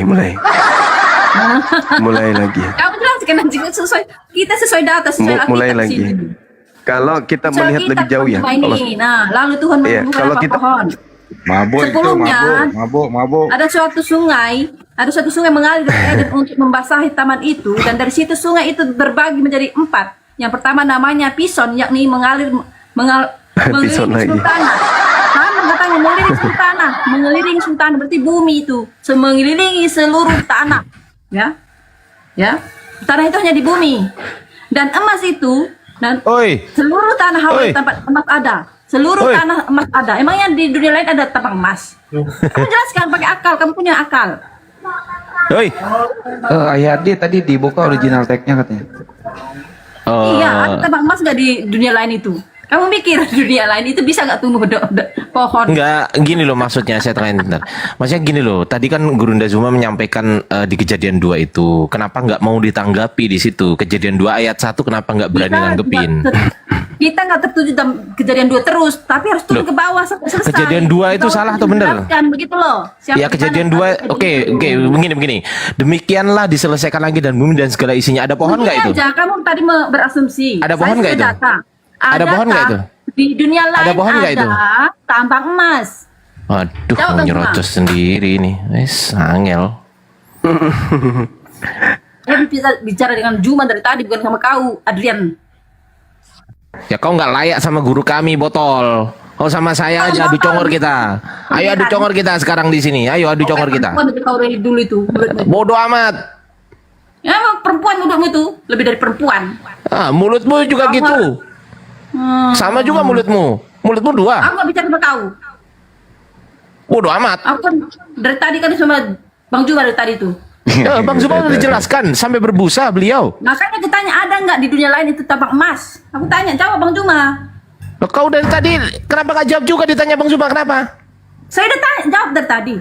lagi. Kamu jelaskan nanti sesuai data, sesuai mulai Alkitab lagi. sini. Kalau kita melihat lebih jauh ya. Nah, lalu Tuhan kalau membuka kita pohon. Sebelumnya ada suatu sungai mengalir dari Eden untuk membasahi taman itu, dan dari situ sungai itu berbagi menjadi 4. Yang pertama namanya Pison, yakni mengelilingi seluruh tanah. Sama katanya mengelilingi seluruh tanah, berarti bumi itu mengelilingi seluruh tanah. Ya, tanah itu hanya di bumi. Dan emas itu, dan seluruh tanah Hawaii tempat emas ada. Seluruh tanah emas ada. Emangnya di dunia lain ada tambang emas? Kamu jelaskan pakai akal, kamu punya akal. Ayah Adi tadi dibuka original tag-nya katanya. Iya, ada tambang emas nggak di dunia lain itu? Kamu mikir di dunia lain itu bisa nggak tumbuh pohon? Enggak, gini loh maksudnya, saya terakhir bentar. Maksudnya gini loh, tadi kan Gurunda Zuma menyampaikan di Kejadian 2 itu, kenapa nggak mau ditanggapi di situ? Kejadian 2 ayat 1 kenapa nggak berani nanggepin? Kita nggak tertuju dalam Kejadian 2 terus, tapi harus turun ke bawah sampai selesai. Kejadian 2 itu salah atau benar? Kan begitu loh. Ya Kejadian 2, oke, begini. Demikianlah diselesaikan lagi dan bumi dan segala isinya. Ada pohon nggak itu? Aja, kamu tadi berasumsi. Ada pohon nggak itu? Ada pohon nggak itu? Di dunia lain ada pohon nggak itu? Tambang emas. Waduh, nyerocos sendiri ini. Angel. Saya bicara dengan Juma dari tadi, bukan sama kau, Adrian. Ya kau nggak layak sama guru kami, botol. Oh sama saya aja adu congor kita. Ayo adu congor kita sekarang di sini. Ayo adu congor kita. Kau dari dulu itu. Bodoh amat. Ya emang perempuan mulutmu itu lebih dari perempuan. Mulutmu juga gitu. Sama juga mulutmu. Mulutmu 2. Aku nggak bicara sama kau. Bodoh amat. Aku kan dari tadi kan sama Bang Juma dari tadi itu. Bang Zuma udah dijelaskan sampai berbusa beliau. Makanya aku tanya ada nggak di dunia lain itu tambang emas? Aku tanya, jawab Bang Juma. Kau dari tadi kenapa nggak jawab juga ditanya Bang Zuma kenapa? Saya udah tanya, jawab dari tadi.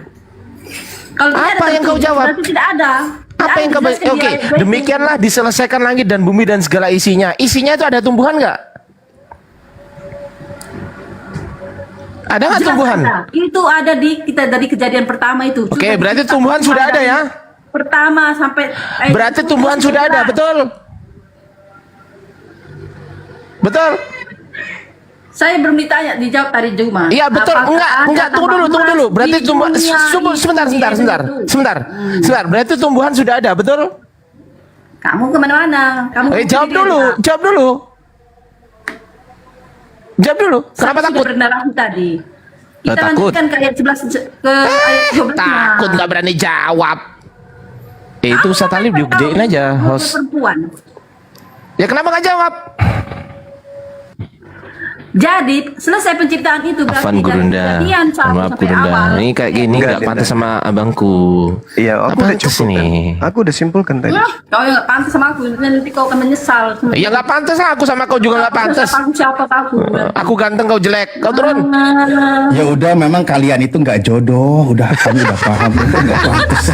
Kalau apa yang kau jawab? Berarti tidak ada. Apa yang kau? Oke, demikianlah diselesaikan langit dan bumi dan segala isinya. Isinya itu ada tumbuhan nggak? Ada nggak tumbuhan? Ada. Itu ada di kita dari Kejadian pertama itu. Oke, berarti tumbuhan sudah ada ya? Pertama sampai. Berarti tumbuhan sudah ada, betul? Betul? Saya belum ditanya, dijawab tadi Juma. Iya betul, enggak, tunggu dulu. Berarti tumbuhan, sebentar. Berarti tumbuhan sudah ada, betul? Kamu kemana-mana? Kamu jawab dulu. Kenapa takut? Bernarasi tadi. Kita takut. lanjutkan ke ayat 11 ke ayat 12. Takut nggak berani jawab. Itu Ustaz Talib digedein aja host. Perempuan. Ya kenapa nggak jawab? Jadi selesai penciptaan itu berarti Afan Gurunda, maaf Gurunda. Ini kayak gini nggak pantas sama abangku. Iya, aku udah cukup nih. Aku udah simpulkan tadi. Kau yang nggak pantas sama aku, nanti kau akan menyesal. Iya nggak pantas lah, aku sama kau juga nggak pantas. Siapa aku? Aku ganteng, kau jelek, kau turun. Ya udah, memang kalian itu nggak jodoh. Udah kami udah paham, itu nggak pantas.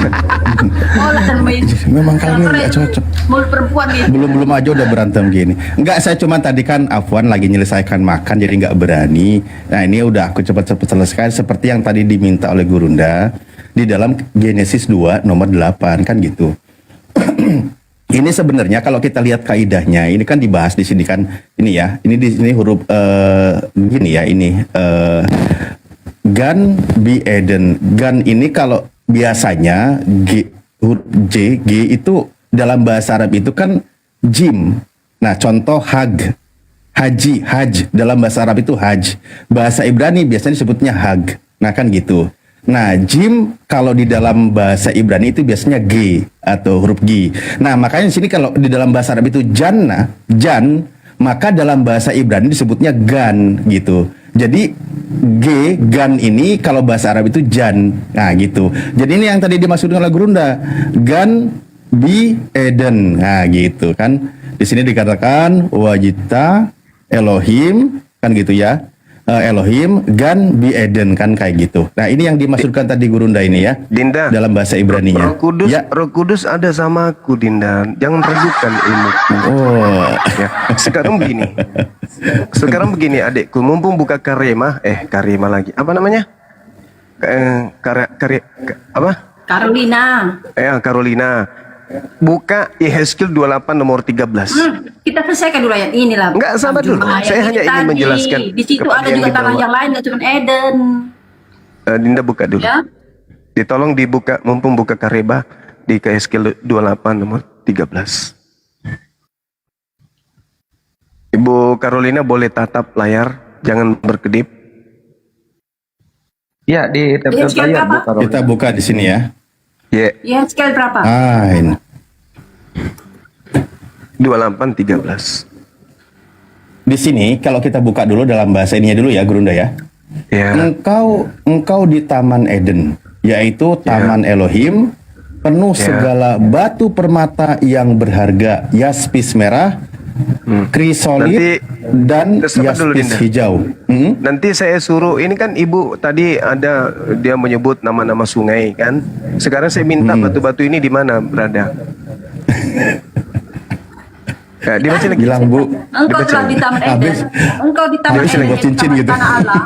Memang kalian nggak cocok. Mulut perempuan nih. Belum aja udah berantem gini. Enggak, saya cuma tadi kan Afwan lagi menyelesaikan makan jadi nggak berani. Nah ini udah aku cepat-cepat selesaikan seperti yang tadi diminta oleh Gurunda di dalam Genesis 2 nomor 8 kan gitu. ini sebenarnya kalau kita lihat kaidahnya, ini kan dibahas di sini kan, ini ya, ini di sini huruf gini ya, ini gan bi eden. Gan ini kalau biasanya huruf G itu dalam bahasa Arab itu kan jim. Nah, contoh haji, haj dalam bahasa Arab itu haj. Bahasa Ibrani biasanya disebutnya hag. Nah, kan gitu. Nah, jim kalau di dalam bahasa Ibrani itu biasanya G atau huruf G. Nah, makanya di sini kalau di dalam bahasa Arab itu jan, maka dalam bahasa Ibrani disebutnya gan gitu. Jadi gan ini kalau bahasa Arab itu jan. Nah, gitu. Jadi ini yang tadi dimaksudkan oleh Gurunda, gan bi eden. Nah, gitu kan. Di sini dikatakan wajita Elohim kan gitu ya. Elohim gan bi eden kan kayak gitu. Nah, ini yang dimaksudkan tadi Gurunda ini ya. Dinda, dalam bahasa Ibrani-nya. Roh Kudus ada sama aku, Dinda. Jangan ragukan ilmuku. Oh. Ya. Sekarang begini adekku, mumpung buka Karema lagi. Apa namanya? Apa? Carolina. Carolina. Buka Yehezkiel 28 nomor 13. Kita selesaikan dulu ayat ini lah. Enggak, sabar dulu. Saya hanya ingin menjelaskan. Di situ ada juga tanah yang lain, nggak cuma Eden. Dinda buka dulu. Ya? Ditolong dibuka, mumpung buka Kareba di Yehezkiel 28 nomor 13. Ibu Carolina boleh tatap layar, jangan berkedip. Ya, di tab layar Bu Carolina. Kita buka di sini ya. Ya, skala berapa? Ini. 28:13. Di sini kalau kita buka dulu dalam bahasa ininya dulu ya, Gurunda ya. Engkau di Taman Eden, yaitu Taman Elohim, penuh segala batu permata yang berharga, yaspis merah, krisolit dan yaspis hijau. Nanti saya suruh, ini kan ibu tadi ada dia menyebut nama-nama sungai kan. Sekarang saya minta batu-batu ini di mana berada. Ya, dibaca lagi. Bilang Bu. Engkau telah di Taman Eden. Engkau di Taman Eden. Cincin gitu. Tanah Allah.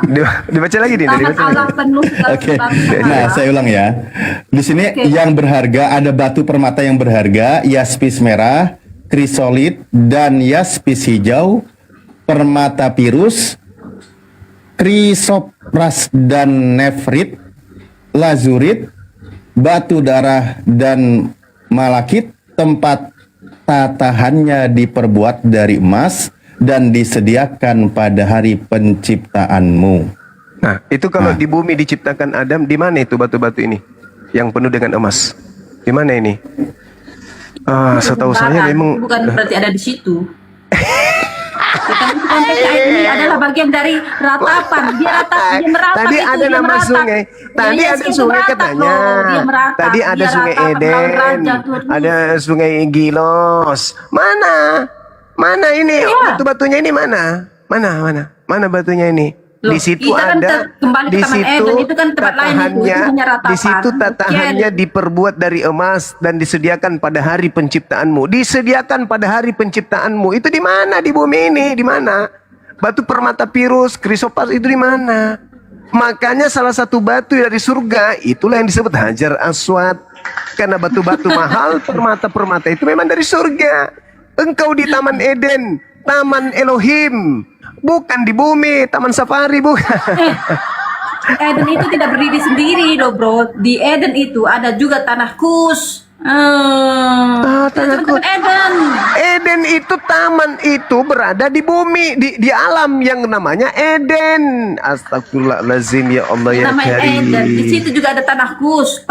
Dibaca lagi nih. Tanah Allah penuh segala Oke. batu. Nah, saya ulang ya. Di sini yang berharga ada batu permata yang berharga, yaspis merah, krisolit dan yaspis hijau, permata pirus, krisopras dan nefrit, lazurit, batu darah dan malakit. Tempat tatahannya diperbuat dari emas dan disediakan pada hari penciptaanmu. Nah, itu kalau di bumi diciptakan Adam, di mana itu batu-batu ini yang penuh dengan emas? Di mana ini? Setahu saya memang bukan berarti ada di situ. Konteks ayat ini adalah bagian dari ratapan. Dia meratapi. Tadi itu, ada nama sungai. Tadi ada sungai katanya. Tadi ada sungai Eden. Ada sungai Gilos. Mana ini? Batu-batunya ini mana? Mana batunya ini? Loh, di situ kita kan ada kembali ke di Taman situ Eden, itu kan tempat lain itu hanya ratapan. di situ tatahannya diperbuat dari emas dan disediakan pada hari penciptaanmu. Disediakan pada hari penciptaanmu. Itu di mana di bumi ini? Di mana? Batu permata pirus, krisopas itu di mana? Makanya salah satu batu dari surga itulah yang disebut Hajar Aswad. Karena batu-batu mahal, permata-permata itu memang dari surga. Engkau di Taman Eden, Taman Elohim. Bukan di bumi, taman safari bukan. Eden itu tidak berdiri sendiri loh bro. Di Eden itu ada juga tanah Kus. Tanah Kus. Eden itu taman itu berada di bumi, di alam yang namanya Eden. Astagfirullahalazim ya Allah ya Karim. Eden. Di situ juga ada tanah Kus.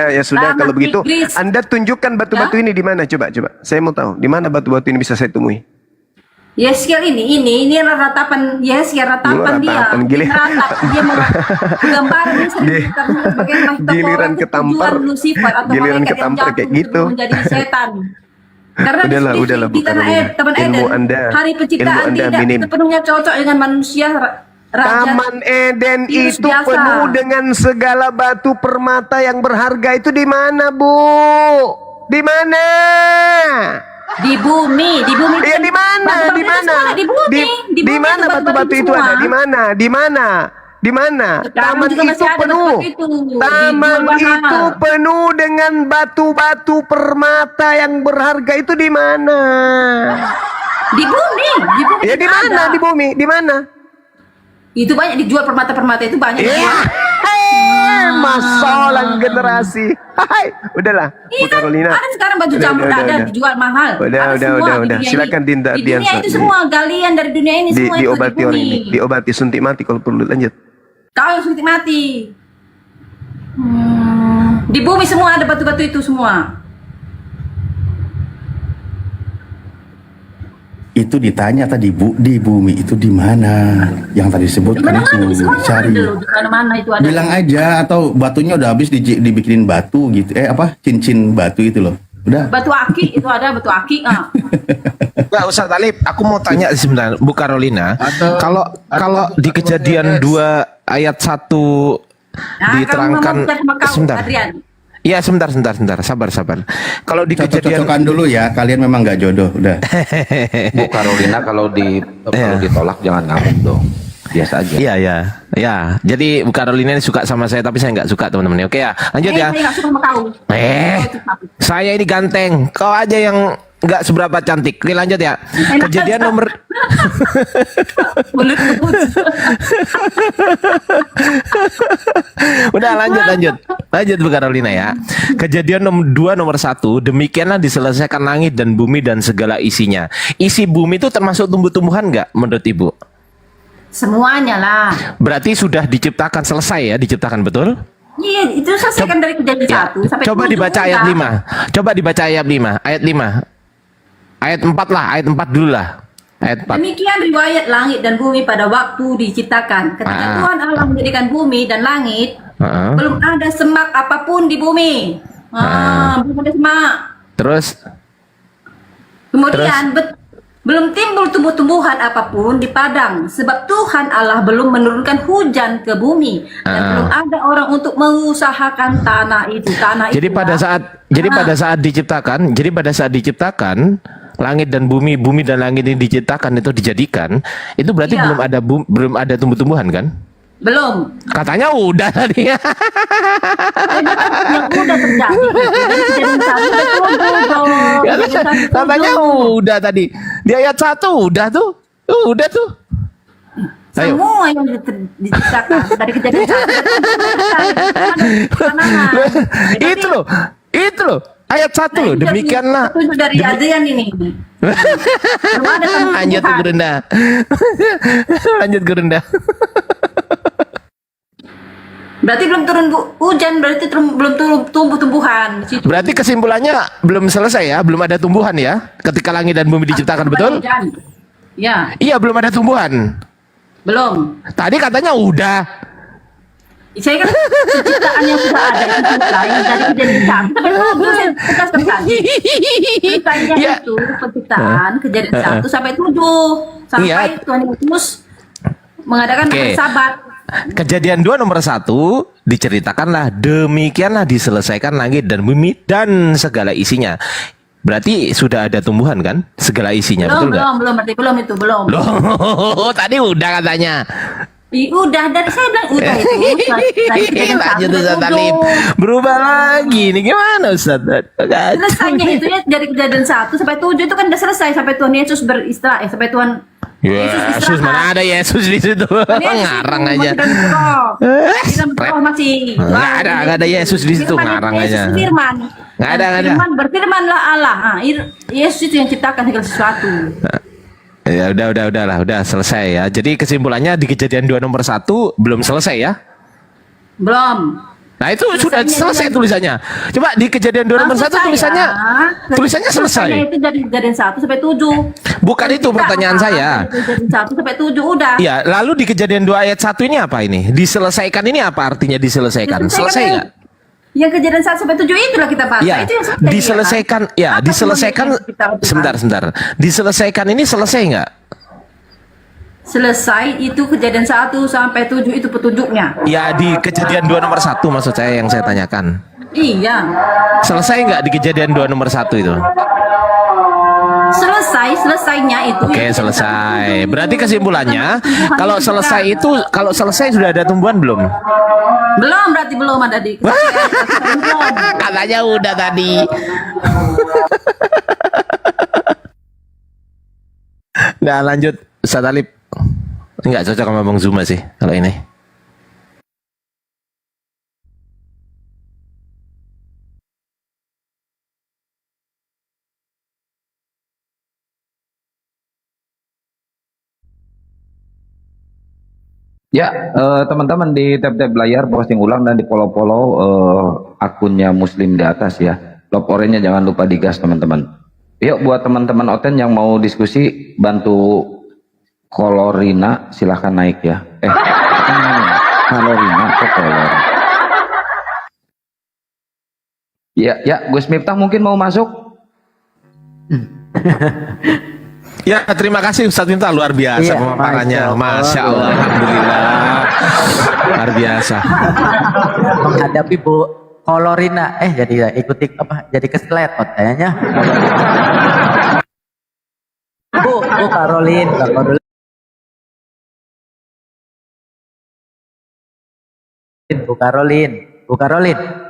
Ya sudah kalau begitu Anda tunjukkan batu-batu ini di mana coba. Saya mau tahu di mana batu-batu ini bisa saya temui. Yeskel ini ratapan Yeskel ratapan dia meratap dia menggambar giliran ketampar giliran ketampar kayak gitu menjadi setan karena udahlah di Taman Eden hari penciptaan tidak sepenuhnya cocok dengan manusia. Taman Eden itu penuh dengan segala batu permata yang berharga. Itu di mana Bu? Di mana? Di bumi. Ya di mana? Di mana? Di mana batu-batu itu ada? Di mana? Di mana? Sekarang Taman juga masih itu ada penuh. tempat itu, Taman dijual mahal. itu penuh dengan batu-batu permata yang berharga itu di mana? Di bumi Ya di juga mana? ada. Di bumi? Di mana? Itu banyak dijual permata-permata itu banyak Iya. dijual. Masalah generasi. Hai, udahlah. Iya Bu kan, Carolina. ada sekarang baju Udah, campur udah, ada udah. dijual mahal. Udah, Ada udah, semua udah, di udah. dunia Silakan ini. Dinda Di dunia Diansa. itu semua galian dari dunia ini semua itu diobati di orang bumi. ini. Diobati, suntik mati kalau perlu. Lanjut. Kau yang suntik mati. Di bumi semua ada batu-batu itu semua. Itu ditanya tadi Bu, di bumi itu di mana? Yang tadi disebutkan itu dicari. Di mana-mana itu ada. Bilang aja atau batunya udah habis dibikinin batu gitu. Cincin batu itu loh. Udah. Batu aki itu ada batu aki. Enggak, Ustaz Talib, aku mau tanya sebentar, Bu Carolina. Kalau di Kejadian 2 ayat 1 diterangkan sebentar. Adrian. Iya, sebentar, sabar. Kalau di Kejadian Cocok-cocokan dulu ya, kalian memang nggak jodoh, udah. Bu Carolina kalau ditolak jangan ngamuk dong. Biasa aja. Iya. Jadi Bu Carolina ini suka sama saya tapi saya nggak suka teman-teman. Oke ya, lanjut ya. Saya nggak suka sama kau. Saya ini ganteng, kau aja yang nggak seberapa cantik. Oke, lanjut ya. Kejadian nomor Udah lanjut Bu Carolina ya. Kejadian nomor 2 nomor 1, demikianlah diselesaikan langit dan bumi dan segala isinya. Isi bumi itu termasuk tumbuh-tumbuhan nggak menurut Ibu? Semuanya lah. Berarti sudah diciptakan, selesai ya, diciptakan, betul? Iya, itu selesaikan dari kejadian 1 sampai Coba 7 dibaca ayat 5. Coba dibaca ayat 5. Ayat 5. Ayat 4 lah, ayat 4 dulu lah. Ayat 4. Demikian riwayat langit dan bumi pada waktu diciptakan. Ketika Tuhan Allah menjadikan bumi dan langit, belum ada semak apapun di bumi. Belum ada semak. Terus? Kemudian belum timbul tumbuh-tumbuhan apapun di padang, sebab Tuhan Allah belum menurunkan hujan ke bumi dan belum ada orang untuk mengusahakan tanah itu. Jadi pada saat diciptakan langit dan bumi dan langit ini diciptakan, itu dijadikan, itu berarti Iya. belum ada tumbuh-tumbuhan kan? Belum. Katanya udah tadi. Yang udah terjadi. Dari kejadian 1 ke 7. Katanya udah tadi. Di ayat 1 udah tuh. Udah tuh. Ayo. Semua yang diciptakan dari kejadian 1. Itu loh. Ayat 1 loh. Demikianlah. Itu dari Adrian ini. Lanjut ke rendah. Lanjut ke rendah. Berarti belum turun hujan, berarti belum turun tumbuh-tumbuhan. Berarti kesimpulannya belum selesai ya, belum ada tumbuhan ya, ketika langit dan bumi diciptakan, betul? Ya. Iya, belum ada tumbuhan. Belum. Tadi katanya udah. Saya kan penciptaan yang sudah ada itu sudah yang dari kejadian 1 sampai 7 saya tegaskan tadi. Ceritanya itu penciptaan kejadian 1 sampai 7 sampai Tuhan Yesus mengadakan hari Sabat. Kejadian 2 nomor 1 diceritakanlah demikianlah diselesaikan langit dan bumi dan segala isinya. Berarti sudah ada tumbuhan kan? Segala isinya, betul nggak? Belum. Loh, tadi udah katanya. Udah, dari saya bilang udah itu. Dari kejadian 1 sampai 7. Berubah lagi nih, gimana Ustaz? Selesainya itu ya dari kejadian 1 sampai 7 itu kan udah selesai sampai Tuhan Yesus beristirahat, sampai Tuhan Yesus mana ada Yesus di situ? Ngarang aja. Masih Nggak ada Yesus di situ, ngarang aja. Firman. Nggak ada. Berfirmanlah Allah. Yesus itu yang ciptakan segala sesuatu. Ya udah selesai ya. Jadi kesimpulannya di kejadian 2 nomor 1 belum selesai ya? Belum. Nah itu sudah selesai tulisannya. Coba di kejadian 2 nomor 1 tulisannya selesai. Itu dari kejadian 1 sampai 7. Bukan itu pertanyaan saya. Dari kejadian 1 sampai 7 udah. Iya, lalu di kejadian 2 ayat 1 ini apa ini? Diselesaikan ini apa artinya diselesaikan? Selesai nggak? Yang kejadian 1 sampai 7 itulah kita bahas. Ya, Itu yang selesai, diselesaikan. Ya, diselesaikan. Sebentar. Diselesaikan ini selesai nggak? Selesai itu kejadian 1 sampai 7 itu petunjuknya. Ya, di kejadian 2 nomor 1 maksud saya yang saya tanyakan. Iya. Selesai nggak di kejadian 2 nomor 1 itu? Selesai selesainya itu. Oke, selesai. Berarti kesimpulannya kalau selesai sudah ada tumbuhan belum? Belum, berarti belum ada di. Katanya udah tadi. Nah, lanjut Ustaz Alip. Enggak cocok sama Bang Zuma sih kalau ini. Ya, teman-teman di tab-tab layar posting ulang dan di follow-follow akunnya Muslim di atas ya. Love orange-nya jangan lupa digas teman-teman. Yuk buat teman-teman Oten yang mau diskusi bantu Kolorina silahkan naik ya. Apa namanya? Kolorina atau Kolor? Ya, Gus Miftah mungkin mau masuk. Ya, terima kasih Ustaz Miftah, luar biasa Iya, pemaparannya. Masya Masya Allah, alhamdulillah. Luar biasa. Menghadapi Bu Kolorina, jadi ikuti jadi keseletot kayaknya. Bu Karolin, Bu Karolin.